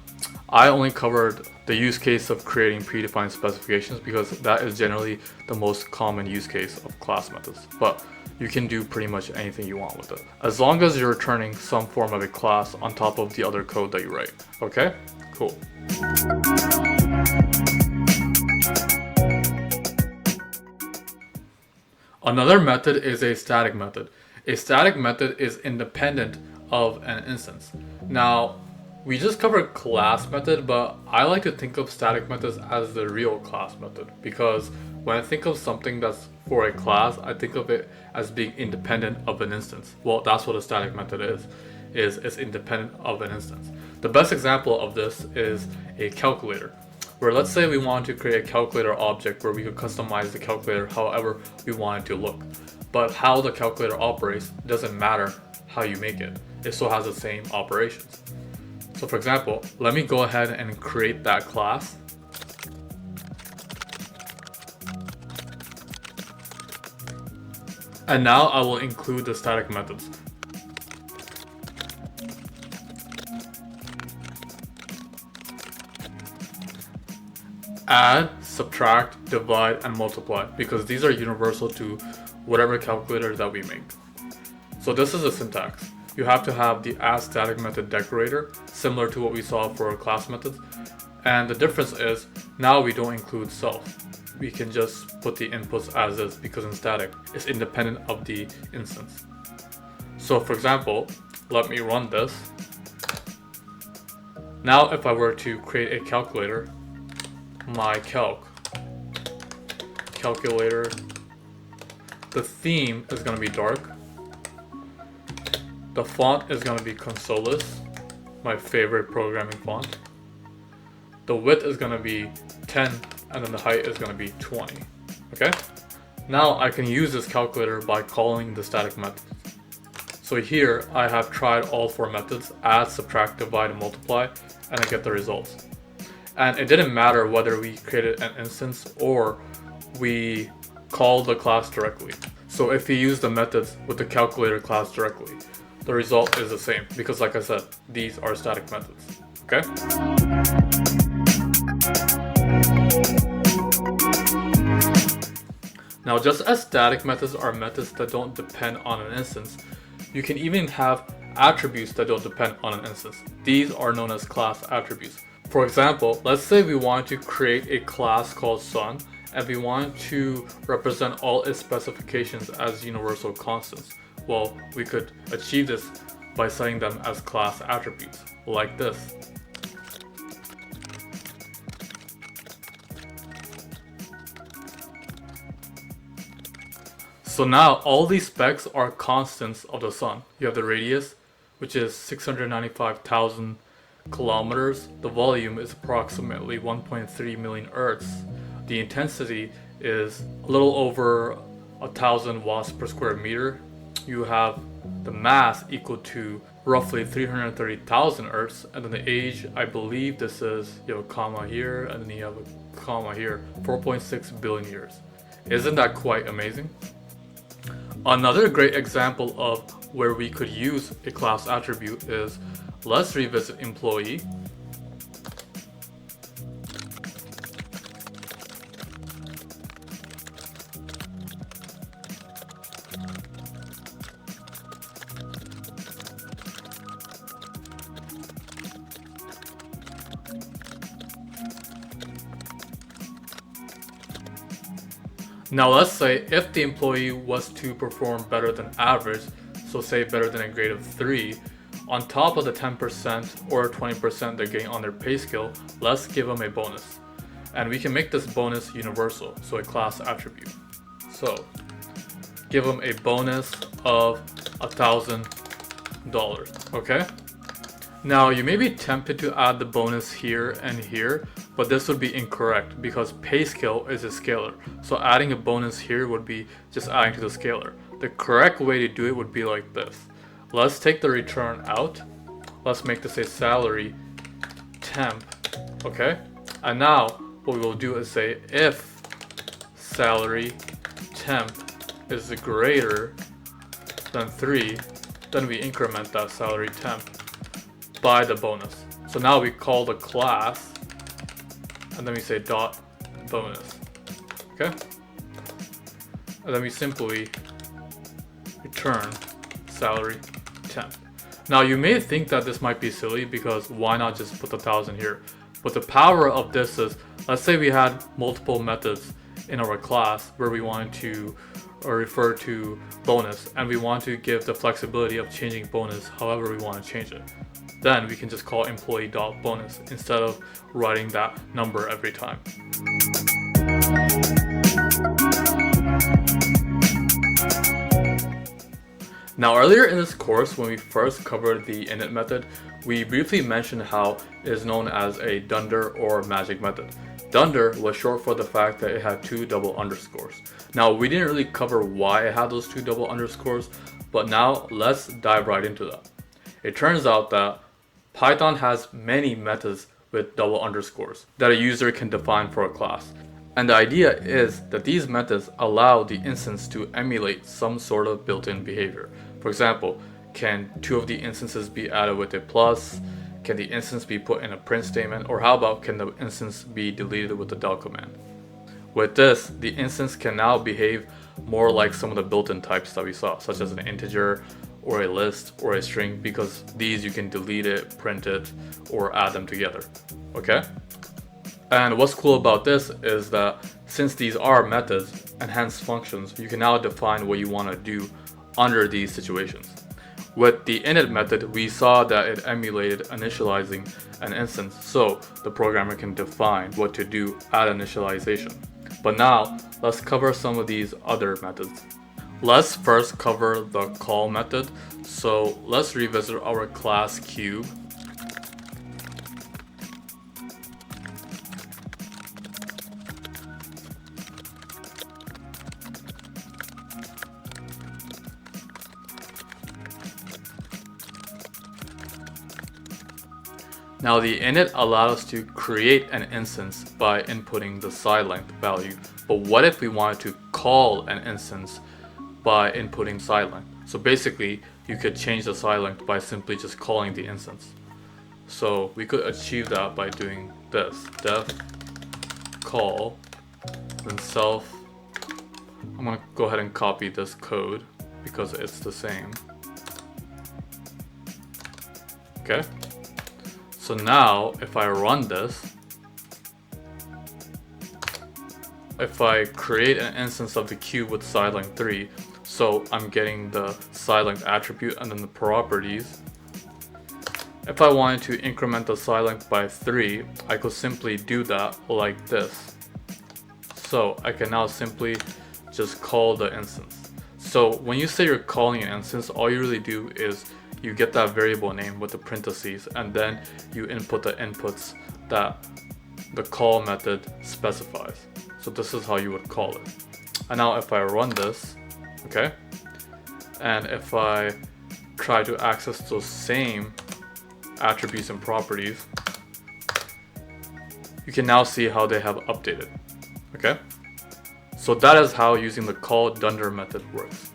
I only covered the use case of creating predefined specifications because that is generally the most common use case of class methods. But you can do pretty much anything you want with it, as long as you're returning some form of a class on top of the other code that you write. Okay? Cool. Another method is a static method. A static method is independent of an instance. Now, we just covered class method, but I like to think of static methods as the real class method, because when I think of something that's for a class, I think of it as being independent of an instance. Well, that's what a static method is it's independent of an instance. The best example of this is a calculator, where let's say we want to create a calculator object where we could customize the calculator however we want it to look. But how the calculator operates doesn't matter how you make it. It still has the same operations. So for example, let me go ahead and create that class. And now I will include the static methods. Add, subtract, divide, and multiply, because these are universal to whatever calculator that we make. So this is the syntax. You have to have the add static method decorator, similar to what we saw for our class methods. And the difference is now we don't include self. We can just put the inputs as is, because in static it's independent of the instance. So for example, let me run this. Now if I were to create a calculator, my calculator, the theme is going to be dark. The font is going to be Consolis, my favorite programming font. The width is going to be 10, and then the height is going to be 20. Okay? Now I can use this calculator by calling the static method. So here I have tried all 4 methods: add, subtract, divide, and multiply, and I get the results. And it didn't matter whether we created an instance or we called the class directly. So if you use the methods with the calculator class directly, the result is the same, because like I said, these are static methods. Okay? Now, just as static methods are methods that don't depend on an instance, you can even have attributes that don't depend on an instance. These are known as class attributes. For example, let's say we want to create a class called sun, and we want to represent all its specifications as universal constants. Well, we could achieve this by setting them as class attributes, like this. So now all these specs are constants of the sun. You have the radius, which is 695,000 kilometers. The volume is approximately 1.3 million Earths. The intensity is a little over 1,000 watts per square meter. You have the mass equal to roughly 330,000 Earths, and then the age, I believe this is, you have a comma here, and then you have a comma here, 4.6 billion years. Isn't that quite amazing? Another great example of where we could use a class attribute is, let's revisit employee. Now let's say if the employee was to perform better than average, so say better than a grade of 3, on top of the 10% or 20% they're getting on their pay scale, let's give them a bonus. And we can make this bonus universal, so a class attribute. So give them a bonus of $1,000, okay? Now you may be tempted to add the bonus here and here, but this would be incorrect because pay scale is a scalar. So adding a bonus here would be just adding to the scalar. The correct way to do it would be like this. Let's take the return out. Let's make this a salary temp, okay? And now what we will do is say if salary temp is greater than 3, then we increment that salary temp by the bonus. So now we call the class and then we say dot bonus, okay? And then we simply return salary temp. Now you may think that this might be silly because why not just put the 1,000 here? But the power of this is, let's say we had multiple methods in our class where we wanted to refer to bonus and we want to give the flexibility of changing bonus however we want to change it. Then we can just call employee.bonus instead of writing that number every time. Now earlier in this course, when we first covered the init method, we briefly mentioned how it is known as a dunder or magic method. Dunder was short for the fact that it had 2 double underscores. Now we didn't really cover why it had those 2 double underscores, but now let's dive right into that. It turns out that Python has many methods with double underscores that a user can define for a class. And the idea is that these methods allow the instance to emulate some sort of built-in behavior. For example, can 2 of the instances be added with a plus? Can the instance be put in a print statement? Or how about can the instance be deleted with the del command? With this, the instance can now behave more like some of the built-in types that we saw, such as an integer, or a list, or a string, because these you can delete it, print it, or add them together, okay? And what's cool about this is that since these are methods and hence functions, you can now define what you want to do under these situations. With the init method, we saw that it emulated initializing an instance, so the programmer can define what to do at initialization. But now, let's cover some of these other methods. Let's first cover the call method. So let's revisit our class cube. Now the init allows us to create an instance by inputting the side length value. But what if we wanted to call an instance by inputting side length? So basically, you could change the side length by simply just calling the instance. So we could achieve that by doing this, def call, then self. I'm gonna go ahead and copy this code because it's the same. Okay. So now, if I run this, if I create an instance of the cube with side length 3, so I'm getting the side length attribute and then the properties. If I wanted to increment the side length by 3, I could simply do that like this. So I can now simply just call the instance. So when you say you're calling an instance, all you really do is you get that variable name with the parentheses and then you input the inputs that the call method specifies. So this is how you would call it. And now if I run this, okay, and if I try to access those same attributes and properties, you can now see how they have updated, okay? So that is how using the call dunder method works.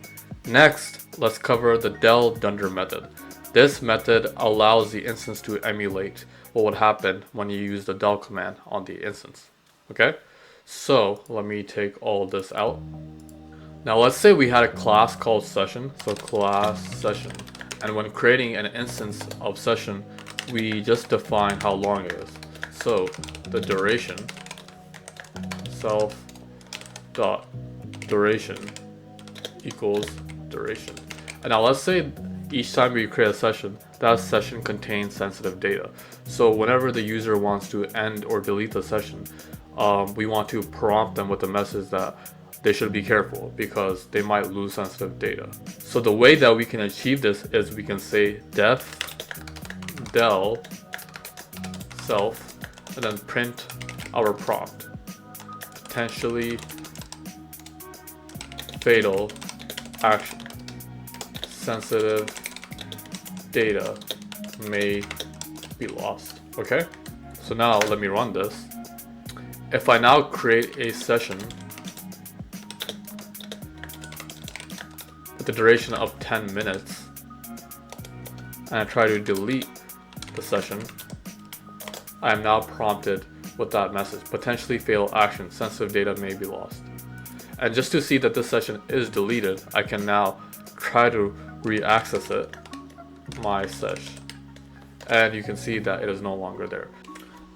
Next, let's cover the del dunder method. This method allows the instance to emulate what would happen when you use the del command on the instance, okay? So let me take all this out. Now let's say we had a class called session, so class session, and when creating an instance of session, we just define how long it is. So the duration self dot duration equals duration. And now let's say each time we create a session, that session contains sensitive data. So whenever the user wants to end or delete the session, we want to prompt them with a message that they should be careful because they might lose sensitive data. So the way that we can achieve this is we can say def del self and then print our prompt. Potentially fatal action. Sensitive data may be lost. Okay? So now let me run this. If I now create a session with the duration of 10 minutes and I try to delete the session, I am now prompted with that message. Potentially fatal action. Sensitive data may be lost. And just to see that this session is deleted, I can now try to re-access it, my sesh, and you can see that it is no longer there.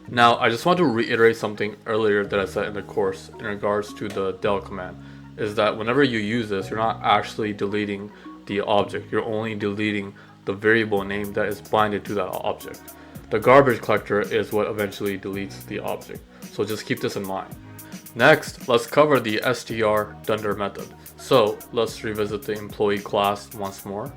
Now I just want to reiterate something earlier that I said in the course in regards to the del command, is that whenever you use this, you're not actually deleting the object, you're only deleting the variable name that is binded to that object. The garbage collector is what eventually deletes the object, so just keep this in mind. Next, let's cover the str dunder method. So let's revisit the employee class once more.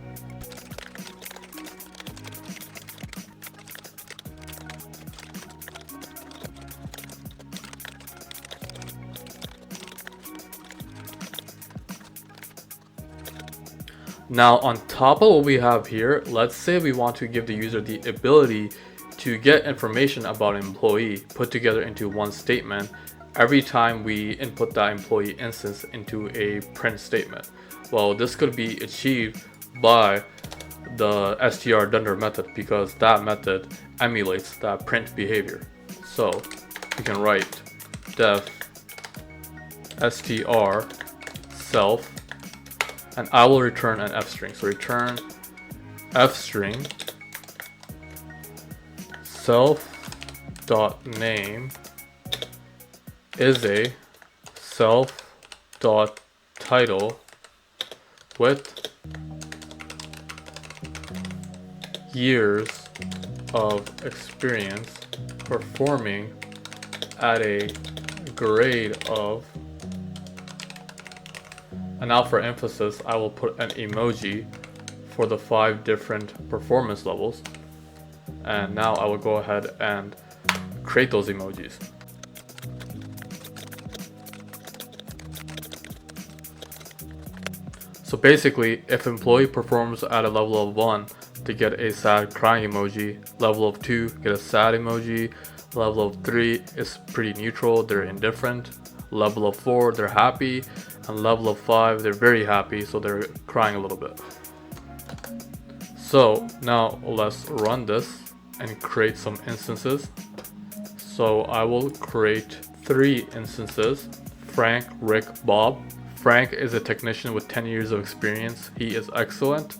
Now on top of what we have here, let's say we want to give the user the ability to get information about an employee put together into one statement every time we input that employee instance into a print statement. Well, this could be achieved by the str dunder method because that method emulates that print behavior. So we can write def str self, and I will return an f string. So return f string self dot name is a self dot title with years of experience performing at a grade of, and now for emphasis I will put an emoji for the 5 different performance levels, and now I will go ahead and create those emojis. So basically, if employee performs at a level of 1, they get a sad crying emoji. Level of 2, get a sad emoji. Level of 3 is pretty neutral, they're indifferent. Level of 4, they're happy. And level of 5, they're very happy, so they're crying a little bit. So now let's run this and create some instances. So I will create 3 instances. Frank, Rick, Bob. Frank is a technician with 10 years of experience. He is excellent.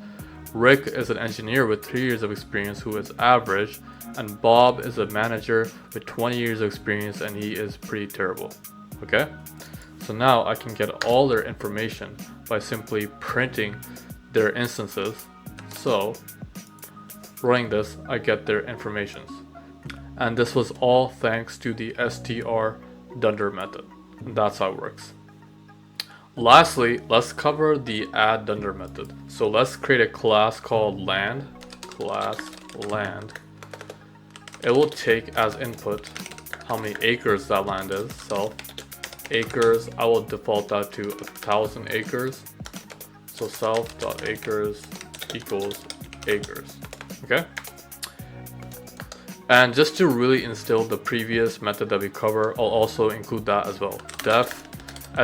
Rick is an engineer with 3 years of experience who is average. And Bob is a manager with 20 years of experience and he is pretty terrible. Okay? So now I can get all their information by simply printing their instances. So running this, I get their informations. And this was all thanks to the str dunder method. And that's how it works. Lastly, let's cover the add dunder method. So let's create a class called land, class land. It will take as input how many acres that land is. So acres, I will default that to 1,000 acres. So self.acres equals acres. Okay? And just to really instill the previous method that we cover, I'll also include that as well. Def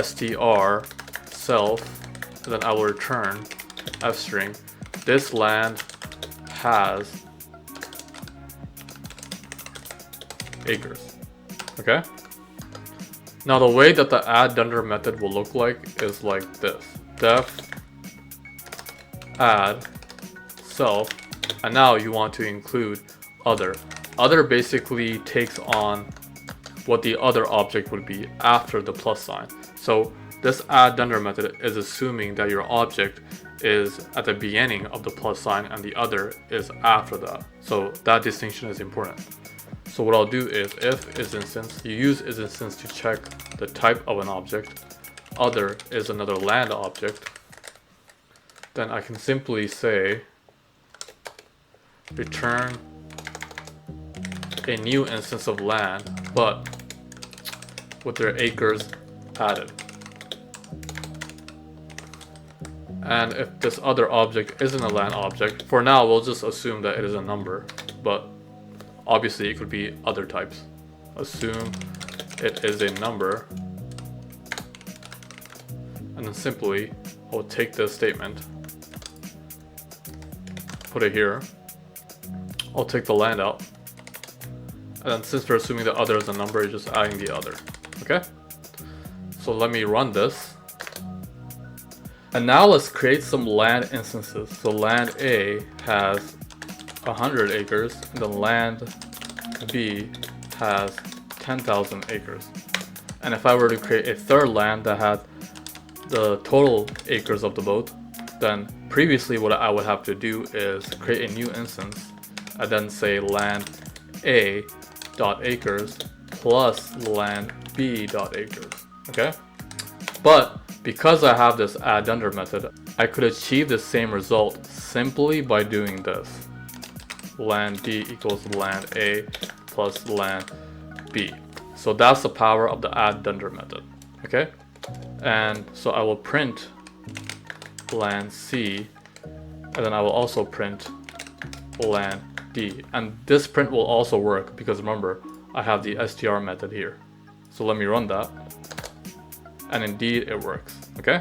str self, and then I will return f string. This land has acres. Okay? Now the way that the add dunder method will look like is like this. Def add self, and now you want to include other. Other basically takes on what the other object would be after the plus sign. So this add_dunder method is assuming that your object is at the beginning of the plus sign and the other is after that. So that distinction is important. So what I'll do is if isInstance, you use isInstance to check the type of an object. Other is another land object. Then I can simply say return a new instance of land, but with their acres added. And if this other object isn't a land object, for now we'll just assume that it is a number, but obviously it could be other types. Assume it is a number, and then simply I'll take this statement, put it here, I'll take the land out, and then since we're assuming the other is a number, it's just adding the other. Okay? So let me run this. And now let's create some land instances. So land A has 100 acres, and then land B has 10,000 acres. And if I were to create a third land that had the total acres of the both, then previously what I would have to do is create a new instance and then say land A dot acres plus land B dot acres. Okay? But because I have this add_dunder method, I could achieve the same result simply by doing this. Land D equals land A plus land B. So that's the power of the add_dunder method. Okay? And so I will print land C, and then I will also print land D. And this print will also work because remember, I have the str method here. So let me run that. And indeed it works. Okay?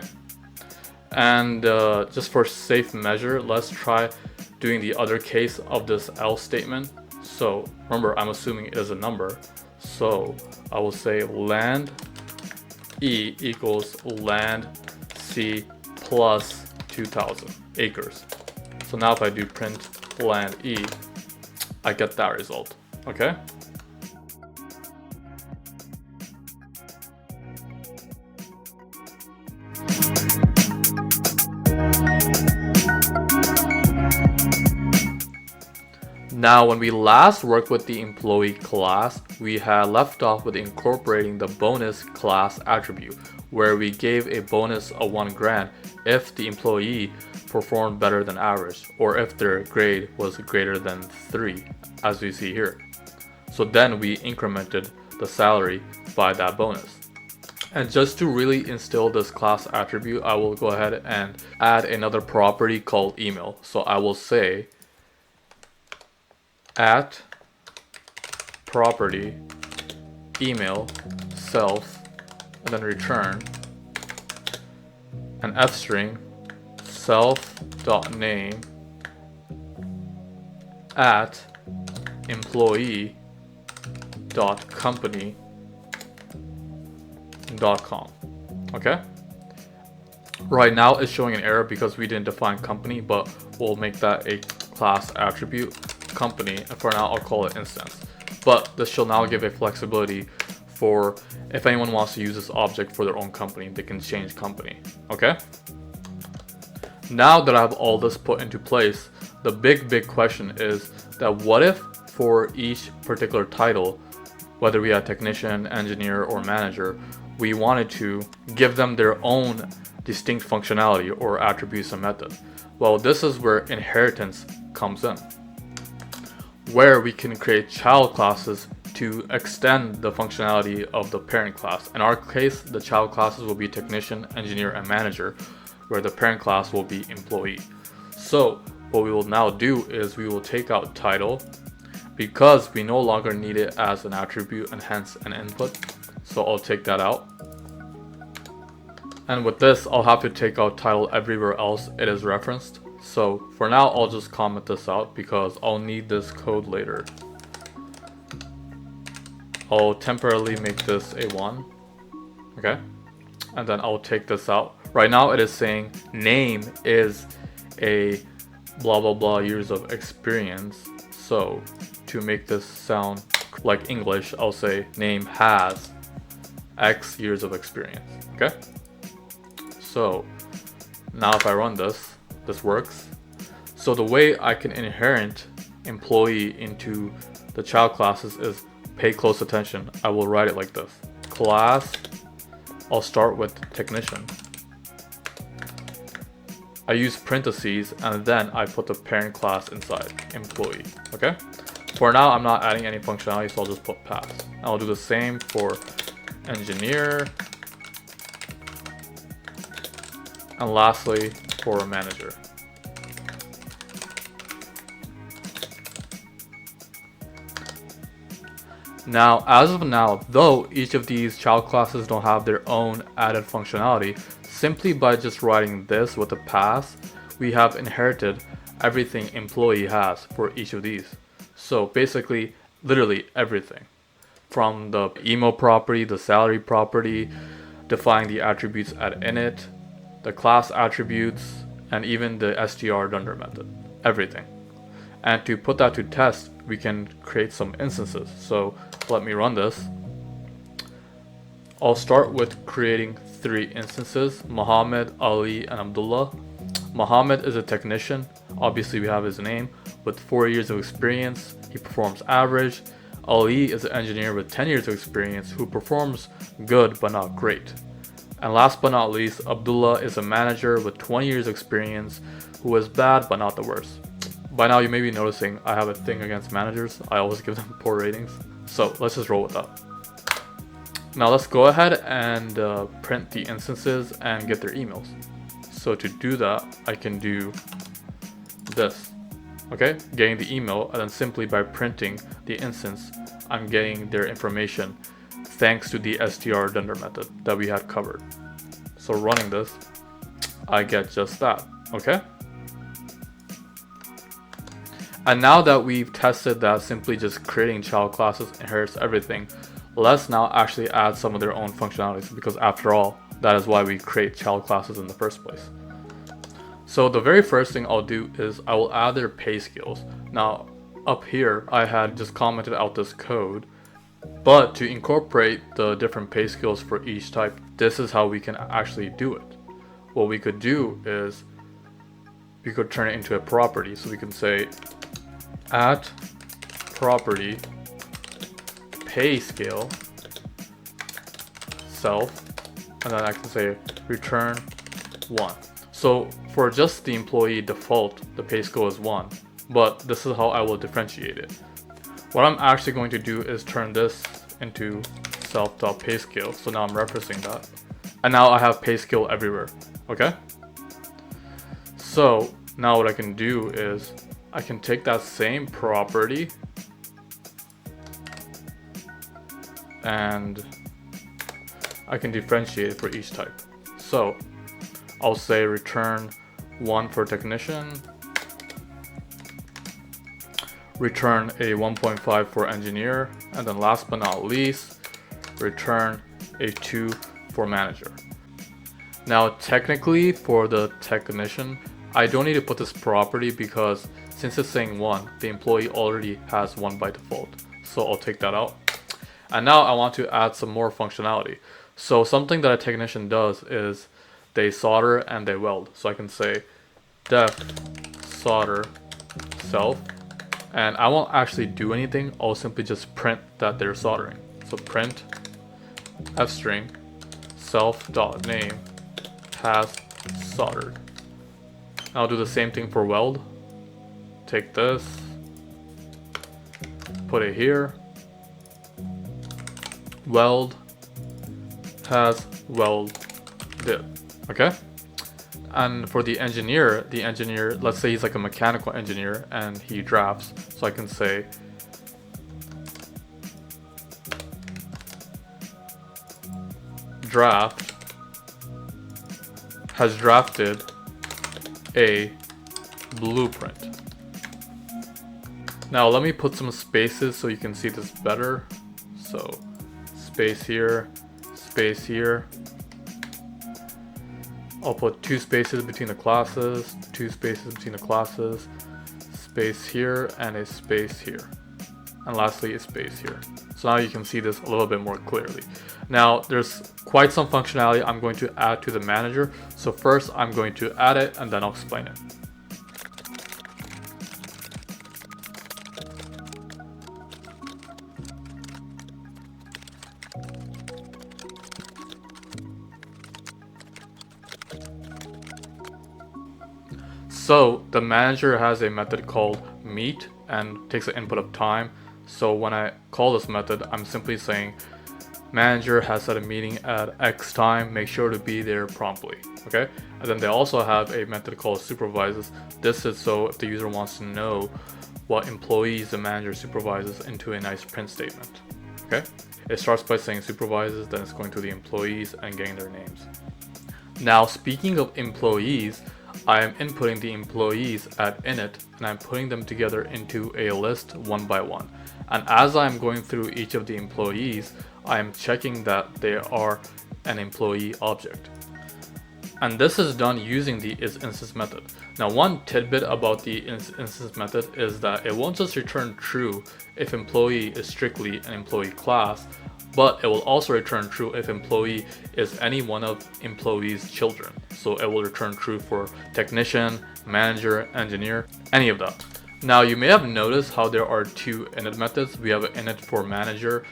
And just for safe measure, let's try doing the other case of this else statement. So remember, I'm assuming it is a number. So I will say land E equals land C plus 2,000 acres. So now if I do print land E, I get that result. Okay? Now, when we last worked with the employee class, we had left off with incorporating the bonus class attribute, where we gave a bonus of 1 grand if the employee performed better than average, or if their grade was greater than 3, as we see here. So then we incremented the salary by that bonus. And just to really instill this class attribute, I will go ahead and add another property called email. So I will say at property email self, and then return an f string self.name at employee.company.com. Okay? Right now it's showing an error because we didn't define company, but we'll make that a class attribute company, and for now I'll call it instance. But this shall now give a flexibility for if anyone wants to use this object for their own company, they can change company. Okay? Now that I have all this put into place, the big question is that what if for each particular title, whether we had technician, engineer, or manager, we wanted to give them their own distinct functionality or attributes and methods? Well, this is where inheritance comes in, where we can create child classes to extend the functionality of the parent class. In our case, the child classes will be technician, engineer, and manager, where the parent class will be employee. So what we will now do is we will take out title because we no longer need it as an attribute and hence an input. So I'll take that out. And with this, I'll have to take out title everywhere else it is referenced. So for now, I'll just comment this out because I'll need this code later. I'll temporarily make this a 1. Okay? And then I'll take this out. Right now it is saying name is a blah blah blah years of experience. So to make this sound like English, I'll say name has X years of experience. Okay? So now if I run this works. So the way I can inherit employee into the child classes is pay close attention. I will write it like this. Class, I'll start with technician. I use parentheses and then I put the parent class inside, employee, okay? For now, I'm not adding any functionality, so I'll just put pass. I'll do the same for engineer. And lastly, for manager. Now, as of now, though each of these child classes don't have their own added functionality, simply by just writing this with a pass, we have inherited everything employee has for each of these. So basically, literally everything. From the emo property, the salary property, defining the attributes at init, the class attributes, and even the str dunder method. Everything. And to put that to test, we can create some instances. So let me run this. I'll start with creating 3 instances, Muhammad, Ali, and Abdullah. Muhammad is a technician. Obviously we have his name. With 4 years of experience, he performs average. Ali is an engineer with 10 years of experience who performs good but not great. And last but not least, Abdullah is a manager with 20 years experience who is bad but not the worst. By now you may be noticing I have a thing against managers. I always give them poor ratings. So let's just roll with that. Now let's go ahead and print the instances and get their emails. So to do that, I can do this. Okay, getting the email, and then simply by printing the instance, I'm getting their information thanks to the str dunder method that we had covered. So running this, I get just that, okay? And now that we've tested that simply just creating child classes inherits everything, let's now actually add some of their own functionalities, because after all, that is why we create child classes in the first place. So the very first thing I'll do is I will add their pay scales. Now up here, I had just commented out this code, but to incorporate the different pay scales for each type, this is how we can actually do it. What we could do is we could turn it into a property. So we can say at property pay scale self, and then I can say return 1. So for just the employee default, the pay scale is 1, but this is how I will differentiate it. What I'm actually going to do is turn this into self.payscale. So now I'm referencing that. And now I have pay scale everywhere, okay? So now what I can do is I can take that same property and I can differentiate it for each type. So I'll say return 1 for technician, return a 1.5 for engineer, and then last but not least, return a 2 for manager. Now technically for the technician, I don't need to put this property because since it's saying 1, the employee already has 1 by default. So I'll take that out. And now I want to add some more functionality. So something that a technician does is they solder and they weld. So I can say def solder self, and I won't actually do anything. I'll simply just print that they're soldering. So print fstring self.name has soldered. I'll do the same thing for weld. Take this, put it here, weld has welded, okay? And for the engineer, let's say he's like a mechanical engineer and he drafts. So I can say draft has drafted a blueprint. Now let me put some spaces so you can see this better. So space here, space here. I'll put 2 spaces between the classes, 2 spaces between the classes, space here, and a space here. and lastly a space here. So now you can see this a little bit more clearly. Now there's quite some functionality I'm going to add to the manager. So first I'm going to add it and then I'll explain it. So the manager has a method called meet and takes the input of time. So when I call this method, I'm simply saying manager has set a meeting at X time, make sure to be there promptly. Okay, and then they also have a method called supervises. This is so if the user wants to know what employees the manager supervises into a nice print statement. Okay, it starts by saying supervises, then it's going to the employees and getting their names. Now speaking of employees, I am inputting the employees at init and I'm putting them together into a list one by one. And as I'm going through each of the employees, I am checking that they are an employee object. And this is done using the isInstance method. Now one tidbit about the isInstance method is that it won't just return true if employee is strictly an employee class, but it will also return true if employee is any one of employee's children. So it will return true for technician, manager, engineer, any of that. Now you may have noticed how there are two init methods. We have an init for manager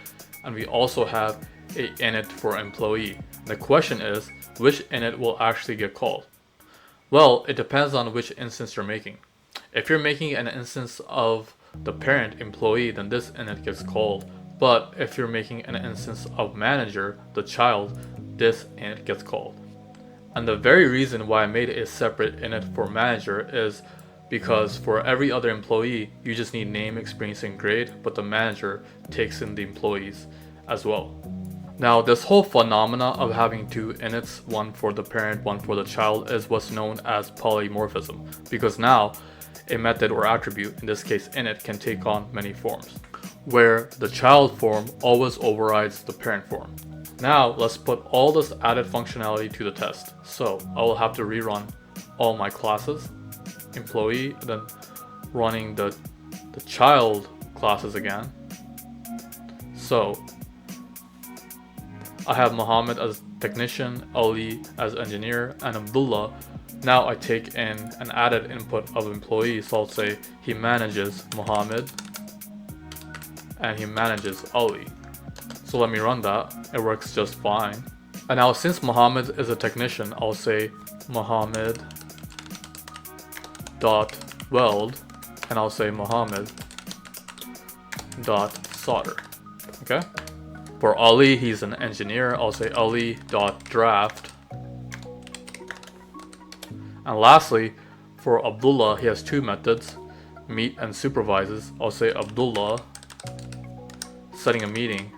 and we also have a init for employee. The question is, which init will actually get called? Well, it depends on which instance you're making. If you're making an instance of the parent employee, then this init gets called. But if you're making an instance of manager, the child, this init gets called. And the very reason why I made a separate init for manager is because for every other employee, you just need name, experience, and grade, but the manager takes in the employees as well. Now, this whole phenomena of having two inits, one for the parent, one for the child, is what's known as polymorphism, because now a method or attribute, in this case init, can take on many forms, where the child form always overrides the parent form. Now let's put all this added functionality to the test. So I will have to rerun all my classes, employee, and then running the child classes again. So I have Muhammad as technician, Ali as engineer, and Abdullah. Now I take in an added input of employee, so I'll say he manages Muhammad and he manages Ali. So let me run that, it works just fine. And now since Muhammad is a technician, I'll say Muhammad dot weld, and I'll say Muhammad dot solder. Okay. For Ali, he's an engineer, I'll say Ali dot draft. And lastly, for Abdullah, he has two methods, meet and supervises. I'll say Abdullah setting a meeting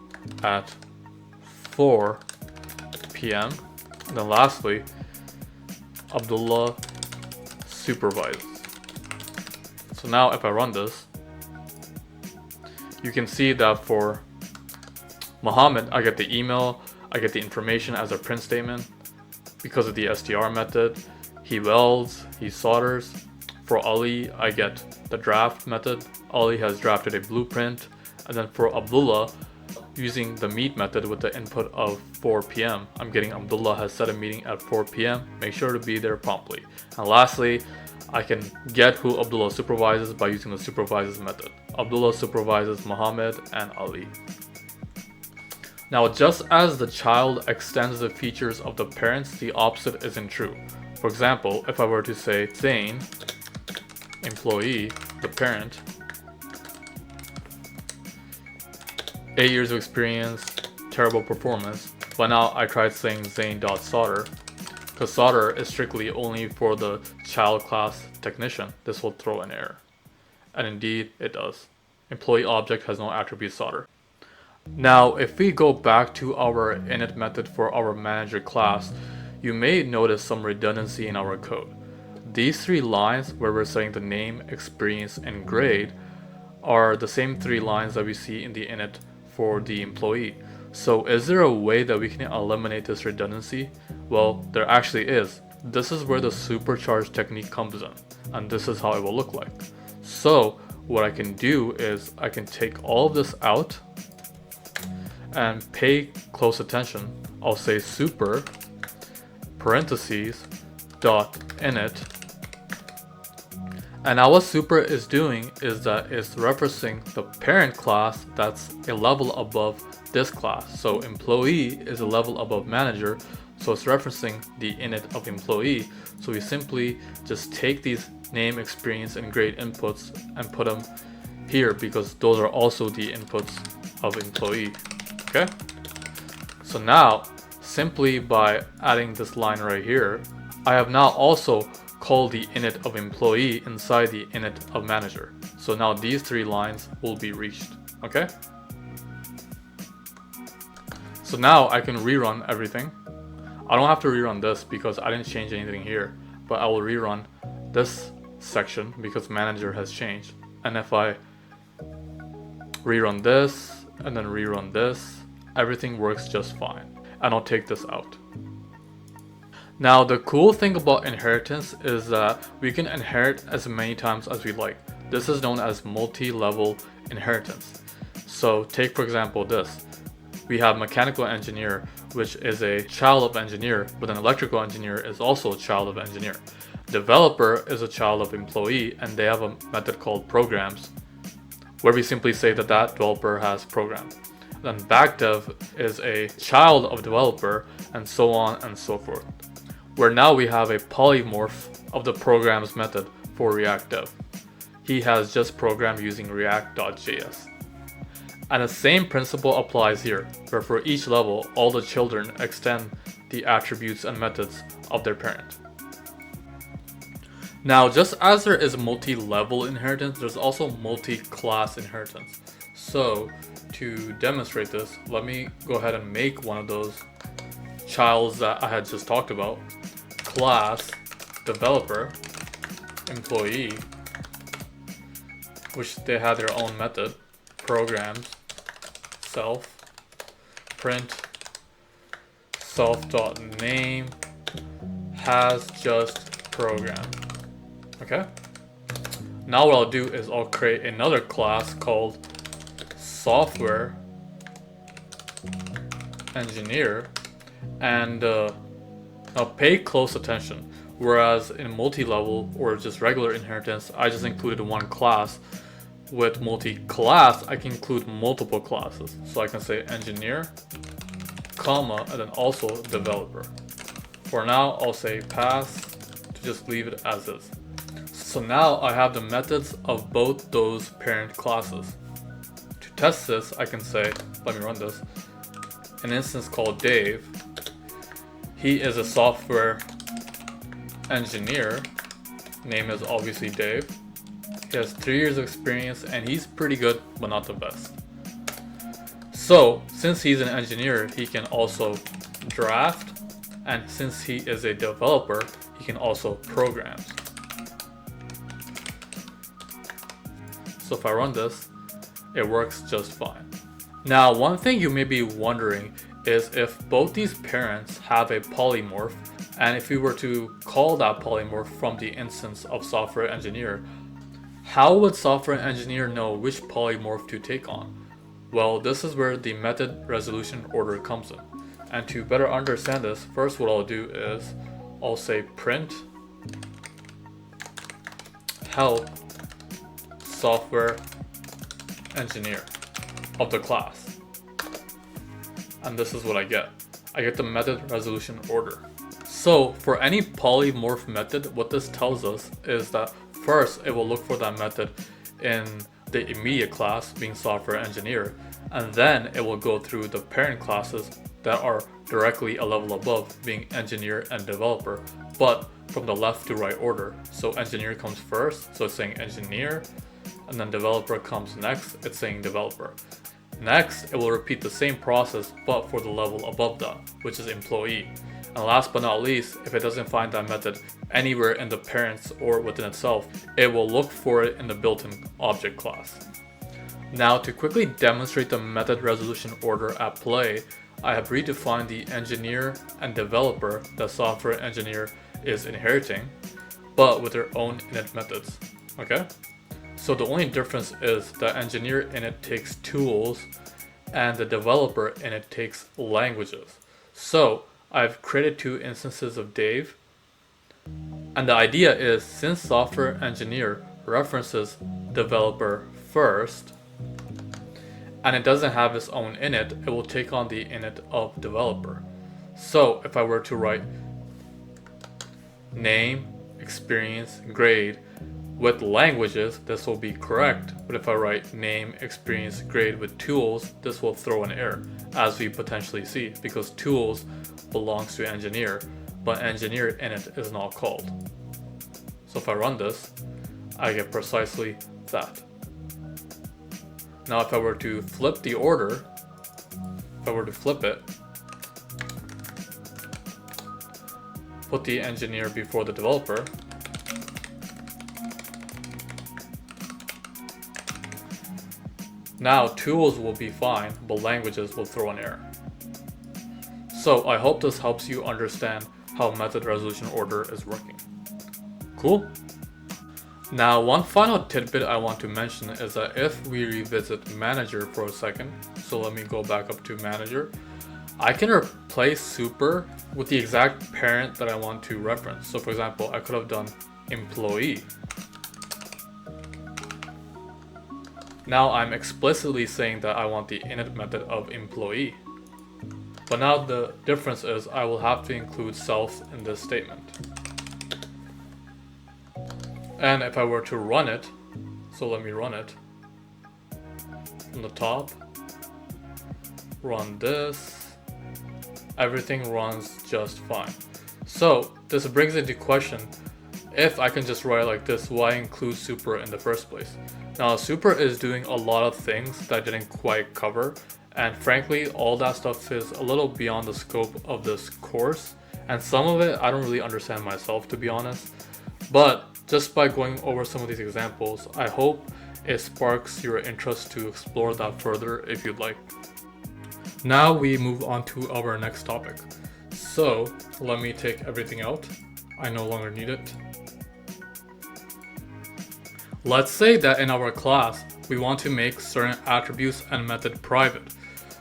at 4 p.m. And then lastly, Abdullah supervises. So now if I run this, you can see that for Muhammad, I get the email, I get the information as a print statement because of the str method. He welds, he solders. For Ali, I get the draft method. Ali has drafted a blueprint. And then for Abdullah, using the meet method with the input of 4 p.m., I'm getting Abdullah has set a meeting at 4 p.m. Make sure to be there promptly. And lastly, I can get who Abdullah supervises by using the supervises method. Abdullah supervises Muhammad and Ali. Now, just as the child extends the features of the parents, the opposite isn't true. For example, if I were to say Zain, employee, the parent, 8 years of experience, terrible performance, but now I tried saying Zain.solder, because solder is strictly only for the child class technician, this will throw an error. And indeed, it does. Employee object has no attribute solder. Now, if we go back to our init method for our manager class, you may notice some redundancy in our code. These three lines where we're saying the name, experience, and grade are the same three lines that we see in the init for the employee. So is there a way that we can eliminate this redundancy? Well, there actually is. This is where the supercharged technique comes in, and this is how it will look like. So what I can do is I can take all of this out and pay close attention. I'll say super parentheses dot init. And now what super is doing is that it's referencing the parent class that's a level above this class. So employee is a level above manager, so it's referencing the init of employee. So we simply just take these name, experience, and grade inputs and put them here because those are also the inputs of employee. Okay? So now, simply by adding this line right here, I have now also called the init of employee inside the init of manager. So now these three lines will be reached. Okay? So now I can rerun everything. I don't have to rerun this because I didn't change anything here, but I will rerun this section because manager has changed. And if I rerun this and then rerun this, everything works just fine. And I'll take this out. Now the cool thing about inheritance is that we can inherit as many times as we like. This is known as multi-level inheritance. So take for example this. We have mechanical engineer, which is a child of engineer, but an electrical engineer is also a child of engineer. Developer is a child of employee, and they have a method called programs, where we simply say that that developer has programmed. Then backdev is a child of developer, and so on and so forth. Where now we have a polymorph of the programs method for React Dev. He has just programmed using react.js. And the same principle applies here, where for each level, all the children extend the attributes and methods of their parent. Now, just as there is multi-level inheritance, there's also multi-class inheritance. So, to demonstrate this, let me go ahead and make one of those childs that I had just talked about. Class, developer, employee, which they had their own method, programs, self, print, self.name, has just program. Okay? Now what I'll do is I'll create another class called software engineer, and now pay close attention. Whereas in multi-level or just regular inheritance, I just included one class. With multi-class, I can include multiple classes. So I can say engineer, comma, and then also developer. For now, I'll say pass to just leave it as is. So now I have the methods of both those parent classes. To test this, I can say, let me run this, an instance called Dave. He is a software engineer. Name is obviously Dave. He has 3 years of experience and he's pretty good, but not the best. So, since he's an engineer, he can also draft, and since he is a developer, he can also program. So if I run this, it works just fine. Now, one thing you may be wondering is if both these parents have a polymorph, and if we were to call that polymorph from the instance of software engineer, how would software engineer know which polymorph to take on? Well, this is where the method resolution order comes in. And to better understand this, first what I'll do is I'll say print help software engineer of the class. And this is what I get. I get the method resolution order. So for any polymorph method, what this tells us is that first, it will look for that method in the immediate class, being software engineer, and then it will go through the parent classes that are directly a level above, being engineer and developer, but from the left to right order. So engineer comes first, so it's saying engineer, and then developer comes next, it's saying developer. Next, it will repeat the same process, but for the level above that, which is employee. And last but not least, if it doesn't find that method anywhere in the parents or within itself, it will look for it in the built-in object class. Now, to quickly demonstrate the method resolution order at play, I have redefined the engineer and developer that software engineer is inheriting, but with their own init methods. Okay? So the only difference is the engineer init takes tools and the developer init takes languages. So I've created 2 instances of Dave, and the idea is since software engineer references developer first and it doesn't have its own init, it will take on the init of developer. So if I were to write name, experience, grade with languages, this will be correct. But if I write name, experience, grade with tools, this will throw an error, as we potentially see, because tools belongs to engineer, but engineer init is not called. So if I run this, I get precisely that. Now if I were to flip the order, if I were to flip it, put the engineer before the developer, now tools will be fine, but languages will throw an error. So I hope this helps you understand how method resolution order is working. Cool? Now one final tidbit I want to mention is that if we revisit manager for a second, so let me go back up to manager, I can replace super with the exact parent that I want to reference. So for example, I could have done employee. Now I'm explicitly saying that I want the init method of employee. But now the difference is I will have to include self in this statement. And if I were to run it, so let me run it from the top, run this, everything runs just fine. So this brings into question, if I can just write like this, why include super in the first place? Now super is doing a lot of things that I didn't quite cover, and frankly all that stuff is a little beyond the scope of this course, and some of it I don't really understand myself, to be honest. But just by going over some of these examples, I hope it sparks your interest to explore that further if you'd like. Now we move on to our next topic. So let me take everything out. I no longer need it. Let's say that in our class, we want to make certain attributes and method private,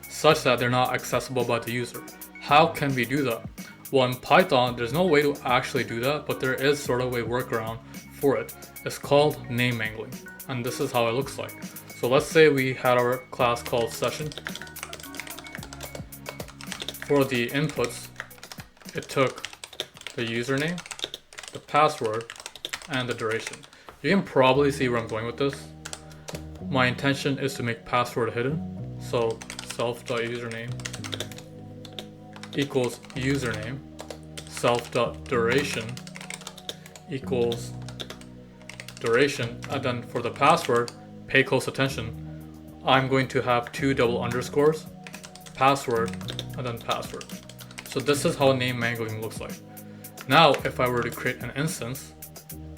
such that they're not accessible by the user. How can we do that? Well, in Python, there's no way to actually do that, but there is sort of a workaround for it. It's called name mangling, and this is how it looks like. So let's say we had our class called session. For the inputs, it took the username, the password, and the duration. You can probably see where I'm going with this. My intention is to make password hidden. So self.username equals username, self.duration equals duration, and then for the password, pay close attention. I'm going to have 2 double underscores, password, and then password. So this is how name mangling looks like. Now, if I were to create an instance,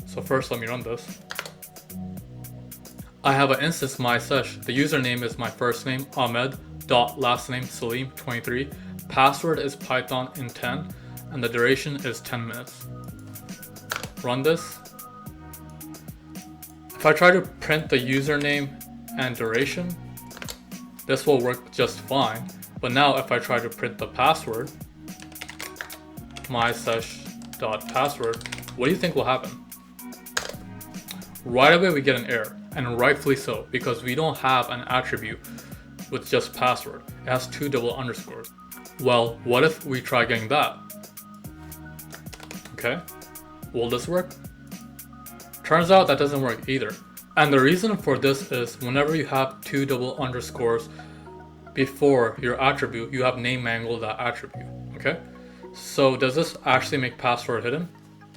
so first let me run this. I have an instance mysesh. The username is my first name, Ahmed, dot last name, Salim, 23. Password is Python in 10, and the duration is 10 minutes. Run this. If I try to print the username and duration, this will work just fine. But now if I try to print the password, mysesh.password, what do you think will happen? Right away we get an error, and rightfully so, because we don't have an attribute with just password. It has 2 double underscores. Well, what if we try getting that? Okay, will this work? Turns out that doesn't work either. And the reason for this is whenever you have 2 double underscores before your attribute, you have name mangle that attribute, okay? So does this actually make password hidden?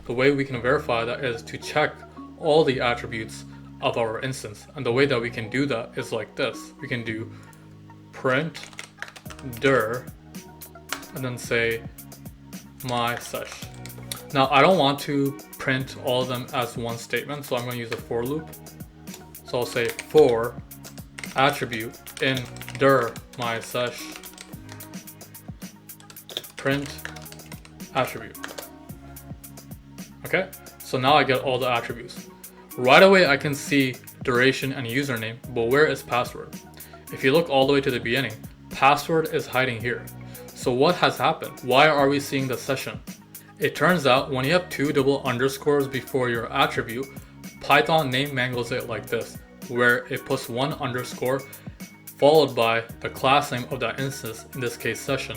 The way we can verify that is to check all the attributes of our instance. And the way that we can do that is like this. We can do print dir and then say mysesh. Now I don't want to print all of them as one statement, so I'm going to use a for loop. So I'll say for attribute in dir mysesh print attribute. Okay, so now I get all the attributes. right away I can see duration and username, but where is password? If you look all the way to the beginning, password is hiding here. So what has happened? Why are we seeing the session? It turns out when you have two double underscores before your attribute, Python name mangles it like this, where it puts one underscore followed by the class name of that instance, in this case session,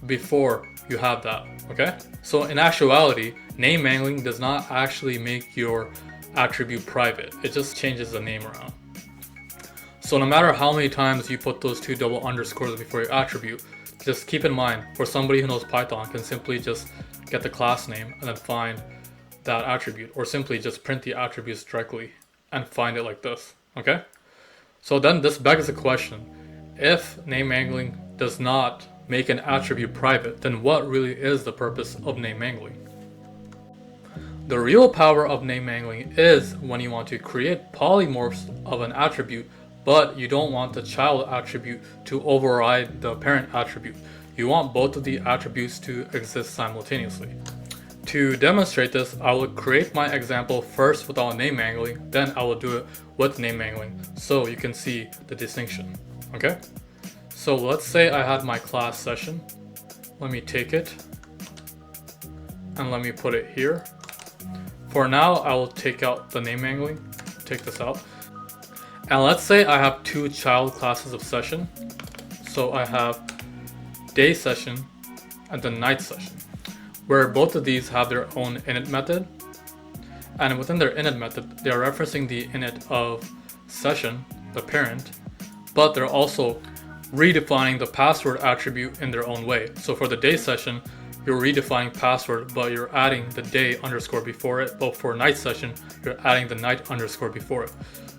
before you have that, okay? So in actuality, name mangling does not actually make your attribute private, it just changes the name around. So no matter how many times you put those two double underscores before your attribute, just keep in mind, for somebody who knows Python can simply just get the class name and then find that attribute, or simply just print the attributes directly and find it like this, okay? So then this begs the question, if name mangling does not make an attribute private, then what really is the purpose of name mangling? The real power of name mangling is when you want to create polymorphs of an attribute, but you don't want the child attribute to override the parent attribute. You want both of the attributes to exist simultaneously. To demonstrate this, I will create my example first without name mangling, then I will do it with name mangling so you can see the distinction, okay? So let's say I had my class session. Let me take it and let me put it here. For now, I will take out the name mangling, take this out. And let's say I have two child classes of session. So I have day session and the night session, where both of these have their own init method. And within their init method, they are referencing the init of session, the parent, but they're also redefining the password attribute in their own way. So for the day session, you're redefining password, but you're adding the day underscore before it. But for night session, you're adding the night underscore before it.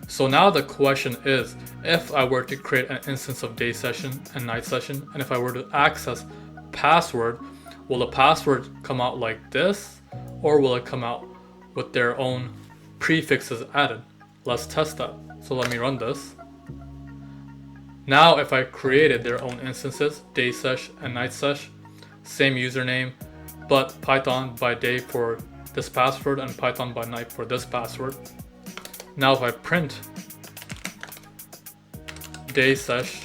So now the question is, if I were to create an instance of day session and night session, and if I were to access password, will the password come out like this, or will it come out with their own prefixes added? Let's test that. So let me run this. Now if I created their own instances, day sesh and night sesh, same username, but Python by day for this password and Python by night for this password. Now if I print day sesh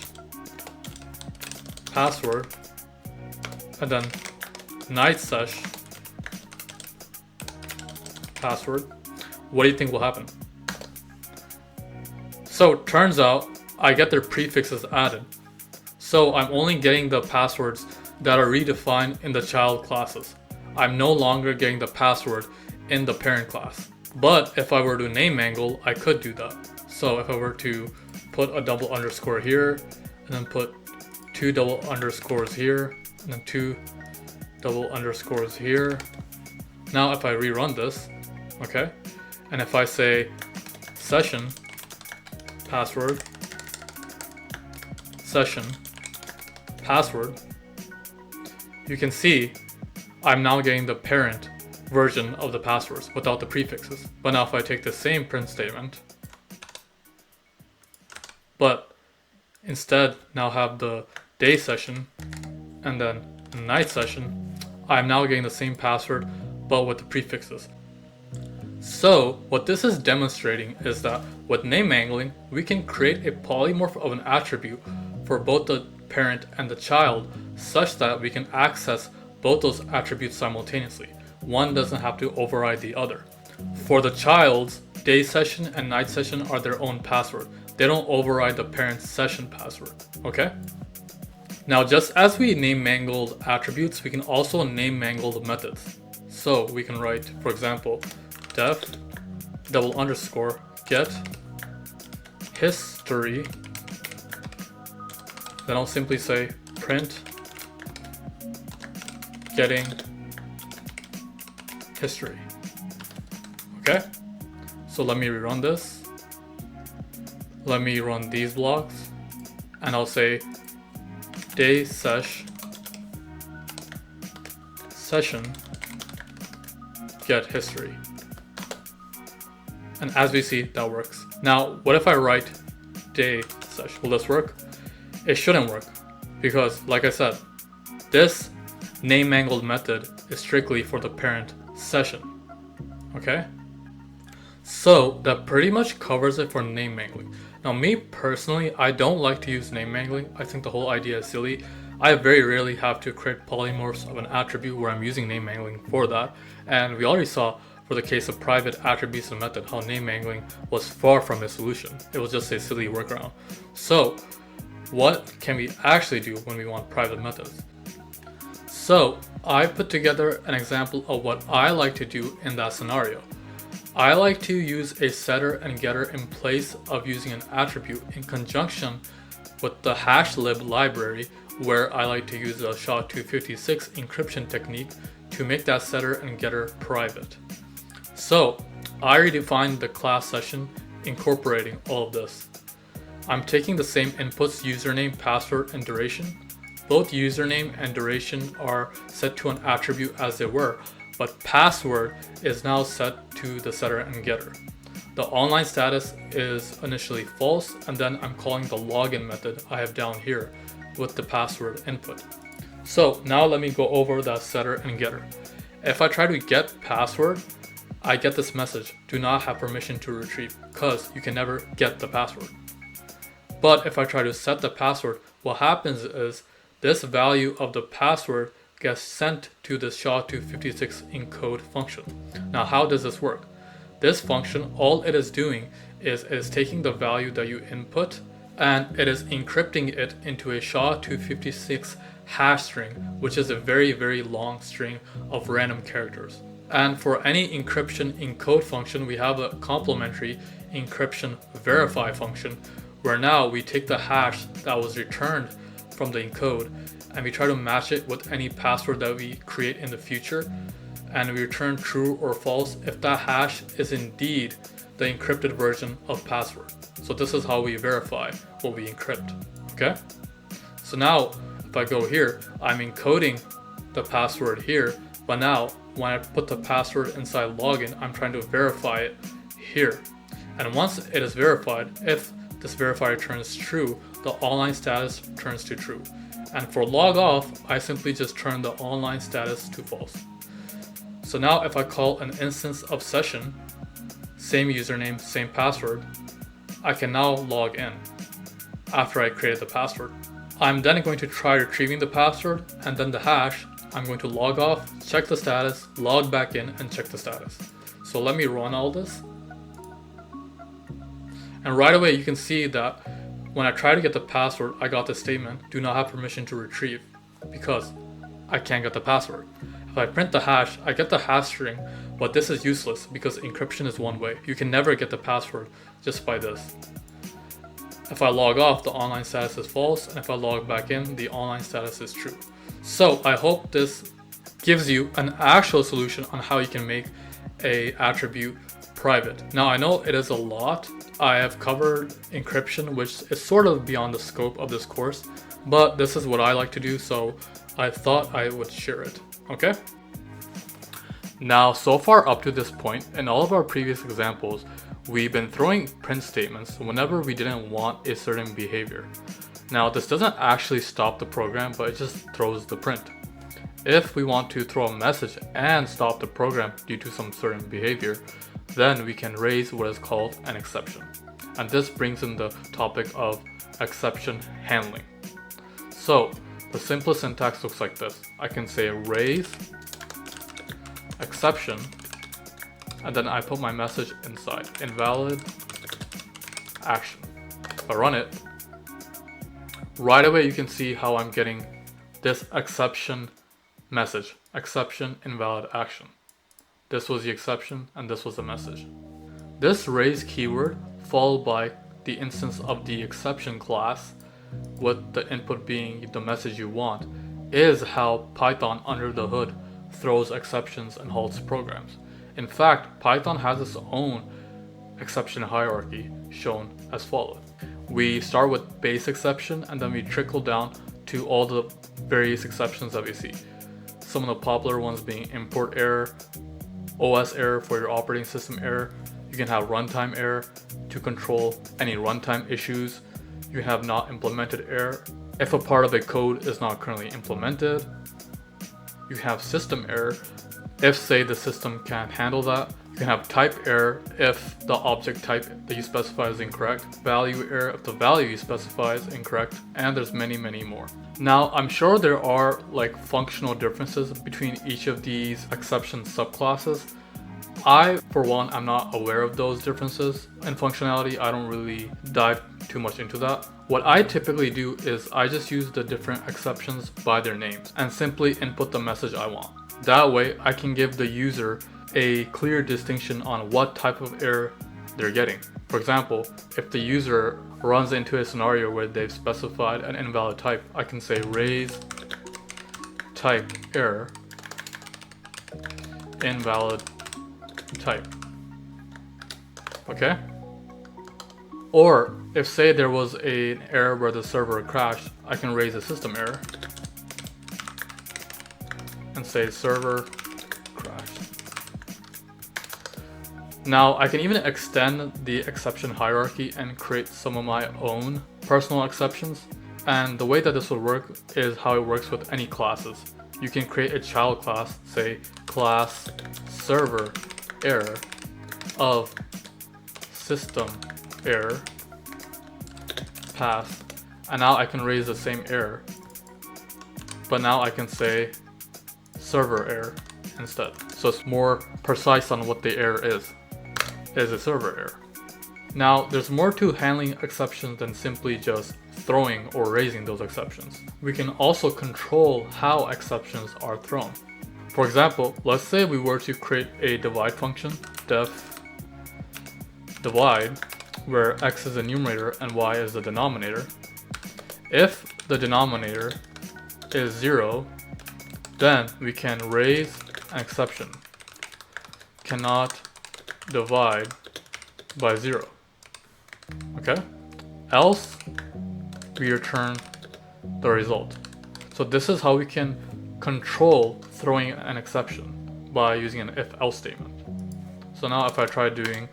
password and then night sesh password, what do you think will happen? So it turns out I get their prefixes added. So I'm only getting the passwords that are redefined in the child classes. I'm no longer getting the password in the parent class. But if I were to name mangle, I could do that. So if I were to put a double underscore here, and then put two double underscores here, and then two double underscores here. Now if I rerun this, okay, and if I say session password, session password, you can see I'm now getting the parent version of the passwords without the prefixes. But now if I take the same print statement, but instead now have the day session and then night session, I'm now getting the same password but with the prefixes. So what this is demonstrating is that with name mangling, we can create a polymorph of an attribute for both the parent and the child such that we can access both those attributes simultaneously. One doesn't have to override the other. For the child's, day session and night session are their own password. They don't override the parent's session password, okay? Now just as we name mangled attributes, we can also name mangle the methods. So we can write, for example, def double underscore get history. Then I'll simply say print getting history. Okay, so let me rerun this. Let me run these blocks and I'll say day sesh session get history. And as we see, that works. Now, what if I write day sesh? Will this work? It shouldn't work because, like I said, this name mangled method is strictly for the parent session. Okay? So that pretty much covers it for name mangling. Now me personally, I don't like to use name mangling. I think the whole idea is silly. I very rarely have to create polymorphs of an attribute where I'm using name mangling for that. And we already saw for the case of private attributes and method how name mangling was far from a solution. It was just a silly workaround. So what can we actually do when we want private methods? So I put together an example of what I like to do in that scenario. I like to use a setter and getter in place of using an attribute in conjunction with the hashlib library, where I like to use the SHA-256 encryption technique to make that setter and getter private. So I redefined the class session incorporating all of this. I'm taking the same inputs, username, password, and duration. Both username and duration are set to an attribute as they were, but password is now set to the setter and getter. The online status is initially false, and then I'm calling the login method I have down here with the password input. So now let me go over that setter and getter. If I try to get password, I get this message, do not have permission to retrieve, because you can never get the password. But if I try to set the password, what happens is this value of the password gets sent to the SHA-256 encode function. Now how does this work? This function, all it is doing is it is taking the value that you input and it is encrypting it into a SHA-256 hash string, which is a very, very long string of random characters. And for any encryption encode function, we have a complementary encryption verify function, where now we take the hash that was returned from the encode and we try to match it with any password that we create in the future, and we return true or false if that hash is indeed the encrypted version of password. So this is how we verify what we encrypt, okay? So now if I go here, I'm encoding the password here, but now when I put the password inside login, I'm trying to verify it here. And once it is verified, if this verifier turns true, the online status turns to true. And for log off, I simply just turn the online status to false. So now if I call an instance of session, same username, same password, I can now log in after I created the password. I'm then going to try retrieving the password and then the hash. I'm going to log off, check the status, log back in, and check the status. So let me run all this. And right away you can see that when I try to get the password, I got this statement, do not have permission to retrieve, because I can't get the password. If I print the hash, I get the hash string, but this is useless because encryption is one way. You can never get the password just by this. If I log off, the online status is false, and if I log back in, the online status is true. So I hope this gives you an actual solution on how you can make a attribute private. Now I know it is a lot. I have covered encryption, which is sort of beyond the scope of this course, but this is what I like to do, so I thought I would share it, okay? Now, so far up to this point, in all of our previous examples, we've been throwing print statements whenever we didn't want a certain behavior. Now, this doesn't actually stop the program, but it just throws the print. If we want to throw a message and stop the program due to some certain behavior, then we can raise what is called an exception. And this brings in the topic of exception handling. So the simplest syntax looks like this. I can say raise exception, and then I put my message inside, invalid action. If I run it, right away you can see how I'm getting this exception message, exception invalid action. This was the exception and this was the message. This raise keyword followed by the instance of the exception class with the input being the message you want is how Python under the hood throws exceptions and halts programs. In fact, Python has its own exception hierarchy shown as follows. We start with base exception and then we trickle down to all the various exceptions that we see. Some of the popular ones being import error, OS error for your operating system error. You can have runtime error to control any runtime issues. You can have not implemented error if a part of a code is not currently implemented. You have system error if, say, the system can't handle that. You can have type error if the object type that you specify is incorrect, value error if the value you specify is incorrect, and there's many more. Now, I'm sure there are like functional differences between each of these exception subclasses. I, for one, am not aware of those differences in functionality. I don't really dive too much into that. What I typically do is I just use the different exceptions by their names and simply input the message I want. That way, I can give the user a clear distinction on what type of error they're getting. For example, if the user runs into a scenario where they've specified an invalid type, I can say raise type error invalid type. Okay? Or if say there was an error where the server crashed, I can raise a system error and say server crashed. Now I can even extend the exception hierarchy and create some of my own personal exceptions. And the way that this would work is how it works with any classes. You can create a child class, say class server error of system error pass, and now I can raise the same error, but now I can say server error instead. So it's more precise on what the error is a server error. Now there's more to handling exceptions than simply just throwing or raising those exceptions. We can also control how exceptions are thrown. For example, let's say we were to create a divide function, def divide, where x is the numerator and y is the denominator. If the denominator is 0, then we can raise an exception. Cannot divide by 0. Okay? Else, we return the result. So this is how we can control throwing an exception by using an if-else statement. So now if I try doing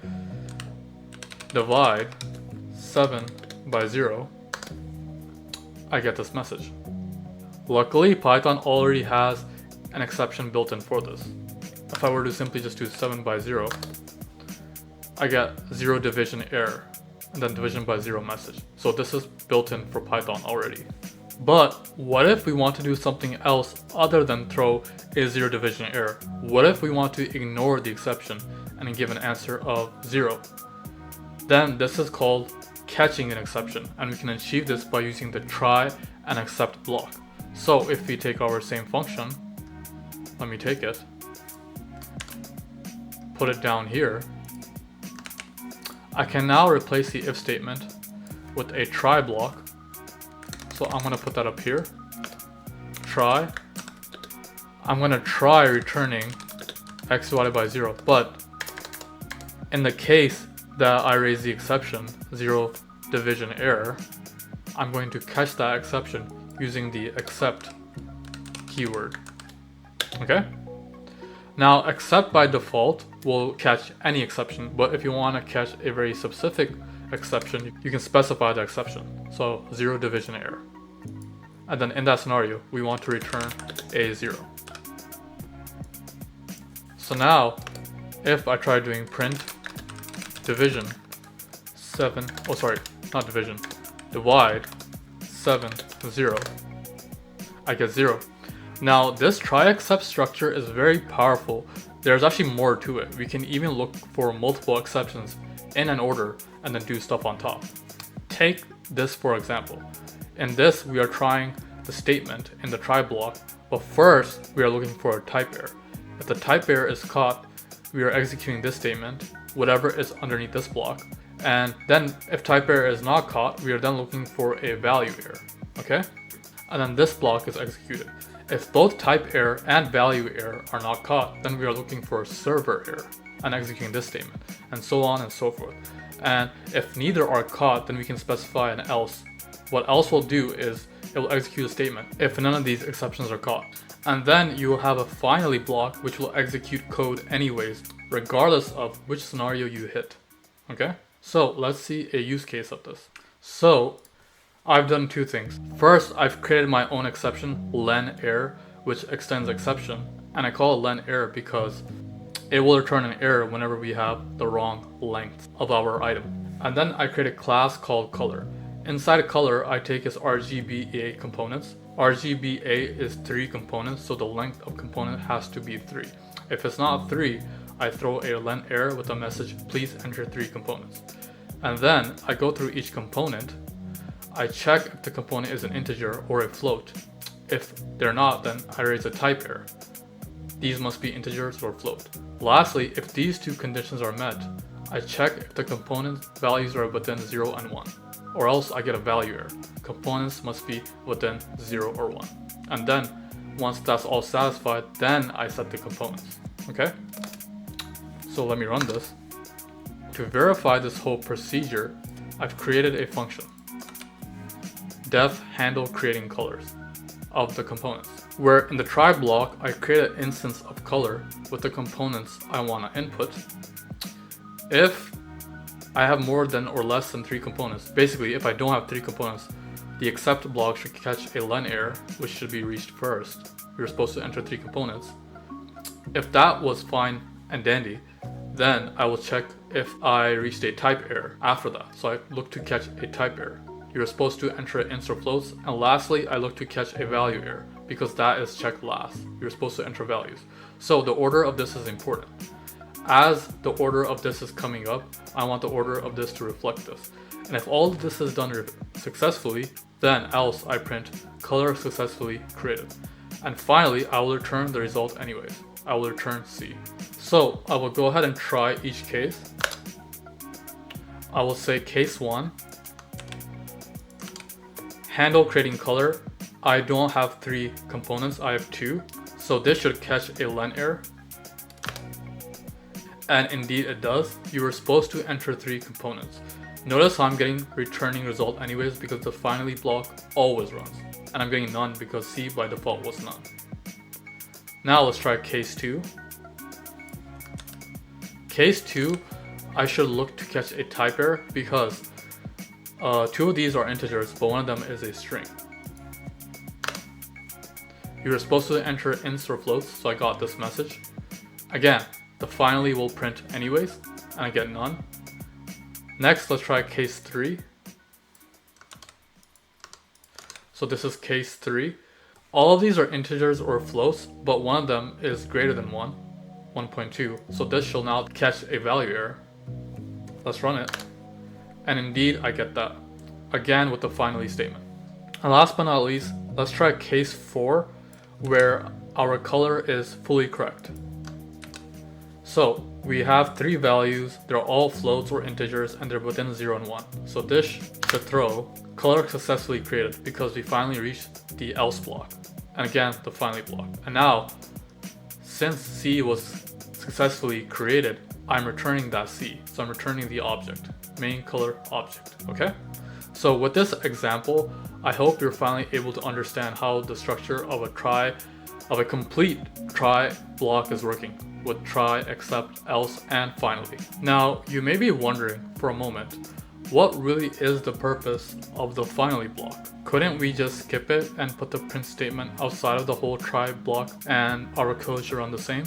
divide 7 by 0, I get this message. Luckily, Python already has an exception built in for this. If I were to simply just do 7 by 0, I get 0 division error, and then division by 0 message. So this is built in for Python already. But what if we want to do something else other than throw a 0 division error? What if we want to ignore the exception and give an answer of 0? Then this is called catching an exception, and we can achieve this by using the try and except block. So if we take our same function, let me take it, put it down here, I can now replace the if statement with a try block. So I'm going to put that up here, try. I'm going to try returning x divided by 0, but in the case that I raise the exception, 0 division error, I'm going to catch that exception using the except keyword. Okay? Now, except by default will catch any exception, but if you want to catch a very specific exception, you can specify the exception. So 0 division error. And then in that scenario, we want to return a 0. So now, if I try doing print division 7, oh sorry, not division, divide 7, 0, I get 0. Now this try except structure is very powerful. There's actually more to it. We can even look for multiple exceptions in an order and then do stuff on top. Take this for example. In this, we are trying the statement in the try block, but first we are looking for a type error. If the type error is caught, we are executing this statement, whatever is underneath this block. And then if type error is not caught, we are then looking for a value error, okay? And then this block is executed. If both type error and value error are not caught, then we are looking for a server error and executing this statement, and so on and so forth. And if neither are caught, then we can specify an else. What else will do is it will execute a statement if none of these exceptions are caught. And then you will have a finally block which will execute code anyways, regardless of which scenario you hit. Okay? So let's see a use case of this. So I've done two things. First, I've created my own exception, len error, which extends exception. And I call it len error because it will return an error whenever we have the wrong length of our item. And then I create a class called color. Inside a color, I take its RGBA components. RGBA is 3 components, so the length of component has to be 3. If it's not 3, I throw a len error with a message, please enter 3 components. And then I go through each component. I check if the component is an integer or a float. If they're not, then I raise a type error. These must be integers or float. Lastly, if these two conditions are met, I check if the component values are within 0 and 1, or else I get a value error. Components must be within 0 or 1. And then, once that's all satisfied, then I set the components, okay? So let me run this. To verify this whole procedure, I've created a function, def handle creating colors of the components, where in the try block, I create an instance of color with the components I want to input. If I have more than or less than 3 components, basically if I don't have 3 components, the accept block should catch a len error, which should be reached first. You're supposed to enter 3 components. If that was fine and dandy, then I will check if I reached a type error after that. So I look to catch a type error. You're supposed to enter ints or floats. And lastly, I look to catch a value error because that is checked last. You're supposed to enter values. So the order of this is important. As the order of this is coming up, I want the order of this to reflect this. And if all of this is done successfully, then else I print color successfully created. And finally, I will return the result anyways. I will return C. So I will go ahead and try each case. I will say case 1, handle creating color. I don't have 3 components, I have 2. So this should catch a len error. And indeed it does. You were supposed to enter 3 components. Notice how I'm getting returning result anyways because the finally block always runs. And I'm getting none because C by default was none. Now let's try case 2. Case 2, I should look to catch a type error because 2 of these are integers, but one of them is a string. You were supposed to enter ints or floats, so I got this message. Again, the finally will print anyways, and I get none. Next, let's try case 3. So this is case 3. All of these are integers or floats, but one of them is greater than 1, 1.2. So this shall now catch a value error. Let's run it. And indeed, I get that. Again with the finally statement. And last but not least, let's try case 4, where our color is fully correct. So we have 3 values, they're all floats or integers, and they're within 0 and 1. So this should throw color successfully created because we finally reached the else block. And again, the finally block. And now, since C was successfully created, I'm returning that C. So I'm returning the object, main color object, okay? So with this example, I hope you're finally able to understand how the structure of a complete try block is working with try, except, else, and finally. Now, you may be wondering for a moment, what really is the purpose of the finally block? Couldn't we just skip it and put the print statement outside of the whole try block and our code should run the same?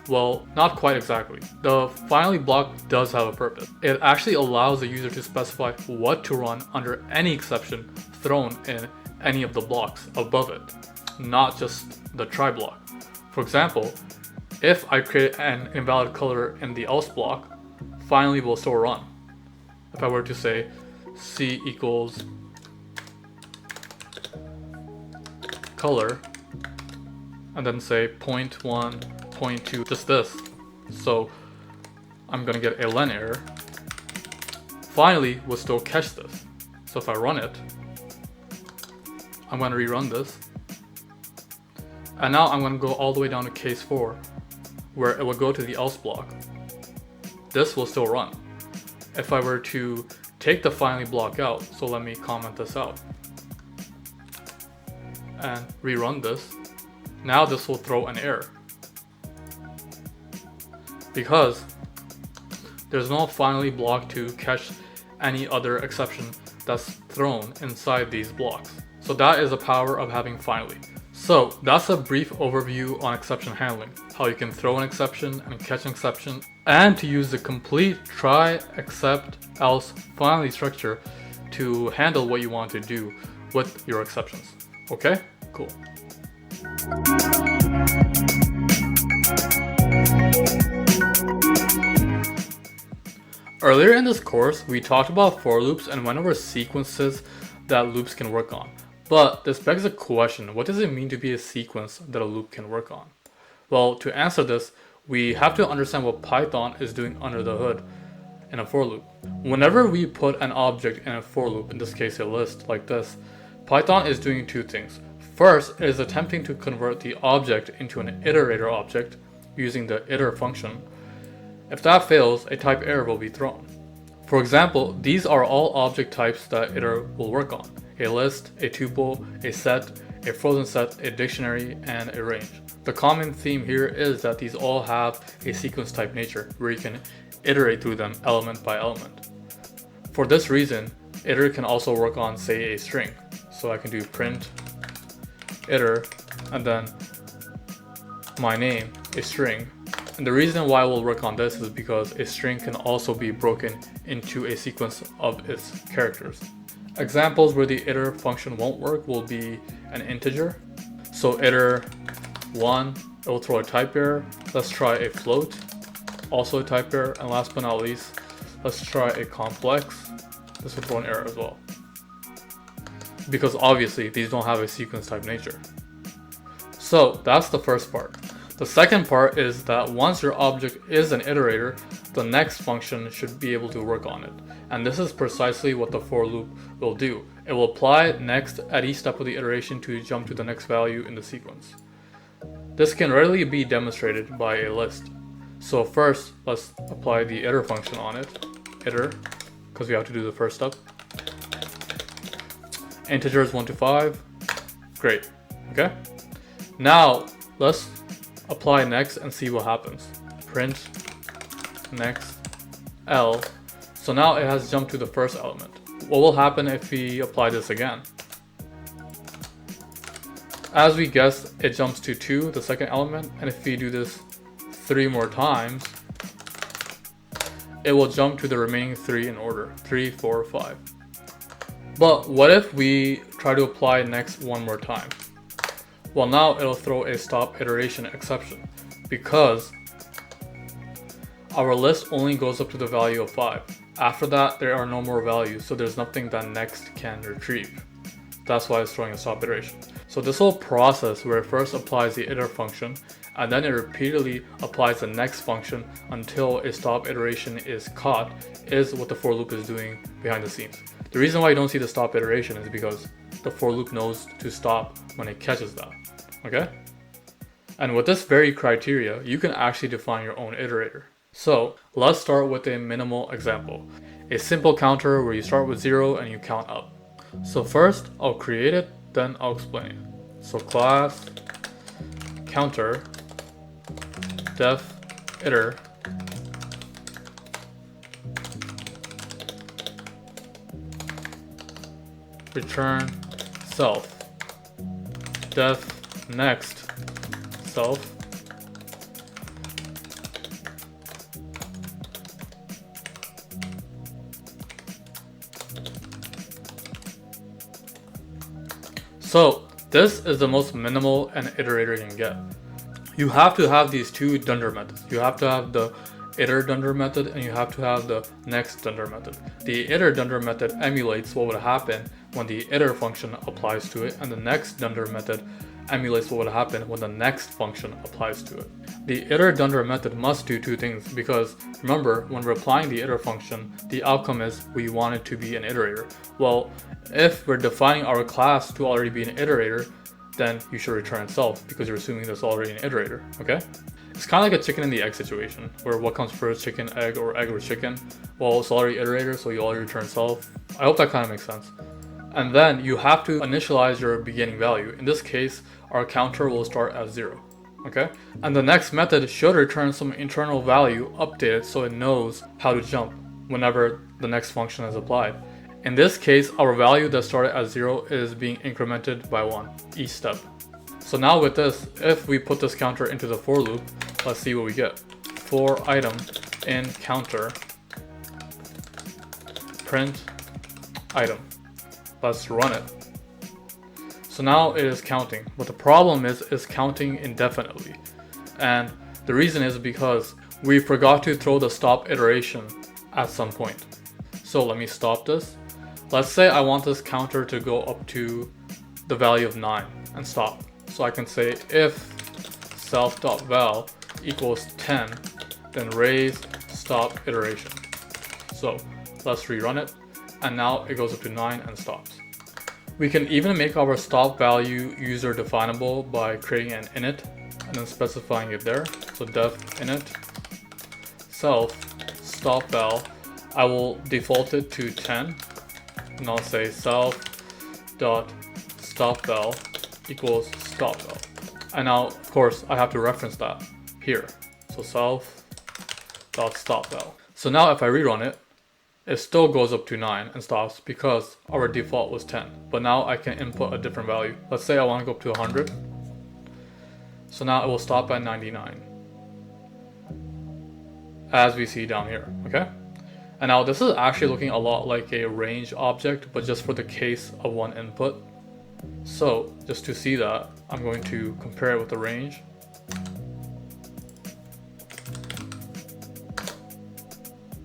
Well, not quite exactly. The finally block does have a purpose. It actually allows the user to specify what to run under any exception thrown in any of the blocks above it, not just the try block. For example, if I create an invalid color in the else block, finally will still run. If I were to say C equals color, and then say 0.1, 0.2, just this. So I'm gonna get a len error. Finally will still catch this. So if I run it, I'm gonna rerun this. And now I'm gonna go all the way down to case 4, where it will go to the else block. This will still run. If I were to take the finally block out, so let me comment this out, and rerun this, now this will throw an error. Because there's no finally block to catch any other exception that's thrown inside these blocks. So that is the power of having finally. So that's a brief overview on exception handling, how you can throw an exception and catch an exception, and to use the complete try, except, else, finally structure to handle what you want to do with your exceptions. Okay? Cool. Earlier in this course, we talked about for loops and went over sequences that loops can work on. But this begs a question, what does it mean to be a sequence that a loop can work on? Well, to answer this, we have to understand what Python is doing under the hood in a for loop. Whenever we put an object in a for loop, in this case a list like this, Python is doing two things. First, it is attempting to convert the object into an iterator object using the iter function. If that fails, a type error will be thrown. For example, these are all object types that iter will work on: a list, a tuple, a set, a frozen set, a dictionary, and a range. The common theme here is that these all have a sequence type nature where you can iterate through them element by element. For this reason, iter can also work on, say, a string. So I can do print iter and then my name, a string. And the reason why we'll work on this is because a string can also be broken into a sequence of its characters. Examples where the iter function won't work will be an integer. So iter1, it will throw a type error. Let's try a float, also a type error. And last but not least, let's try a complex. This will throw an error as well, because obviously these don't have a sequence type nature. So that's the first part. The second part is that once your object is an iterator, the next function should be able to work on it. And this is precisely what the for loop will do. It will apply next at each step of the iteration to jump to the next value in the sequence. This can readily be demonstrated by a list. So first, let's apply the iter function on it. Iter, because we have to do the first step. Integers 1 to 5. Great. Okay. Now let's apply next and see what happens. Print next L. So now it has jumped to the first element. What will happen if we apply this again? As we guessed, it jumps to 2, the second element, and if we do this 3 more times, it will jump to the remaining 3 in order. 3, 4, 5. But what if we try to apply next one more time? Well, now it'll throw a stop iteration exception because our list only goes up to the value of 5. After that, there are no more values, so there's nothing that next can retrieve. That's why it's throwing a stop iteration. So this whole process where it first applies the iter function and then it repeatedly applies the next function until a stop iteration is caught is what the for loop is doing behind the scenes. The reason why you don't see the stop iteration is because the for loop knows to stop when it catches that. Okay? And with this very criteria, you can actually define your own iterator. So let's start with a minimal example. A simple counter where you start with 0 and you count up. So first, I'll create it, then I'll explain it. So class counter def iter return self def next self So this is the most minimal an iterator can get. You have to have these two dunder methods. You have to have the iter dunder method and you have to have the next dunder method. The iter dunder method emulates what would happen when the iter function applies to it, and the next dunder method emulates what would happen when the next function applies to it. The iter dunder method must do two things, because remember, when we're applying the iter function, the outcome is we want it to be an iterator. Well, if we're defining our class to already be an iterator, then you should return itself because you're assuming there's already an iterator, okay? It's kind of like a chicken and the egg situation, where what comes first, chicken, egg, or egg or chicken? Well, it's already iterator, so you already return self. I hope that kind of makes sense. And then you have to initialize your beginning value. In this case, our counter will start at 0, okay? And the next method should return some internal value updated so it knows how to jump whenever the next function is applied. In this case, our value that started at 0 is being incremented by 1 each step. So now with this, if we put this counter into the for loop, let's see what we get. For item in counter print item. Let's run it. So now it is counting, but the problem is it's counting indefinitely. And the reason is because we forgot to throw the stop iteration at some point. So let me stop this. Let's say I want this counter to go up to the value of 9 and stop. So I can say if self.val equals 10, then raise stop iteration. So let's rerun it, and now it goes up to 9 and stops. We can even make our stop value user definable by creating an init and then specifying it there. So def init self stop val. I will default it to 10, and I'll say self dot stop val equals stop val. And now of course I have to reference that here. So self dot stop val. So now if I rerun it, it still goes up to 9 and stops because our default was 10. But now I can input a different value. Let's say I want to go up to 100. So now it will stop at 99. As we see down here, okay? And now this is actually looking a lot like a range object, but just for the case of one input. So just to see that, I'm going to compare it with the range.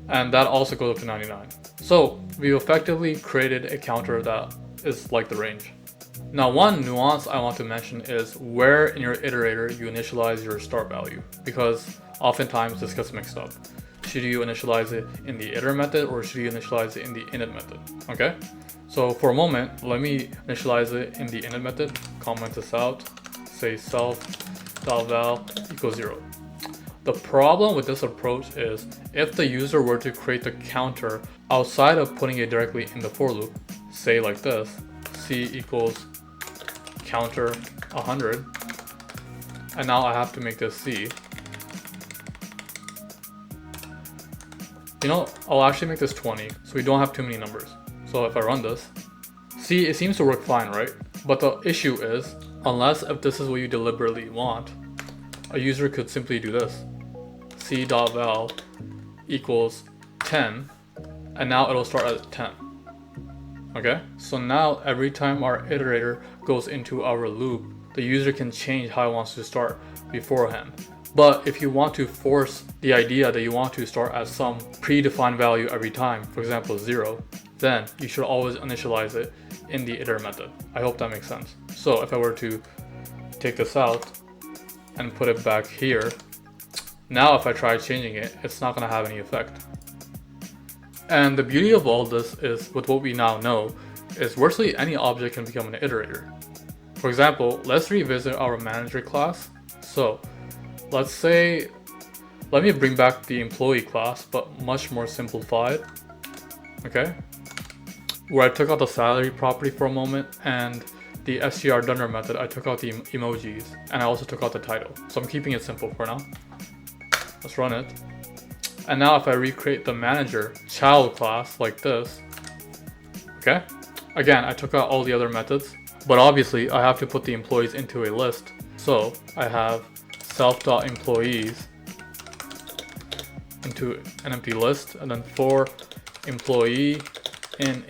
And that also goes up to 99. So we effectively created a counter that is like the range. Now one nuance I want to mention is where in your iterator you initialize your start value, because oftentimes this gets mixed up. Should you initialize it in the iter method or should you initialize it in the init method? Okay, so for a moment, let me initialize it in the init method, comment this out, say self.val equals 0. The problem with this approach is if the user were to create the counter outside of putting it directly in the for loop, say like this, c equals counter 100, and now I have to make this c. You know, I'll actually make this 20 so we don't have too many numbers. So if I run this, see, it seems to work fine, right? But the issue is, unless if this is what you deliberately want, a user could simply do this. c.val equals 10, and now it'll start at 10. Okay, so now every time our iterator goes into our loop, the user can change how it wants to start beforehand. But if you want to force the idea that you want to start at some predefined value every time, for example 0, then you should always initialize it in the iter method. I hope that makes sense. So if I were to take this out and put it back here, now if I try changing it, it's not going to have any effect. And the beauty of all this is, with what we now know, is virtually any object can become an iterator. For example, let's revisit our manager class. So let's say, let me bring back the employee class, but much more simplified. Okay, where I took out the salary property for a moment, and the str_dunner method, I took out the emojis, and I also took out the title. So I'm keeping it simple for now. Let's run it. And now if I recreate the manager child class like this, okay, again, I took out all the other methods, but obviously I have to put the employees into a list. So I have self.employees into an empty list, and then for employee in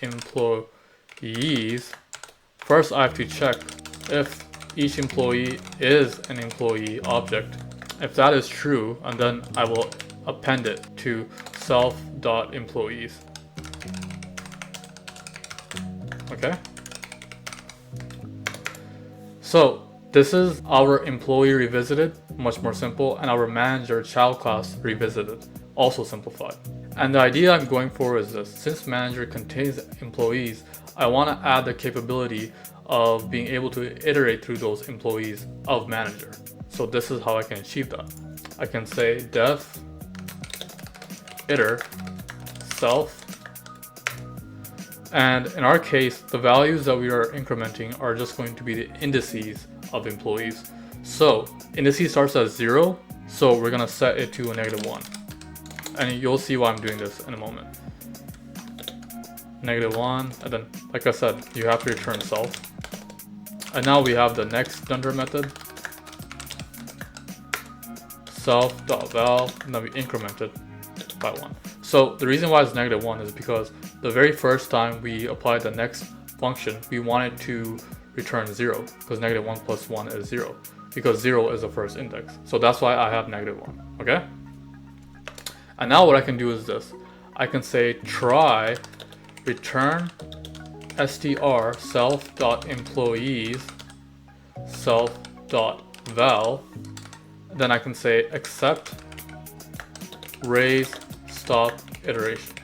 employees, first I have to check if each employee is an employee object. If that is true, and then I will append it to self.employees. Okay, so this is our employee revisited, much more simple, and our manager child class revisited, also simplified. And the idea I'm going for is this: since manager contains employees, I want to add the capability of being able to iterate through those employees of manager. So this is how I can achieve that. I can say def iter self, and in our case, the values that we are incrementing are just going to be the indices of employees. So indices starts at 0, so we're gonna set it to a -1. And you'll see why I'm doing this in a moment. -1, and then, like I said, you have to return self. And now we have the next dunder method, self.val, and then we increment it by 1. So the reason why it's -1 is because the very first time we applied the next function, we wanted to return 0, because -1 plus 1 is 0, because 0 is the first index. So that's why I have -1, okay? And now what I can do is this. I can say try return str self.employees self.val. Then I can say accept raise stop iteration.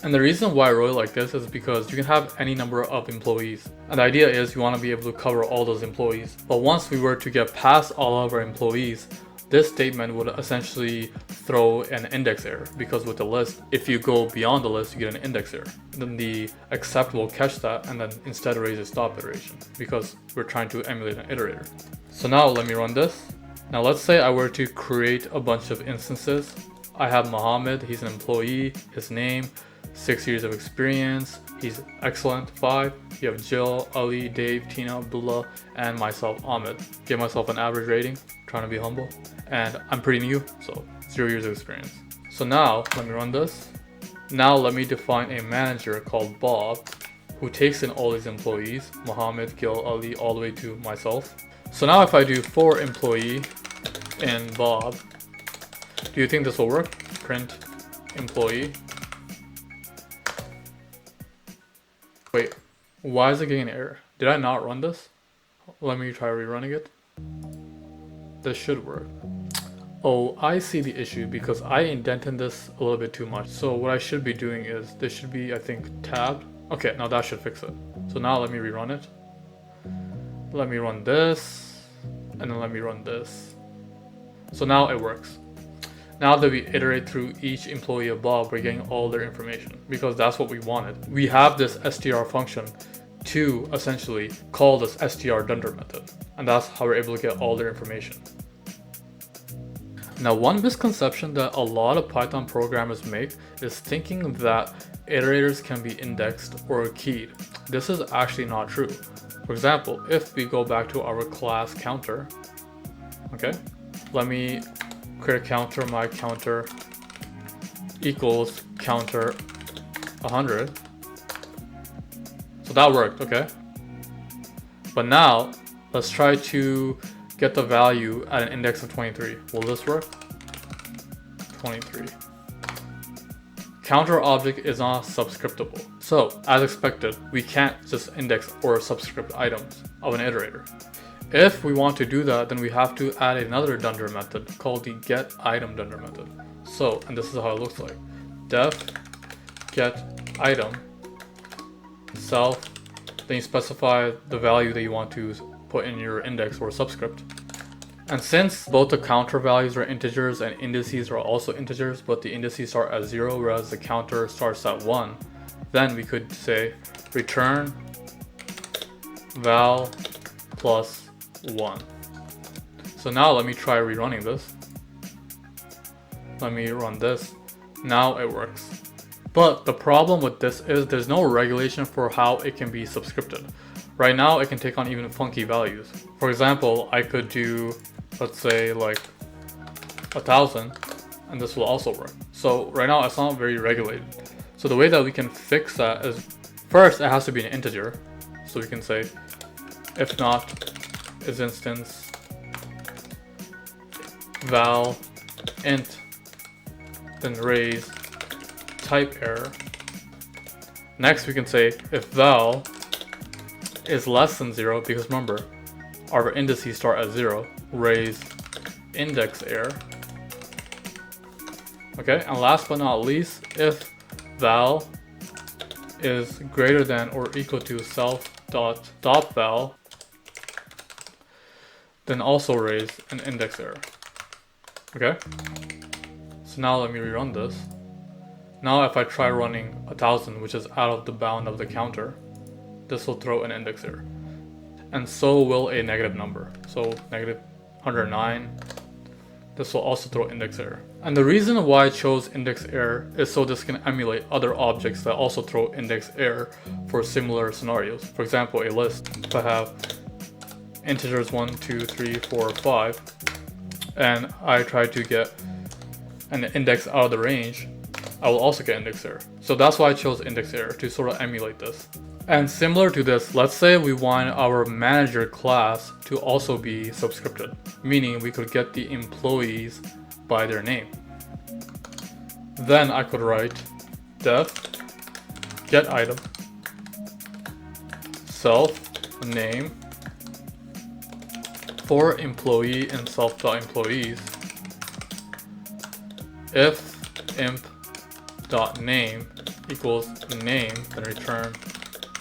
And the reason why I wrote it like this is because you can have any number of employees. And the idea is you want to be able to cover all those employees. But once we were to get past all of our employees, this statement would essentially throw an index error, because with the list, if you go beyond the list, you get an index error. Then the accept will catch that and then instead raise a stop iteration, because we're trying to emulate an iterator. So now let me run this. Now let's say I were to create a bunch of instances. I have Mohammed, he's an employee, his name, 6 years of experience, he's excellent, 5. You have Jill, Ali, Dave, Tina, Abdullah, and myself, Ahmed. Give myself an average rating, trying to be humble. And I'm pretty new, so 0 years of experience. So now, let me run this. Now let me define a manager called Bob, who takes in all these employees, Mohammed, Gil, Ali, all the way to myself. So now if I do for employee and Bob, do you think this will work? Print employee. Wait, why is it getting an error? Did I not run this? Let me try rerunning it. This should work. Oh, I see the issue because I indented this a little bit too much. So what I should be doing is, this should be, I think, tabbed. Okay, now that should fix it. So now let me rerun it. Let me run this, and then let me run this. So now it works. Now that we iterate through each employee of Bob, we're getting all their information because that's what we wanted. We have this str function to essentially call this str dunder method, and that's how we're able to get all their information. Now, one misconception that a lot of Python programmers make is thinking that iterators can be indexed or keyed. This is actually not true. For example, if we go back to our class counter, okay, let me create a counter, my counter equals counter 100. So that worked, okay? But now, let's try to get the value at an index of 23. Will this work? 23. Counter object is not subscriptable. So, as expected, we can't just index or subscript items of an iterator. If we want to do that, then we have to add another dunder method called the getItem dunder method. So, and this is how it looks like. Def getItem self, then you specify the value that you want to put in your index or subscript. And since both the counter values are integers and indices are also integers, but the indices start at 0 whereas the counter starts at 1, then we could say return val plus 1. So now let me try rerunning this. Let me run this. Now it works. But the problem with this is there's no regulation for how it can be subscripted. Right now it can take on even funky values. For example, I could do, let's say like 1,000, and this will also work. So right now it's not very regulated. So the way that we can fix that is, first it has to be an integer. So we can say if not is instance val int, then raise type error. Next we can say if val is less than 0, because remember our indices start at 0, raise index error. Okay, and last but not least, if val is greater than or equal to self.val, then also raise an index error. Okay, so now let me rerun this. Now if I try running 1,000, which is out of the bound of the counter, this will throw an index error. And so will a negative number. So negative 109, this will also throw index error. And the reason why I chose index error is so this can emulate other objects that also throw index error for similar scenarios. For example, a list. If I have integers 1, 2, 3, 4, 5, and I try to get an index out of the range, I will also get index error. So that's why I chose index error, to sort of emulate this. And similar to this, let's say we want our manager class to also be subscripted, meaning we could get the employees by their name. Then I could write def get item self name for employee in self.employees if imp.name equals name, then return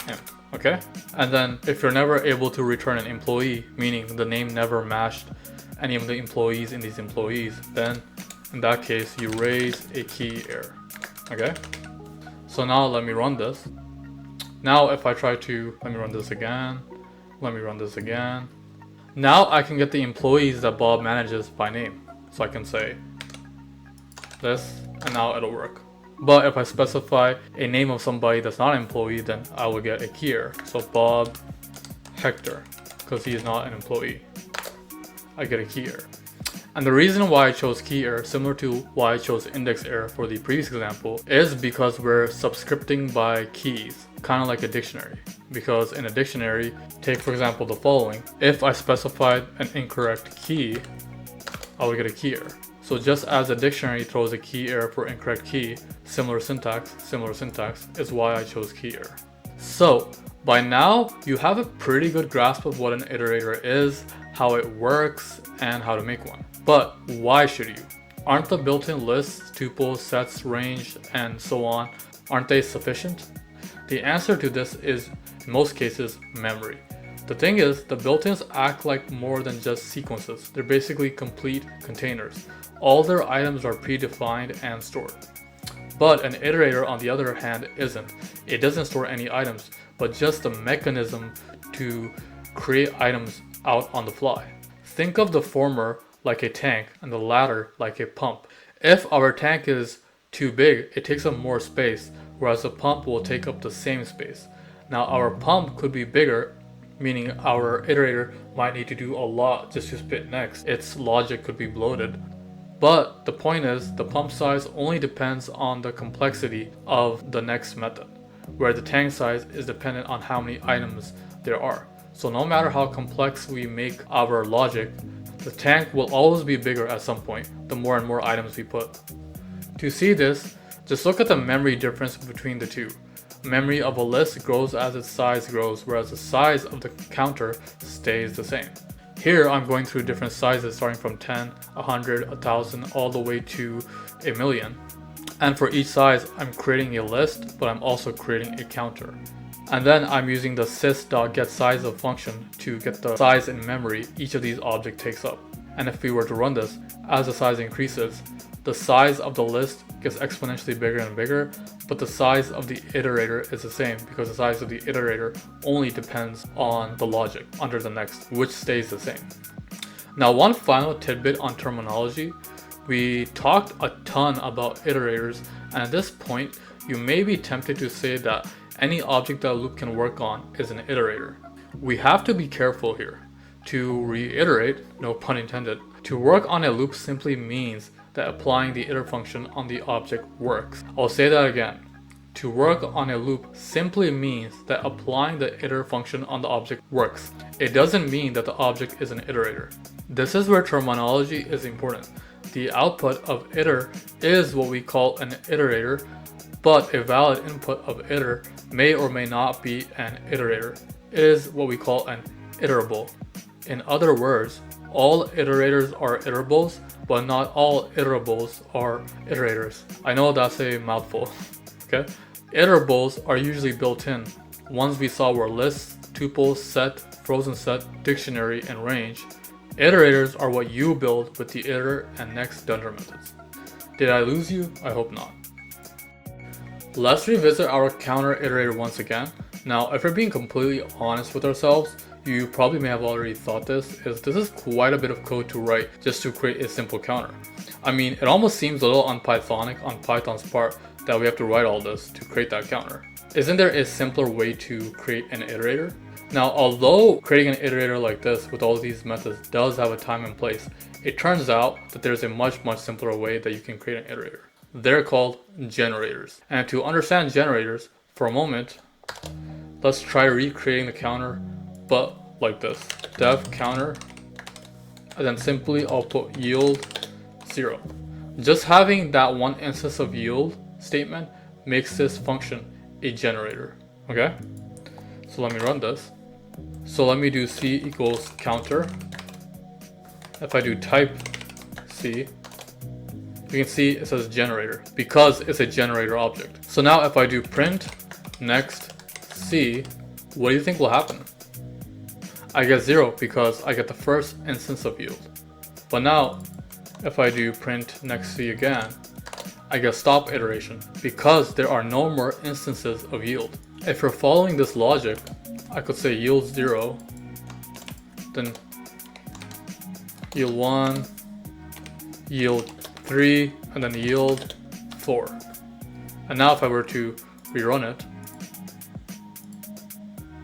imp. Okay? And then if you're never able to return an employee, meaning the name never matched any of the employees in these employees, then in that case you raise a key error. Okay? So now let me run this. Now if I try to, let me run this again. Now I can get the employees that Bob manages by name. So I can say this, and now it'll work. But if I specify a name of somebody that's not an employee, then I will get a key error. So Bob Hector, because he is not an employee, I get a key error. And the reason why I chose key error, similar to why I chose index error for the previous example, is because we're subscripting by keys, kind of like a dictionary. Because in a dictionary, take for example the following: if I specified an incorrect key, I will get a key error. So just as a dictionary throws a key error for incorrect key, similar syntax is why I chose key error. So by now, you have a pretty good grasp of what an iterator is, how it works, and how to make one. But why should you? Aren't the built-in lists, tuples, sets, range, and so on, aren't they sufficient? The answer to this is, in most cases, memory. The thing is, the built-ins act like more than just sequences. They're basically complete containers. All their items are predefined and stored. But an iterator, on the other hand, isn't. It doesn't store any items, but just the mechanism to create items out on the fly. Think of the former like a tank and the latter like a pump. If our tank is too big, it takes up more space, whereas the pump will take up the same space. Now our pump could be bigger, meaning our iterator might need to do a lot just to spit next. Its logic could be bloated. But the point is, the pump size only depends on the complexity of the next method, where the tank size is dependent on how many items there are. So no matter how complex we make our logic, the tank will always be bigger at some point, the more and more items we put. To see this, just look at the memory difference between the two. Memory of a list grows as its size grows, whereas the size of the counter stays the same. Here I'm going through different sizes starting from 10, 100, 1000, all the way to a million. And for each size, I'm creating a list, but I'm also creating a counter. And then I'm using the sys.getSizeOf function to get the size in memory each of these objects takes up. And if we were to run this, as the size increases, the size of the list gets exponentially bigger and bigger, but the size of the iterator is the same because the size of the iterator only depends on the logic under the next, which stays the same. Now, one final tidbit on terminology. We talked a ton about iterators, and at this point, you may be tempted to say that any object that a loop can work on is an iterator. We have to be careful here. To reiterate, no pun intended, to work on a loop simply means that applying the iter function on the object works. I'll say that again. To work on a loop simply means that applying the iter function on the object works. It doesn't mean that the object is an iterator. This is where terminology is important. The output of iter is what we call an iterator, but a valid input of iter may or may not be an iterator. It is what we call an iterable. In other words, all iterators are iterables, but not all iterables are iterators. I know that's a mouthful, okay? Iterables are usually built in. Ones we saw were lists, tuples, set, frozen set, dictionary, and range. Iterators are what you build with the iter and next dunder methods. Did I lose you? I hope not. Let's revisit our counter iterator once again. Now, if we're being completely honest with ourselves, you probably may have already thought this is quite a bit of code to write just to create a simple counter. I mean, it almost seems a little unPythonic on Python's part that we have to write all this to create that counter. Isn't there a simpler way to create an iterator? Now, although creating an iterator like this with all these methods does have a time and place, it turns out that there's a much simpler way that you can create an iterator. They're called generators. And to understand generators, for a moment, let's try recreating the counter, but like this. Def counter, and then simply I'll put yield 0. Just having that one instance of yield statement makes this function a generator, okay? So let me run this. So let me do c equals counter. If I do type c, you can see it says generator because it's a generator object. So now if I do print next c, what do you think will happen? I get 0 because I get the first instance of yield. But now if I do print next c again, I get stop iteration because there are no more instances of yield. If you're following this logic, I could say yield 0, then yield 1, yield 3, and then yield 4. And now if I were to rerun it,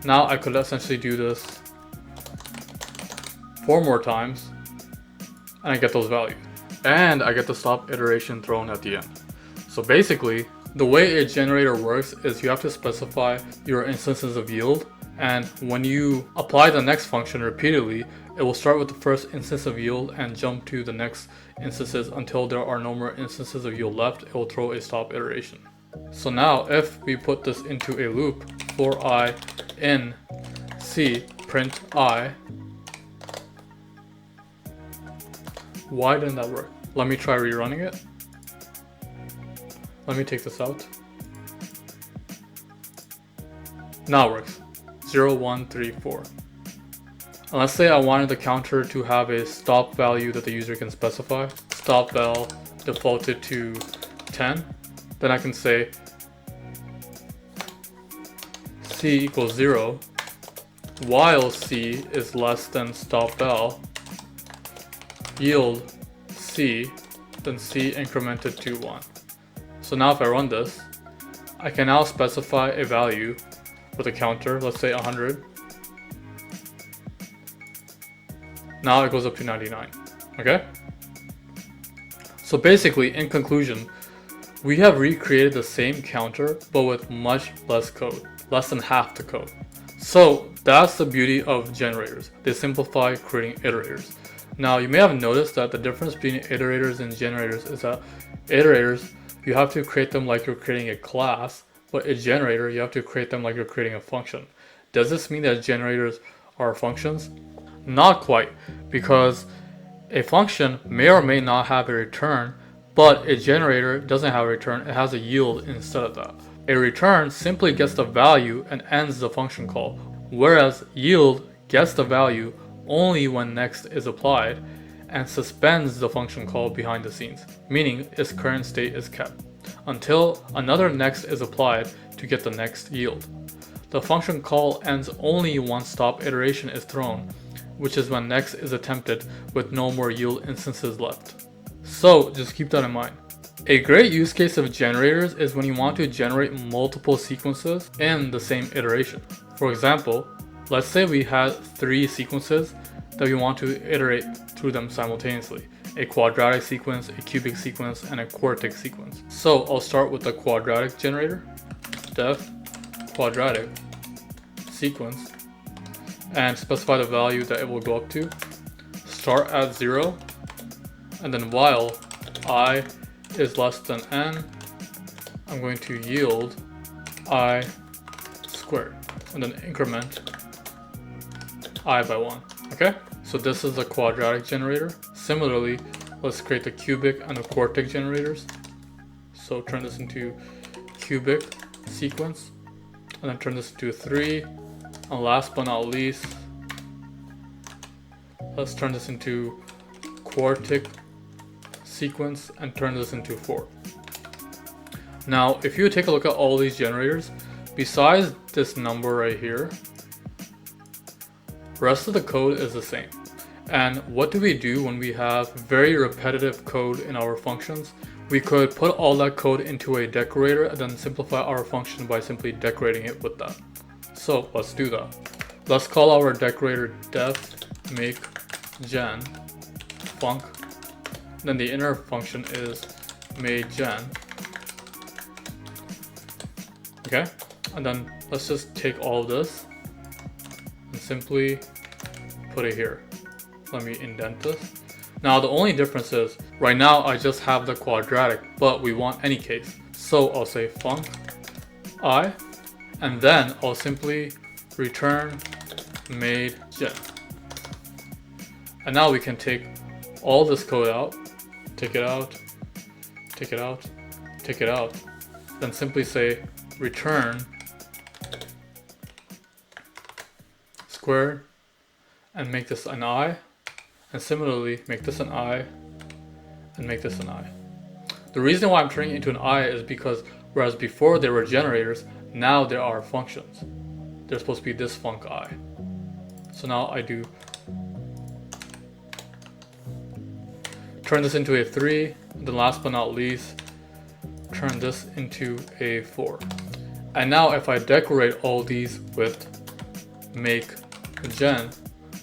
now I could essentially do this 4 more times, and I get those values. And I get the stop iteration thrown at the end. So basically, the way a generator works is you have to specify your instances of yield, and when you apply the next function repeatedly, it will start with the first instance of yield and jump to the next instances until there are no more instances of yield left. It will throw a stop iteration. So now if we put this into a loop, for I in C print I, why didn't that work? Let me try rerunning it. Let me take this out. Now it works. 0, 1, 3, 4. And let's say I wanted the counter to have a stop value that the user can specify. Stop val defaulted to 10. Then I can say c equals 0 while c is less than stop val, yield c, then c incremented to 1. So now if I run this, I can now specify a value with a counter, let's say 100. Now it goes up to 99, okay? So basically, in conclusion, we have recreated the same counter, but with much less code, less than half the code. So that's the beauty of generators. They simplify creating iterators. Now you may have noticed that the difference between iterators and generators is that iterators, you have to create them like you're creating a class, but a generator, you have to create them like you're creating a function. Does this mean that generators are functions? Not quite, because a function may or may not have a return, but a generator doesn't have a return, it has a yield instead of that. A return simply gets the value and ends the function call, whereas yield gets the value only when next is applied and suspends the function call behind the scenes, meaning its current state is kept until another next is applied to get the next yield. The function call ends only once stop iteration is thrown, which is when next is attempted with no more yield instances left. So just keep that in mind. A great use case of generators is when you want to generate multiple sequences in the same iteration. For example, let's say we had 3 sequences that we want to iterate through them simultaneously. A quadratic sequence, a cubic sequence, and a quartic sequence. So I'll start with the quadratic generator, def quadratic sequence, and specify the value that it will go up to. Start at 0, and then while I is less than n, I'm going to yield I squared, and then increment I by 1, okay? So this is the quadratic generator. Similarly, let's create the cubic and the quartic generators. So turn this into cubic sequence, and then turn this into 3, and last but not least, let's turn this into quartic sequence and turn this into 4. Now, if you take a look at all these generators, besides this number right here, the rest of the code is the same. And what do we do when we have very repetitive code in our functions? We could put all that code into a decorator and then simplify our function by simply decorating it with that. So let's do that. Let's call our decorator def make gen func. Then the inner function is made gen. Okay, and then let's just take all of this and simply put it here. Let me indent this. Now the only difference is, right now I just have the quadratic, but we want any case. So I'll say func I, and then I'll simply return made gen. And now we can take all this code out, take it out, take it out, take it out, then simply say return squared and make this an I, and similarly make this an I and make this an I. The reason why I'm turning it into an I is because whereas before they were generators, now there are functions. They're supposed to be this func I. So now I do turn this into a 3, and then last but not least, turn this into a 4. And now if I decorate all these with make gen,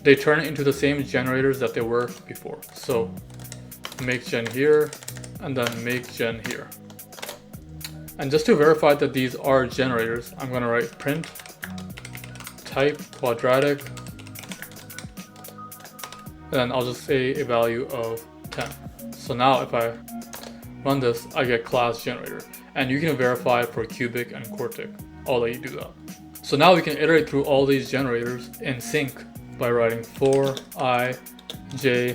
they turn into the same generators that they were before. So make gen here, and then make gen here. And just to verify that these are generators, I'm going to write print type quadratic, and then I'll just say a value of 10. So now if I run this, I get class generator. And you can verify for cubic and quartic. I'll let you do that. So now we can iterate through all these generators in sync by writing for I, j,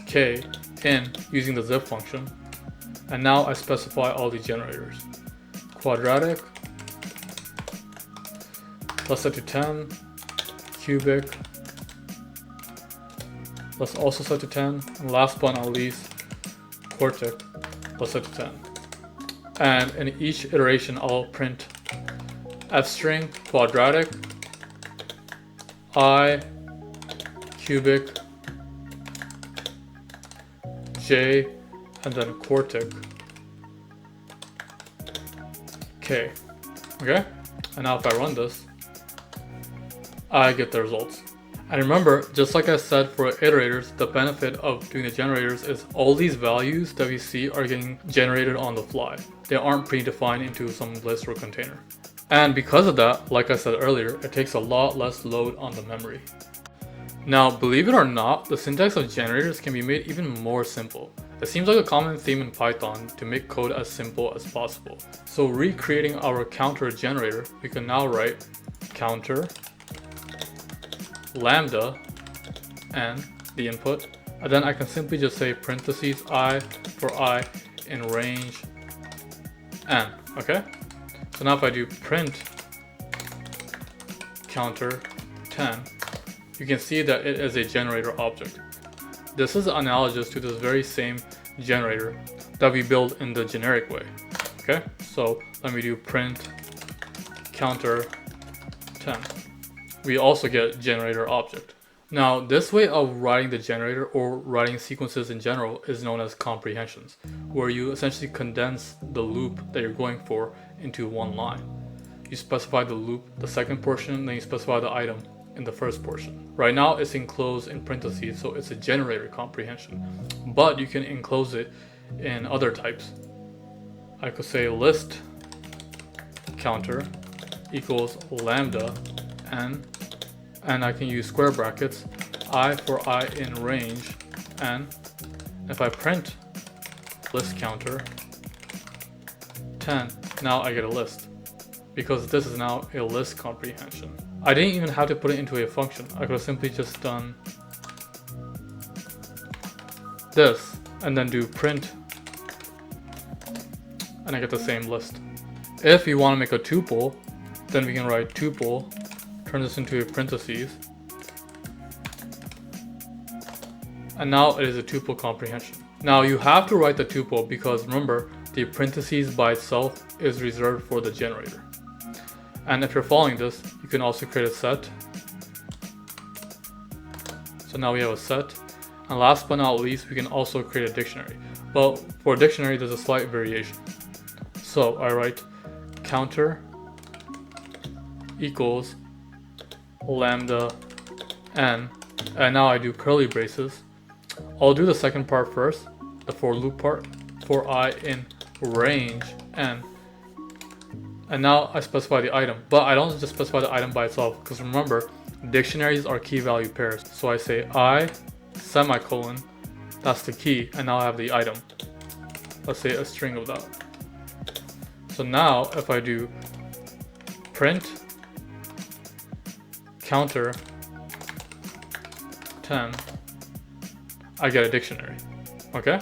k in using the zip function. And now I specify all these generators. Quadratic, let's set to 10, cubic, let's also set to 10, and last but not least, quartic, let's set to 10. And in each iteration, I'll print f string quadratic, I, cubic, j, and then quartic, k. Okay? And now if I run this, I get the results. And remember, just like I said for iterators, the benefit of doing the generators is all these values that we see are getting generated on the fly. They aren't predefined into some list or container. And because of that, like I said earlier, it takes a lot less load on the memory. Now, believe it or not, the syntax of generators can be made even more simple. It seems like a common theme in Python to make code as simple as possible. So recreating our counter generator, we can now write counter lambda and the input, and then I can simply just say parentheses I for I in range n. Okay, so now if I do print counter 10, you can see that it is a generator object. This is analogous to this very same generator that we build in the generic way. Okay, so let me do print counter 10. We also get generator object. Now, this way of writing the generator or writing sequences in general is known as comprehensions, where you essentially condense the loop that you're going for into one line. You specify the loop, the second portion, then you specify the item in the first portion. Right now it's enclosed in parentheses, so it's a generator comprehension, but you can enclose it in other types. I could say list counter equals lambda n, and I can use square brackets, I for I in range n. If I print list counter 10, now I get a list, because this is now a list comprehension. I didn't even have to put it into a function. I could have simply just done this and then do print, and I get the same list. If you want to make a tuple, then we can write tuple, turn this into a parentheses, and now it is a tuple comprehension. Now you have to write the tuple because remember, the parentheses by itself is reserved for the generator. And if you're following this, you can also create a set. So now we have a set. And last but not least, we can also create a dictionary. But for a dictionary, there's a slight variation. So I write counter equals lambda n, and now I do curly braces. I'll do the second part first, the for loop part, for I in range n. And now I specify the item, but I don't just specify the item by itself, because remember, dictionaries are key value pairs. So I say I semicolon, that's the key, and now I have the item. Let's say a string of that. So now if I do print counter 10, I get a dictionary. Okay?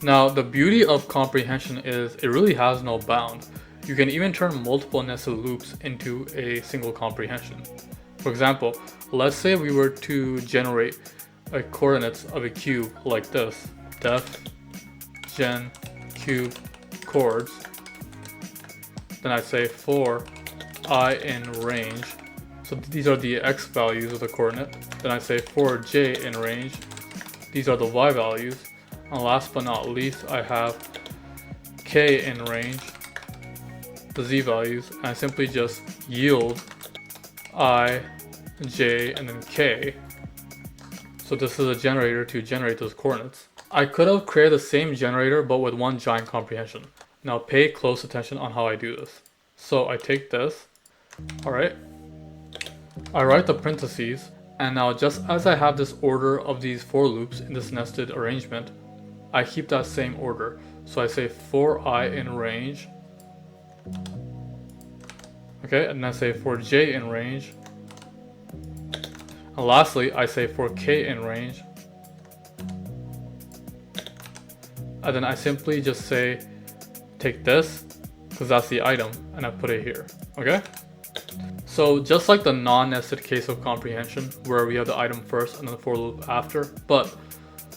Now the beauty of comprehension is it really has no bound. You can even turn multiple nested loops into a single comprehension. For example, let's say we were to generate coordinates of a cube like this: def gen cube chords. Then I say for I in range. So these are the x values of the coordinate. Then I say for j in range. These are the y values. And last but not least, I have k in range, the z values. And I simply just yield I, j, and then k. So this is a generator to generate those coordinates. I could have created the same generator but with one giant comprehension. Now pay close attention on how I do this. So I take this, alright, I write the parentheses, and now just as I have this order of these for loops in this nested arrangement, I keep that same order. So I say for I in range, okay, and then I say for j in range, and lastly I say for k in range, and then I simply just say take this, because that's the item, and I put it here. Okay? So just like the non-nested case of comprehension, where we have the item first and then the for loop after, but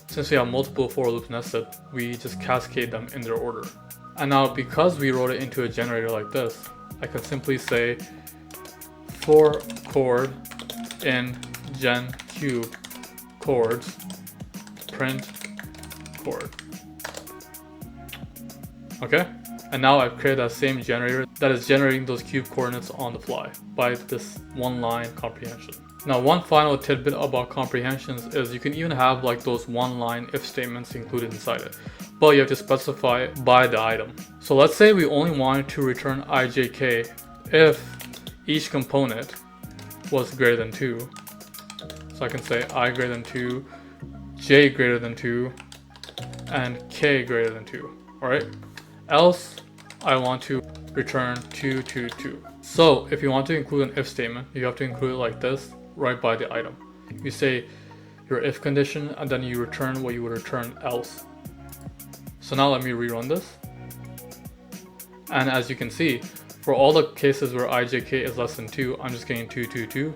since we have multiple for loops nested, we just cascade them in their order. And now because we wrote it into a generator like this, I can simply say for chord in gen cube chords print chord. Okay? And now I've created that same generator that is generating those cube coordinates on the fly by this one line comprehension. Now one final tidbit about comprehensions is you can even have like those one line if statements included inside it, but you have to specify by the item. So let's say we only wanted to return ijk if each component was greater than 2. So I can say I greater than 2, j greater than 2, and k greater than 2. Alright? Else I want to return 2, 2, 2. So if you want to include an if statement, you have to include it like this, right by the item. You say your if condition, and then you return what you would return else. So now let me rerun this. And as you can see, for all the cases where ijk is less than 2, I'm just getting 2, 2, 2.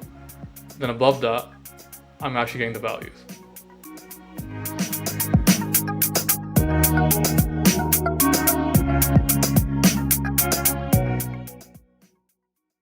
Then above that, I'm actually getting the values.